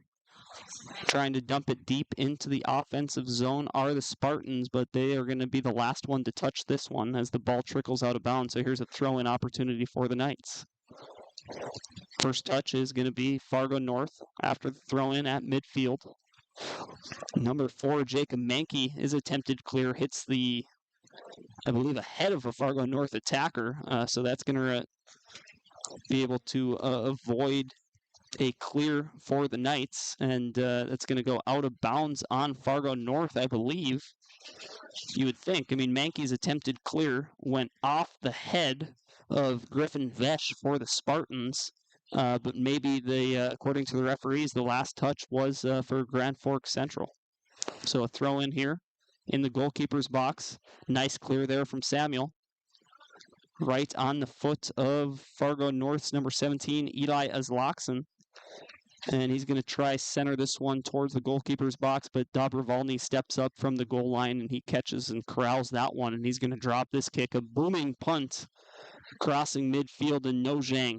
Trying to dump it deep into the offensive zone are the Spartans, but they are going to be the last one to touch this one as the ball trickles out of bounds. So here's a throw-in opportunity for the Knights. First touch is going to be Fargo North after the throw-in at midfield. Number 4, Jacob Mankey, is attempted clear, hits the, I believe, ahead of a Fargo North attacker. So that's going to be able to avoid a clear for the Knights, and that's going to go out of bounds on Fargo North, I believe. You would think. I mean, Mankey's attempted clear went off the head of Griffin Vesh for the Spartans, but maybe according to the referees, the last touch was for Grand Forks Central. So a throw in here in the goalkeeper's box. Nice clear there from Samuel. Right on the foot of Fargo North's number 17, Eli Azloxen. And he's going to try center this one towards the goalkeeper's box, but Dobrovolny steps up from the goal line and he catches and corrals that one, and he's going to drop this kick. A booming punt crossing midfield, and Nojang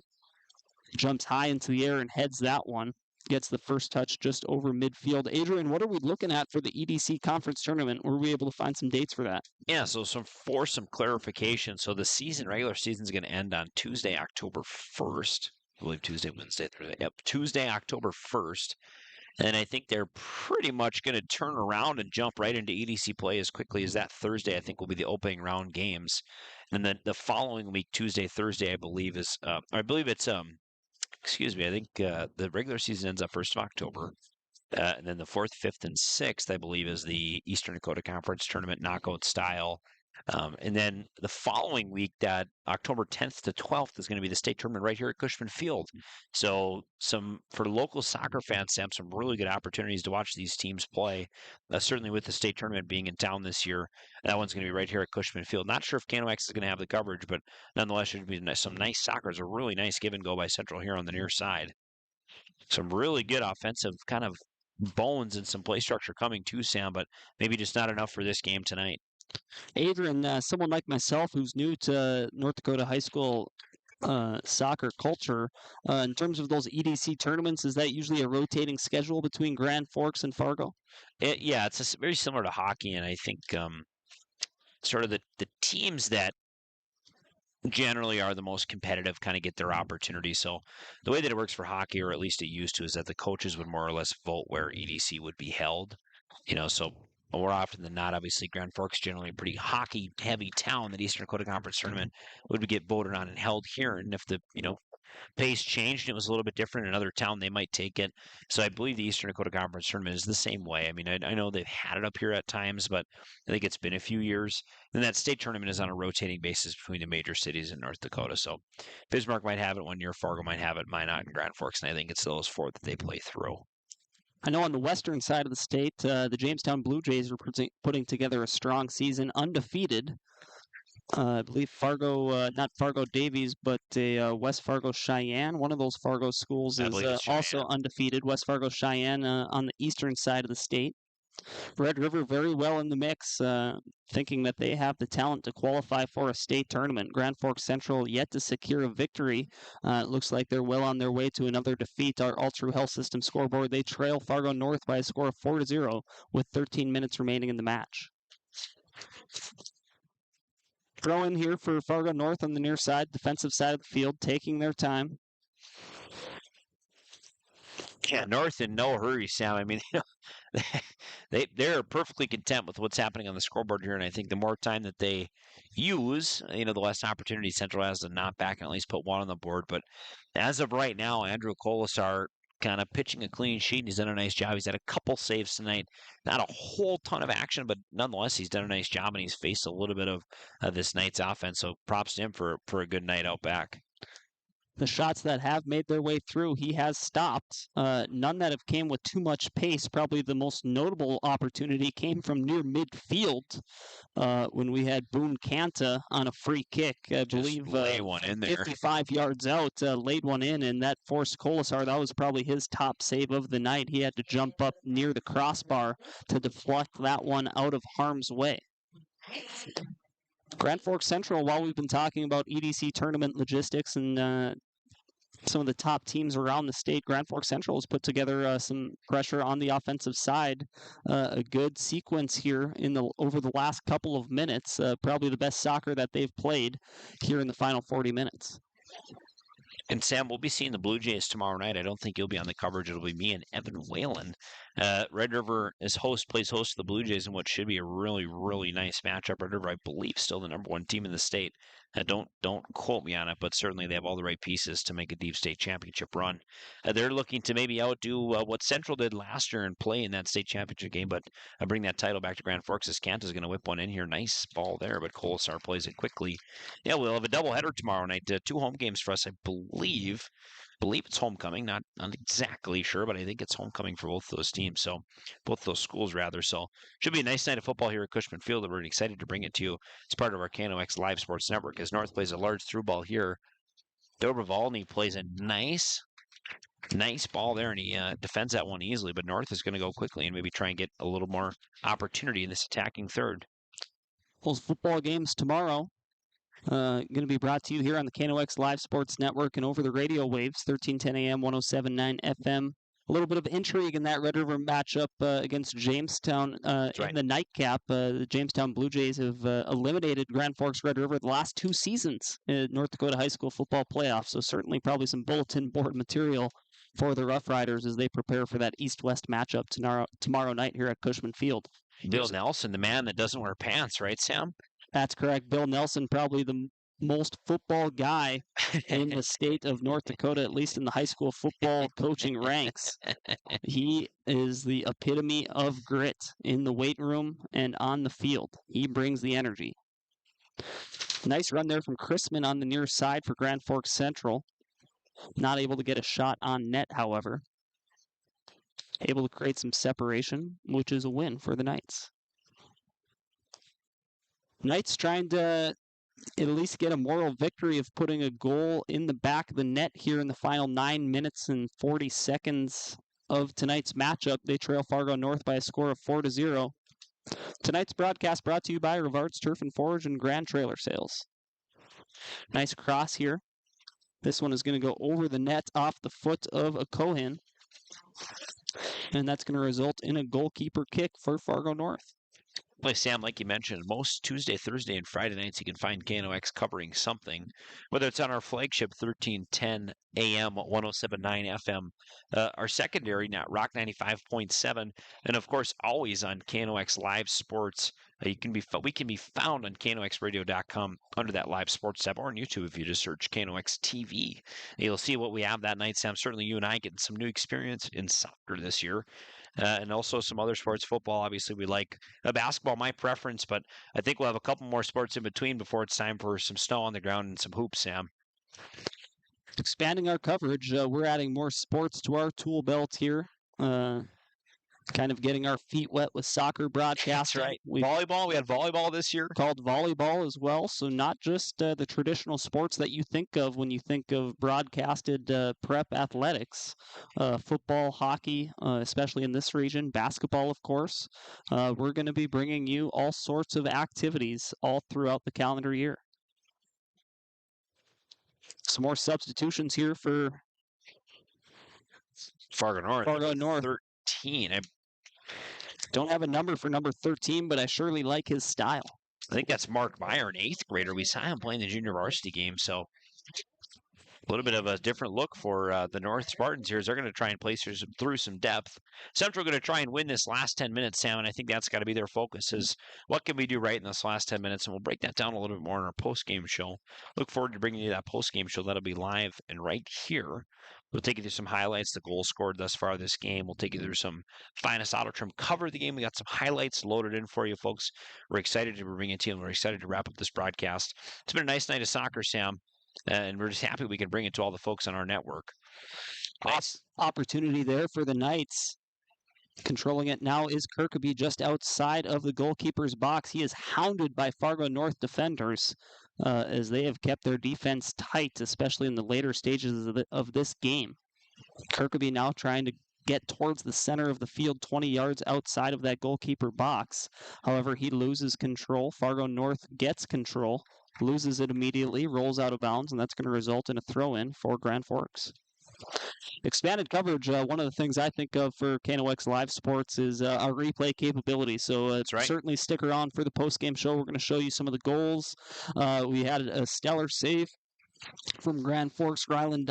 jumps high into the air and heads that one. Gets the first touch just over midfield. Adrian, what are we looking at for the EDC conference tournament? Were we able to find some dates for that? Yeah, so some clarification. So the regular season is going to end on Tuesday, October 1st. I believe Tuesday, Wednesday, Thursday. Yep, Tuesday, October 1st. And I think they're pretty much going to turn around and jump right into EDC play as quickly as that Thursday, I think, will be the opening round games. And then the following week, Tuesday, Thursday, I believe it's, excuse me, I think the regular season ends up 1st of October. And then the 4th, 5th, and 6th, I believe, is the Eastern Dakota Conference Tournament knockout style. And then the following week, that October 10th to 12th, is going to be the state tournament right here at Cushman Field. So for local soccer fans, Sam, some really good opportunities to watch these teams play. Certainly with the state tournament being in town this year, that one's going to be right here at Cushman Field. Not sure if KNOX is going to have the coverage, but nonetheless, should be some nice soccer. It's a really nice give and go by Central here on the near side. Some really good offensive kind of bones and some play structure coming too, Sam, but maybe just not enough for this game tonight. Adrian, someone like myself who's new to North Dakota high school soccer culture, in terms of those EDC tournaments, is that usually a rotating schedule between Grand Forks and Fargo? Yeah, it's very similar to hockey, and I think sort of the teams that generally are the most competitive kind of get their opportunity. So the way that it works for hockey, or at least it used to, is that the coaches would more or less vote where EDC would be held. So more often than not, obviously, Grand Forks generally a pretty hockey-heavy town. That Eastern Dakota Conference tournament would get voted on and held here. And if the pace changed and it was a little bit different in another town, they might take it. So I believe the Eastern Dakota Conference tournament is the same way. I mean, I know they've had it up here at times, but I think it's been a few years. And that state tournament is on a rotating basis between the major cities in North Dakota. So Bismarck might have it one year, Fargo might have it, might not, and Grand Forks. And I think it's those four that they play through. I know on the western side of the state, the Jamestown Blue Jays are putting together a strong season, undefeated. I believe Fargo, not Fargo Davies, but West Fargo Cheyenne. One of those Fargo schools is also undefeated. West Fargo Cheyenne on the eastern side of the state. Red River very well in the mix, thinking that they have the talent to qualify for a state tournament. Grand Forks Central yet to secure a victory. It looks like they're well on their way to another defeat. Our All True Health System scoreboard, they trail Fargo North by a score of 4-0 with 13 minutes remaining in the match. Throw in here for Fargo North on the near side, defensive side of the field, taking their time. Yeah, North in no hurry, Sam. I mean, they're perfectly content with what's happening on the scoreboard here, and I think the more time that they use, the less opportunity Central has to knock back and at least put one on the board. But as of right now, Andrew Kolasar kind of pitching a clean sheet, and he's done a nice job. He's had a couple saves tonight. Not a whole ton of action, but nonetheless, he's done a nice job, and he's faced a little bit of this night's offense. So props to him for a good night out back. The shots that have made their way through, he has stopped. None that have came with too much pace. Probably the most notable opportunity came from near midfield when we had Boone Canta on a free kick. I believe lay one in there. 55 yards out, laid one in, and that forced Kolasar. That was probably his top save of the night. He had to jump up near the crossbar to deflect that one out of harm's way. Grand Forks Central, while we've been talking about EDC tournament logistics and some of the top teams around the state, Grand Forks Central has put together some pressure on the offensive side. A good sequence here over the last couple of minutes. Probably the best soccer that they've played here in the final 40 minutes. And Sam, we'll be seeing the Blue Jays tomorrow night. I don't think you'll be on the coverage. It'll be me and Evan Whalen. Red River plays host to the Blue Jays in what should be a really, really nice matchup. Red River, I believe, still the number one team in the state. Don't quote me on it, but certainly they have all the right pieces to make a deep state championship run. They're looking to maybe outdo what Central did last year and play in that state championship game, but bring that title back to Grand Forks as Canta's going to whip one in here. Nice ball there, but Kolasar plays it quickly. Yeah, we'll have a doubleheader tomorrow night. 2 home games for us, I believe. It's homecoming. Not exactly sure, but I think it's homecoming for both those teams. So both those schools, rather. So should be a nice night of football here at Cushman Field. We're excited to bring it to you. It's part of our KNOX Live Sports Network as North plays a large through ball here. Dobrovolny plays a nice Nice ball there, and he defends that one easily, but North is going to go quickly and maybe try and get a little more opportunity in this attacking third. Those football games tomorrow going to be brought to you here on the KNOX Live Sports Network and over the radio waves, 1310 AM, 107.9 FM. A little bit of intrigue in that Red River matchup against Jamestown in the nightcap. The Jamestown Blue Jays have eliminated Grand Forks Red River the last 2 seasons in North Dakota High School football playoffs, so certainly probably some bulletin board material for the Rough Riders as they prepare for that East-West matchup tomorrow night here at Cushman Field. Bill Nelson, the man that doesn't wear pants, right, Sam? That's correct. Bill Nelson, probably the most football guy in the state of North Dakota, at least in the high school football coaching ranks. He is the epitome of grit in the weight room and on the field. He brings the energy. Nice run there from Chrisman on the near side for Grand Forks Central. Not able to get a shot on net, however. Able to create some separation, which is a win for the Knights. Knights trying to at least get a moral victory of putting a goal in the back of the net here in the final 9 minutes and 40 seconds of tonight's matchup. They trail Fargo North by a score of 4-0. Tonight's broadcast brought to you by Rivard's Turf and Forage and Grand Trailer Sales. Nice cross here. This one is going to go over the net off the foot of a Cohen. And that's going to result in a goalkeeper kick for Fargo North. Well, Sam, like you mentioned, most Tuesday, Thursday, and Friday nights you can find KNOX covering something, whether it's on our flagship 1310 AM 107.9 FM, our secondary now Rock 95.7, and of course always on KNOX Live Sports. We can be found on KNOXradio.com under that Live Sports tab, or on YouTube if you just search KNOX TV. You'll see what we have that night, Sam. Certainly you and I getting some new experience in soccer this year. And also some other sports. Football, obviously, we like. Basketball, my preference, but I think we'll have a couple more sports in between before it's time for some snow on the ground and some hoops, Sam. Expanding our coverage, we're adding more sports to our tool belt here. Kind of getting our feet wet with soccer broadcast. That's right. Volleyball, we had volleyball this year. Called volleyball as well. So not just the traditional sports that you think of when you think of broadcasted prep athletics. Football, hockey, especially in this region. Basketball, of course. We're going to be bringing you all sorts of activities all throughout the calendar year. Some more substitutions here for Fargo North. Fargo North. 13. I don't have a number for number 13, but I surely like his style. I think that's Mark Meyer, an 8th grader. We saw him playing the junior varsity game, so a little bit of a different look for the North Spartans here as they're going to try and play through some depth. Central going to try and win this last 10 minutes, Sam, and I think that's got to be their focus is what can we do right in this last 10 minutes, and we'll break that down a little bit more in our post-game show. Look forward to bringing you that post-game show. That'll be live and right here. We'll take you through some highlights, the goals scored thus far this game. We'll take you through some finest auto trim cover of the game. We got some highlights loaded in for you, folks. We're excited to bring it to you, and we're excited to wrap up this broadcast. It's been a nice night of soccer, Sam, and we're just happy we can bring it to all the folks on our network. Nice opportunity there for the Knights. Controlling it now is Kirkaby just outside of the goalkeeper's box. He is hounded by Fargo North defenders as they have kept their defense tight, especially in the later stages of this game. Kirkaby now trying to get towards the center of the field, 20 yards outside of that goalkeeper box. However, he loses control. Fargo North gets control, loses it immediately, rolls out of bounds, and that's going to result in a throw-in for Grand Forks. Expanded coverage, one of the things I think of for KNOX Live Sports is our replay capability. So certainly stick around for the post-game show. We're going to show you some of the goals. We had a stellar save from Grand Forks, Ryland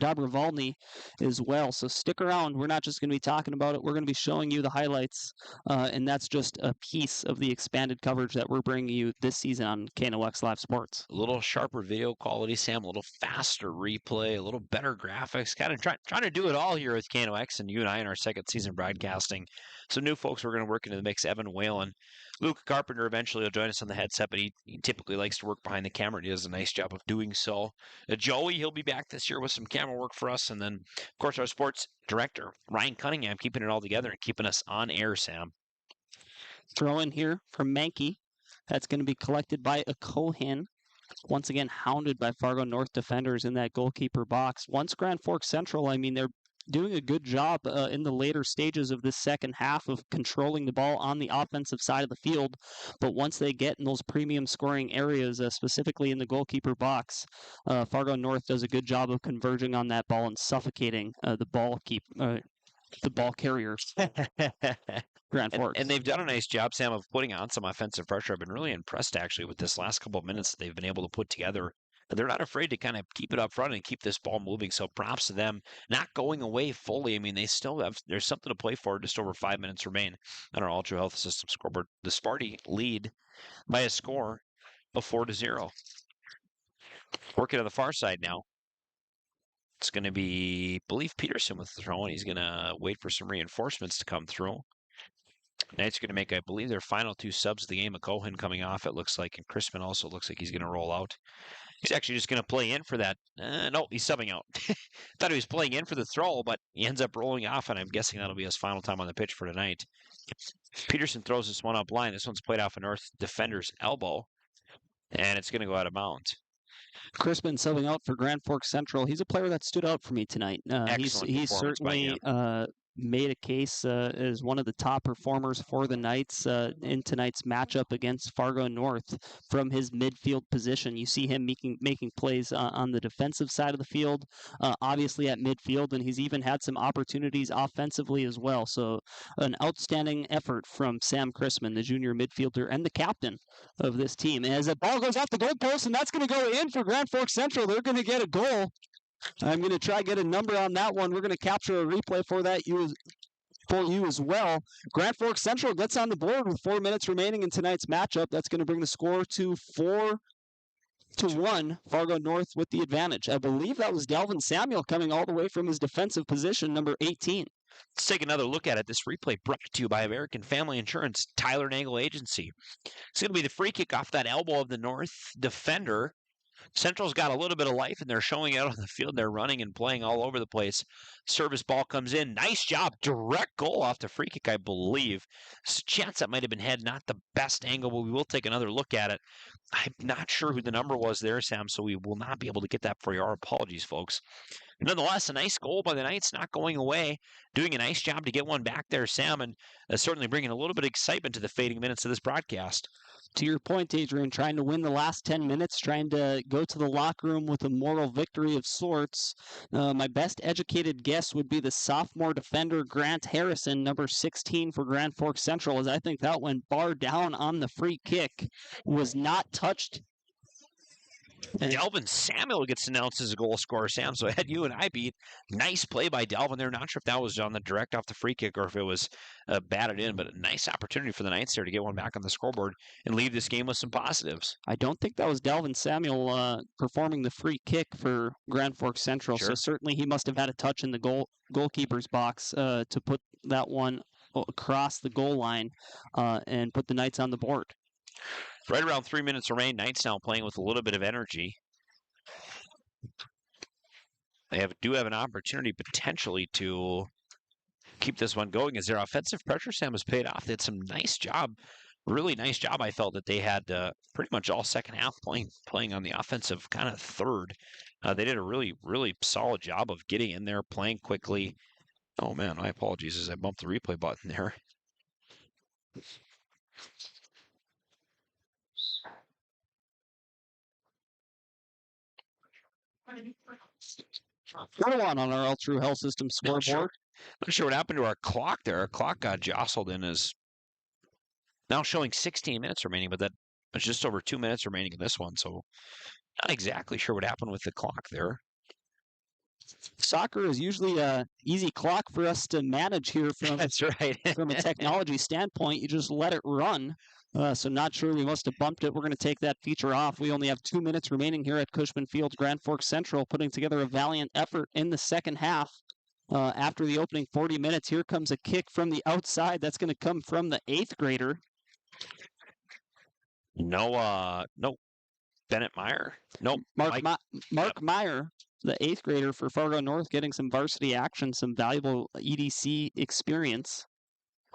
Dobrovolny as well. So stick around. We're not just going to be talking about it. We're going to be showing you the highlights, and that's just a piece of the expanded coverage that we're bringing you this season on KNOX Live Sports. A little sharper video quality, Sam, a little faster replay, a little better graphics, kind of trying to do it all here with KNOX and you and I in our second season broadcasting. Some new folks we're going to work into the mix, Evan Whalen. Luke Carpenter eventually will join us on the headset, but he typically likes to work behind the camera. He does a nice job of doing so. Joey, he'll be back this year with some camera work for us. And then, of course, our sports director, Ryan Cunningham, keeping it all together and keeping us on air, Sam. Throw in here from Mankey. That's going to be collected by a Cohen. Once again, hounded by Fargo North defenders in that goalkeeper box. Once Grand Forks Central, I mean, they're doing a good job in the later stages of this second half of controlling the ball on the offensive side of the field. But once they get in those premium scoring areas, specifically in the goalkeeper box, Fargo North does a good job of converging on that ball and suffocating the ball carriers. Grand Forks. And they've done a nice job, Sam, of putting on some offensive pressure. I've been really impressed, actually, with this last couple of minutes that they've been able to put together. They're not afraid to kind of keep it up front and keep this ball moving. So props to them, not going away fully. I mean, they still have, there's something to play for. Just over 5 minutes remain on our Ultra Health System scoreboard. The Sparty lead by a score of 4-0. Working on the far side now. It's going to be, I believe, Peterson with the throw, and he's going to wait for some reinforcements to come through. Knights are going to make, I believe, their final 2 subs of the game. Cohen coming off, it looks like, and Crispin also looks like he's going to roll out. He's actually just going to play in for that. No, he's subbing out. Thought he was playing in for the throw, but he ends up rolling off, and I'm guessing that'll be his final time on the pitch for tonight. Peterson throws this one up line. This one's played off a North defender's elbow, and it's going to go out of bounds. Crispin subbing out for Grand Forks Central. He's a player that stood out for me tonight. He's certainly made a case as one of the top performers for the Knights in tonight's matchup against Fargo North from his midfield position. You see him making plays on the defensive side of the field, obviously at midfield, and he's even had some opportunities offensively as well. So an outstanding effort from Sam Crispin, the junior midfielder and the captain of this team. As the ball goes off the goalpost, and that's going to go in for Grand Forks Central. They're going to get a goal. I'm going to try to get a number on that one. We're going to capture a replay for that for you as well. Grand Forks Central gets on the board with 4 minutes remaining in tonight's matchup. That's going to bring the score to 4-1. Fargo North with the advantage. I believe that was Delvin Samuel coming all the way from his defensive position, number 18. Let's take another look at it. This replay brought to you by American Family Insurance, Tyler Nagel Agency. It's going to be the free kick off that elbow of the North defender. Central's got a little bit of life, and they're showing it out on the field. They're running and playing all over the place. Service ball comes in. Nice job. Direct goal off the free kick, I believe. Chance that might have been head. Not the best angle, but we will take another look at it. I'm not sure who the number was there, Sam, so we will not be able to get that for you. Our apologies, folks. Nonetheless, a nice goal by the Knights, not going away. Doing a nice job to get one back there, Sam, and certainly bringing a little bit of excitement to the fading minutes of this broadcast. To your point, Adrian, trying to win the last 10 minutes, trying to go to the locker room with a moral victory of sorts. My best educated guess would be the sophomore defender, Grant Harrison, number 16 for Grand Forks Central, as I think that went bar down on the free kick, was not touched. Delvin Samuel gets announced as a goal scorer, Sam. So I had you and I beat. Nice play by Delvin there. Not sure if that was on the direct off the free kick or if it was batted in, but a nice opportunity for the Knights there to get one back on the scoreboard and leave this game with some positives. I don't think that was Delvin Samuel performing the free kick for Grand Forks Central. Sure. So certainly he must have had a touch in the goalkeeper's box to put that one across the goal line and put the Knights on the board. Right around 3 minutes remain. Knights now playing with a little bit of energy. They do have an opportunity potentially to keep this one going as their offensive pressure, Sam, has paid off. They had some nice job, really nice job. I felt that they had pretty much all second half playing on the offensive kind of third. They did a really, really solid job of getting in there, playing quickly. Oh, man, my apologies as I bumped the replay button there. Go on our Ultra Health System scoreboard. Not sure what happened to our clock there. Our clock got jostled and is now showing 16 minutes remaining, but that was just over 2 minutes remaining in this one. So not exactly sure what happened with the clock there. Soccer is usually an easy clock for us to manage here from, That's right. from a technology standpoint. You just let it run. So not sure, we must have bumped it. We're going to take that feature off. We only have 2 minutes remaining here at Cushman Field. Grand Forks Central putting together a valiant effort in the second half. After the opening 40 minutes, here comes a kick from the outside. That's going to come from the 8th grader. No, Bennett Meyer. Nope. Mark Meyer, the 8th grader for Fargo North, getting some varsity action, some valuable EDC experience.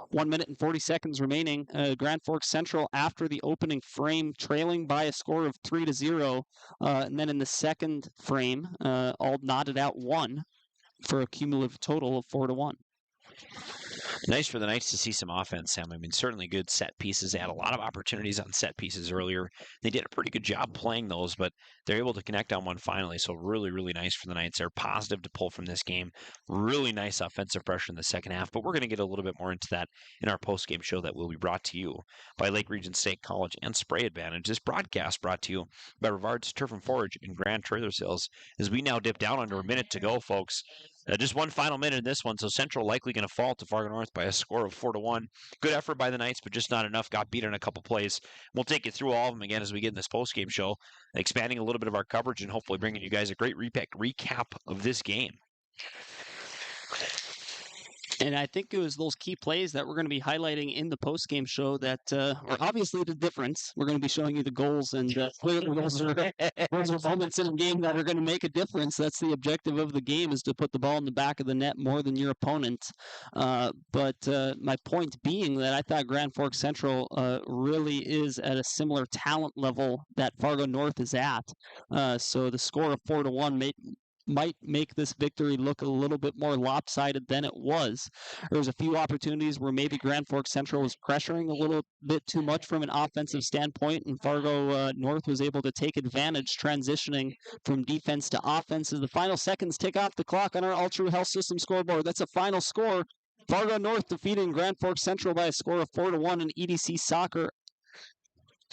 1 minute and 40 seconds remaining. Grand Forks Central, after the opening frame, trailing by a score of 3-0. And then in the second frame, all knotted out 1. for a cumulative total of 4-1. Nice for the Knights to see some offense, Sam. I mean, certainly good set pieces. They had a lot of opportunities on set pieces earlier. They did a pretty good job playing those, but they're able to connect on one finally. So really, really nice for the Knights. They're positive to pull from this game. Really nice offensive pressure in the second half, but we're going to get a little bit more into that in our post-game show that will be brought to you by Lake Region State College and Spray Advantage. This broadcast brought to you by Rivard's Turf and Forage and Grand Trailer Sales. As we now dip down under a minute to go, folks. Just one final minute in this one, so Central likely going to fall to Fargo North by a score of 4-1. Good effort by the Knights, but just not enough. Got beat in a couple plays. We'll take you through all of them again as we get in this post-game show, expanding a little bit of our coverage and hopefully bringing you guys a great recap of this game. And I think it was those key plays that we're going to be highlighting in the post-game show that are obviously the difference. We're going to be showing you the goals, and clearly those are moments in a game that are going to make a difference. That's the objective of the game, is to put the ball in the back of the net more than your opponent. But my point being that I thought Grand Forks Central really is at a similar talent level that Fargo North is at. So the score of 4-1 might make this victory look a little bit more lopsided than it was. There was a few opportunities where maybe Grand Forks Central was pressuring a little bit too much from an offensive standpoint, and Fargo North was able to take advantage, transitioning from defense to offense. As the final seconds tick off the clock on our All True Health System scoreboard, that's a final score. Fargo North defeating Grand Forks Central by a score of 4-1 in EDC soccer.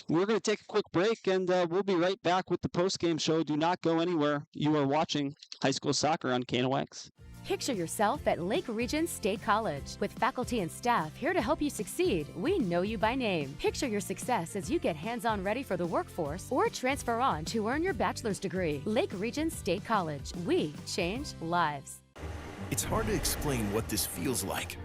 We're going to take a quick break, and we'll be right back with the post-game show. Do not go anywhere. You are watching high school soccer on KNOX. Picture yourself at Lake Region State College. With faculty and staff here to help you succeed, we know you by name. Picture your success as you get hands-on ready for the workforce or transfer on to earn your bachelor's degree. Lake Region State College. We change lives. It's hard to explain what this feels like.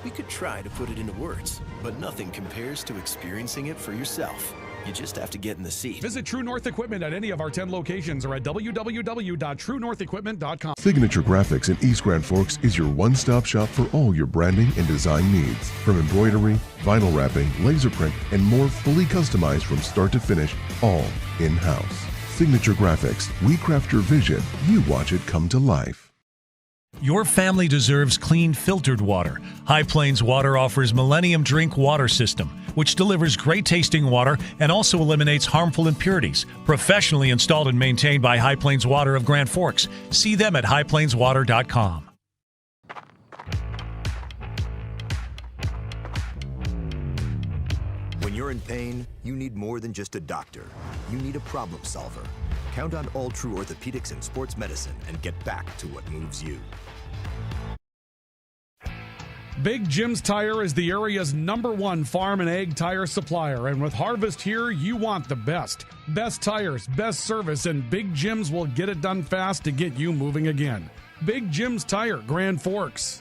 We could try to put it into words, but nothing compares to experiencing it for yourself. You just have to get in the seat. Visit True North Equipment at any of our 10 locations or at www.truenorthequipment.com. Signature Graphics in East Grand Forks is your one-stop shop for all your branding and design needs. From embroidery, vinyl wrapping, laser print, and more, fully customized from start to finish, all in-house. Signature Graphics. We craft your vision. You watch it come to life. Your family deserves clean, filtered water. High Plains Water offers Millennium Drink Water System, which delivers great-tasting water and also eliminates harmful impurities. Professionally installed and maintained by High Plains Water of Grand Forks. See them at highplainswater.com. When you're in pain, you need more than just a doctor. You need a problem solver. Count on All True Orthopedics and Sports Medicine and get back to what moves you. Big Jim's Tire is the area's #1 farm and ag tire supplier, and with harvest here, you want the best. Best tires, best service, and Big Jim's will get it done fast to get you moving again. Big Jim's Tire, Grand Forks.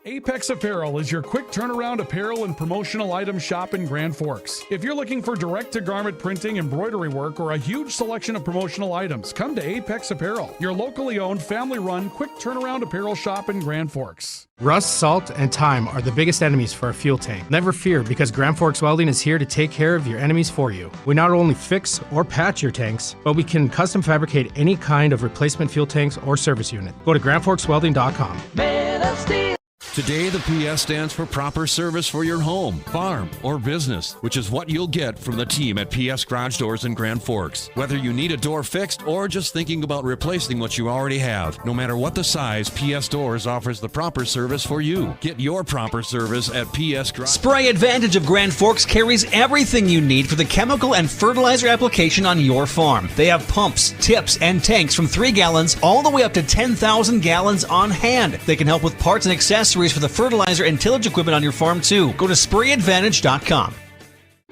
Apex Apparel is your quick turnaround apparel and promotional item shop in Grand Forks. If you're looking for direct-to-garment printing, embroidery work, or a huge selection of promotional items, come to Apex Apparel, your locally owned, family-run, quick turnaround apparel shop in Grand Forks. Rust, salt, and time are the biggest enemies for a fuel tank. Never fear, because Grand Forks Welding is here to take care of your enemies for you. We not only fix or patch your tanks, but we can custom fabricate any kind of replacement fuel tanks or service unit. Go to grandforkswelding.com. Today, the PS stands for proper service for your home, farm, or business, which is what you'll get from the team at PS Garage Doors in Grand Forks. Whether you need a door fixed or just thinking about replacing what you already have, no matter what the size, PS Doors offers the proper service for you. Get your proper service at PS Garage. Spray Advantage of Grand Forks carries everything you need for the chemical and fertilizer application on your farm. They have pumps, tips, and tanks from 3 gallons all the way up to 10,000 gallons on hand. They can help with parts and accessories for the fertilizer and tillage equipment on your farm too. Go to sprayadvantage.com.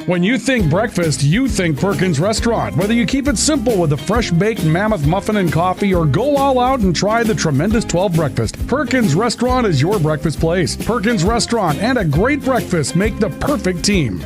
When you think breakfast, you think Perkins Restaurant. Whether you keep it simple with a fresh-baked mammoth muffin and coffee or go all out and try the tremendous 12 breakfast, Perkins Restaurant is your breakfast place. Perkins Restaurant and a great breakfast make the perfect team.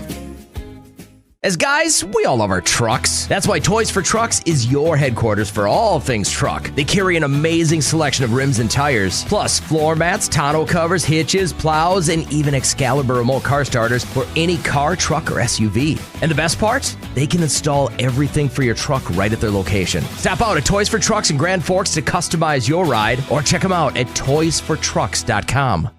As guys, we all love our trucks. That's why Toys for Trucks is your headquarters for all things truck. They carry an amazing selection of rims and tires, plus floor mats, tonneau covers, hitches, plows, and even Excalibur remote car starters for any car, truck, or SUV. And the best part? They can install everything for your truck right at their location. Stop out at Toys for Trucks in Grand Forks to customize your ride, or check them out at toysfortrucks.com.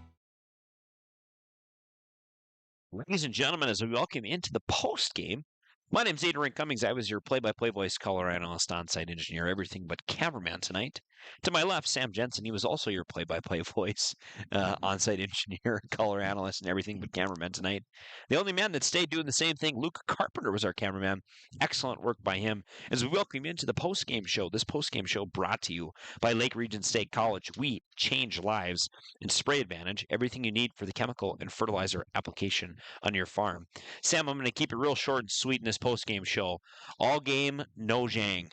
Ladies and gentlemen, as we welcome you into the post game, my name's Adrian Cummings. I was your play-by-play voice, color analyst, on-site engineer, everything but cameraman tonight. To my left, Sam Jensen. He was also your play-by-play voice, on-site engineer, color analyst, and everything but cameraman tonight. The only man that stayed doing the same thing, Luke Carpenter, was our cameraman. Excellent work by him. As we welcome you into the post-game show, this post-game show brought to you by Lake Region State College. We change lives in Spray Advantage, everything you need for the chemical and fertilizer application on your farm. Sam, I'm going to keep it real short and sweet in this post-game show. All game, no Zhang.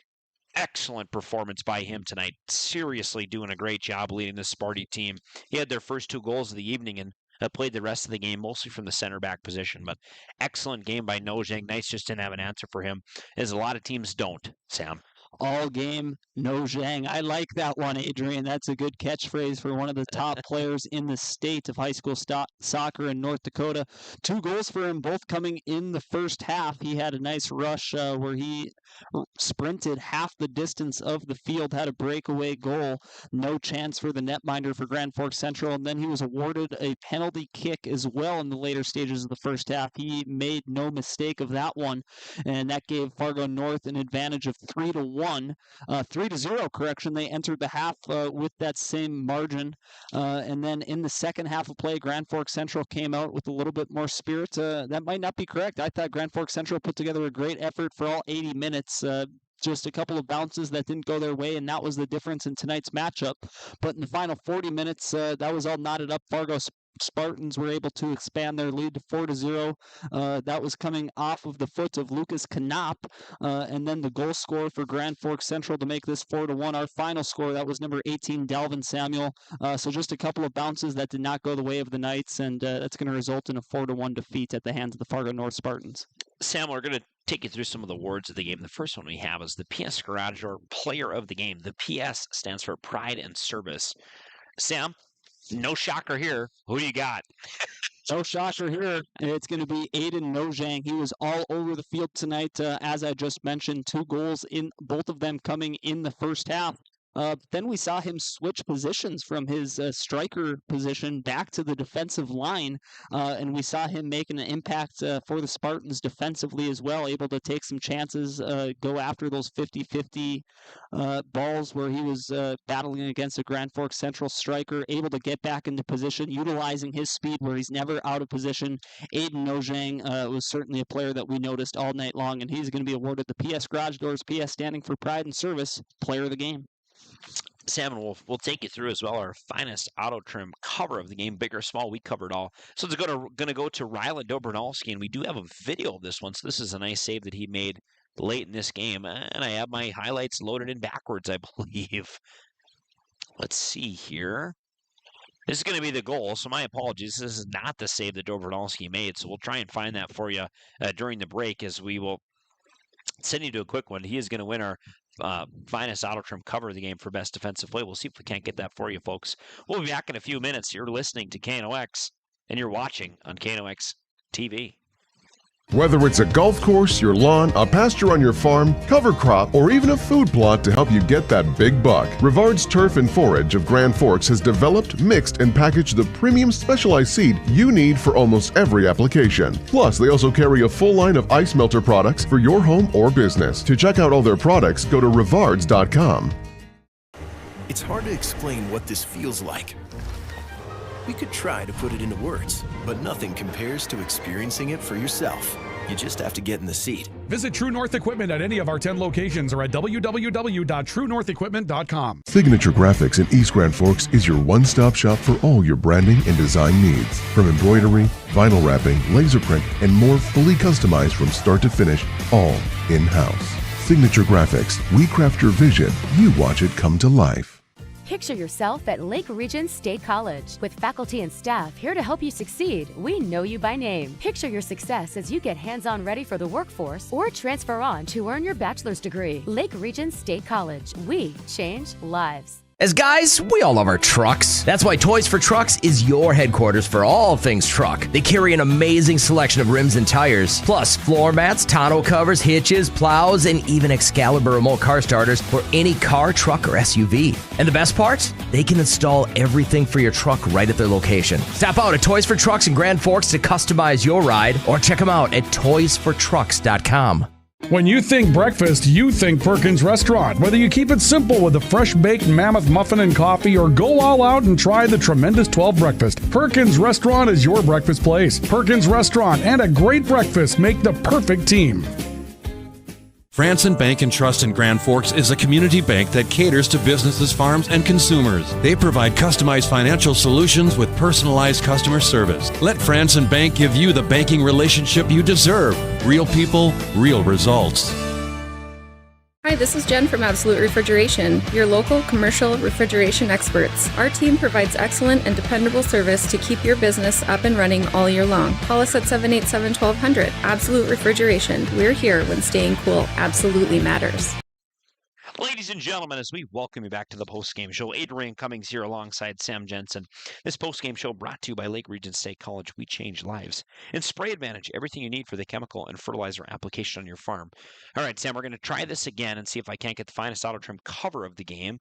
Excellent performance by him tonight. Seriously doing a great job leading the Sparty team. He had their first 2 goals of the evening and played the rest of the game mostly from the center back position. But excellent game by No Zhang. Nice just didn't have an answer for him, as a lot of teams don't, Sam. All game, no Zhang. I like that one, Adrian. That's a good catchphrase for one of the top players in the state of high school soccer in North Dakota. 2 goals for him, both coming in the first half. He had a nice rush where he sprinted half the distance of the field, had a breakaway goal. No chance for the netminder for Grand Forks Central. And then he was awarded a penalty kick as well in the later stages of the first half. He made no mistake of that one, and that gave Fargo North an advantage of 3-1. 3-0, correction. They entered the half with that same margin. And then in the second half of play, Grand Forks Central came out with a little bit more spirit. That might not be correct. I thought Grand Forks Central put together a great effort for all 80 minutes. Just a couple of bounces that didn't go their way, and that was the difference in tonight's matchup. But in the final 40 minutes, that was all knotted up. Fargo Spartans were able to expand their lead to 4-0. That was coming off of the foot of Lucas Knopp, and then the goal scorer for Grand Forks Central to make this 4-1. Our final score, that was number 18, Dalvin Samuel. So just a couple of bounces that did not go the way of the Knights, and that's going to result in a 4-1 defeat at the hands of the Fargo North Spartans. Sam, we're going to take you through some of the words of the game. The first one we have is the PS Garage Door Player of the Game. The PS stands for Pride and Service. Sam, no shocker here. Who do you got? No shocker here. It's going to be Aiden Nojang. He was all over the field tonight, as I just mentioned. 2 goals, in both of them coming in the first half. Then we saw him switch positions from his striker position back to the defensive line, and we saw him making an impact for the Spartans defensively as well, able to take some chances, go after those 50-50 balls where he was battling against a Grand Forks Central striker, able to get back into position, utilizing his speed where he's never out of position. Aiden Nojang was certainly a player that we noticed all night long, and he's going to be awarded the PS Garage Doors, PS standing for Pride and Service, Player of the Game. Sam, and we'll take you through as well our finest auto trim cover of the game, big or small. We covered all. So it's going to go to Rylan Dobronowski, and we do have a video of this one. So this is a nice save that he made late in this game, and I have my highlights loaded in backwards, I believe. Let's see here. This is going to be the goal, so my apologies. This is not the save that Dobronowski made, so we'll try and find that for you during the break, as we will send you to a quick one. He is going to win our finest auto trim cover of the game for best defensive play. We'll see if we can't get that for you, folks. We'll be back in a few minutes. You're listening to KNOX, and you're watching on KNOX TV. Whether it's a golf course, your lawn, a pasture on your farm, cover crop, or even a food plot to help you get that big buck, Rivard's Turf and Forage of Grand Forks has developed, mixed, and packaged the premium specialized seed you need for almost every application. Plus, they also carry a full line of ice melter products for your home or business. To check out all their products, go to rivards.com. It's hard to explain what this feels like. We could try to put it into words, but nothing compares to experiencing it for yourself. You just have to get in the seat. Visit True North Equipment at any of our 10 locations or at www.truenorthequipment.com. Signature Graphics in East Grand Forks is your one-stop shop for all your branding and design needs. From embroidery, vinyl wrapping, laser print, and more, fully customized from start to finish, all in-house. Signature Graphics. We craft your vision. You watch it come to life. Picture yourself at Lake Region State College. With faculty and staff here to help you succeed, we know you by name. Picture your success as you get hands-on ready for the workforce or transfer on to earn your bachelor's degree. Lake Region State College. We change lives. As guys, we all love our trucks. That's why Toys for Trucks is your headquarters for all things truck. They carry an amazing selection of rims and tires, plus floor mats, tonneau covers, hitches, plows, and even Excalibur remote car starters for any car, truck, or SUV. And the best part? They can install everything for your truck right at their location. Stop out at Toys for Trucks in Grand Forks to customize your ride, or check them out at toysfortrucks.com. When you think breakfast, you think Perkins Restaurant. Whether you keep it simple with a fresh-baked mammoth muffin and coffee or go all out and try the tremendous 12 breakfast, Perkins Restaurant is your breakfast place. Perkins Restaurant and a great breakfast make the perfect team. Franson Bank and Trust in Grand Forks is a community bank that caters to businesses, farms, and consumers. They provide customized financial solutions with personalized customer service. Let Franson Bank give you the banking relationship you deserve. Real people, real results. Hi, this is Jen from Absolute Refrigeration, your local commercial refrigeration experts. Our team provides excellent and dependable service to keep your business up and running all year long. Call us at 787-1200. Absolute Refrigeration. We're here when staying cool absolutely matters. Ladies and gentlemen, as we welcome you back to the post-game show, Adrian Cummings here alongside Sam Jensen. This post-game show brought to you by Lake Region State College. We change lives. And Spray Advantage, everything you need for the chemical and fertilizer application on your farm. All right, Sam, we're going to try this again and see if I can't get the finest auto trim cover of the game.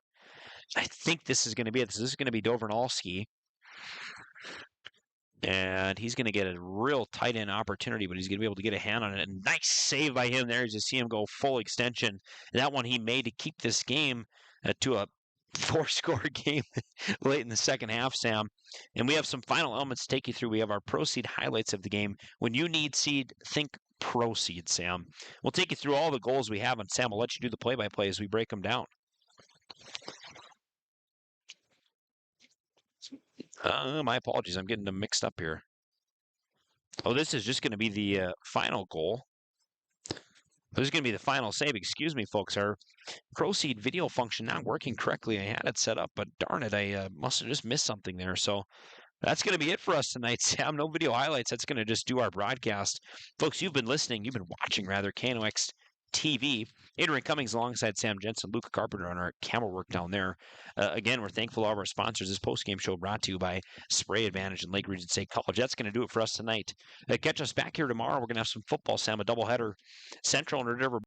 I think this is going to be it. This is going to be Dover Nolski. And he's going to get a real tight end opportunity, but he's going to be able to get a hand on it. And nice save by him there as you see him go full extension. That one he made to keep this game to a 4-score game late in the second half, Sam. And we have some final elements to take you through. We have our Proceed highlights of the game. When you need seed, think Proceed, Sam. We'll take you through all the goals we have, and Sam, I'll let you do the play-by-play as we break them down. My apologies. I'm getting them mixed up here. Oh, this is just going to be the final goal. This is going to be the final save. Excuse me, folks. Our Proceed video function not working correctly. I had it set up, but darn it, I must have just missed something there. So that's going to be it for us tonight, Sam. No video highlights. That's going to just do our broadcast. Folks, you've been watching, KNOX TV. Adrian Cummings alongside Sam Jensen, Luca Carpenter on our camera work down there. Again, we're thankful to all of our sponsors. This post-game show brought to you by Spray Advantage and Lake Region State College. That's going to do it for us tonight. Catch us back here tomorrow. We're going to have some football, Sam, a doubleheader. Central and River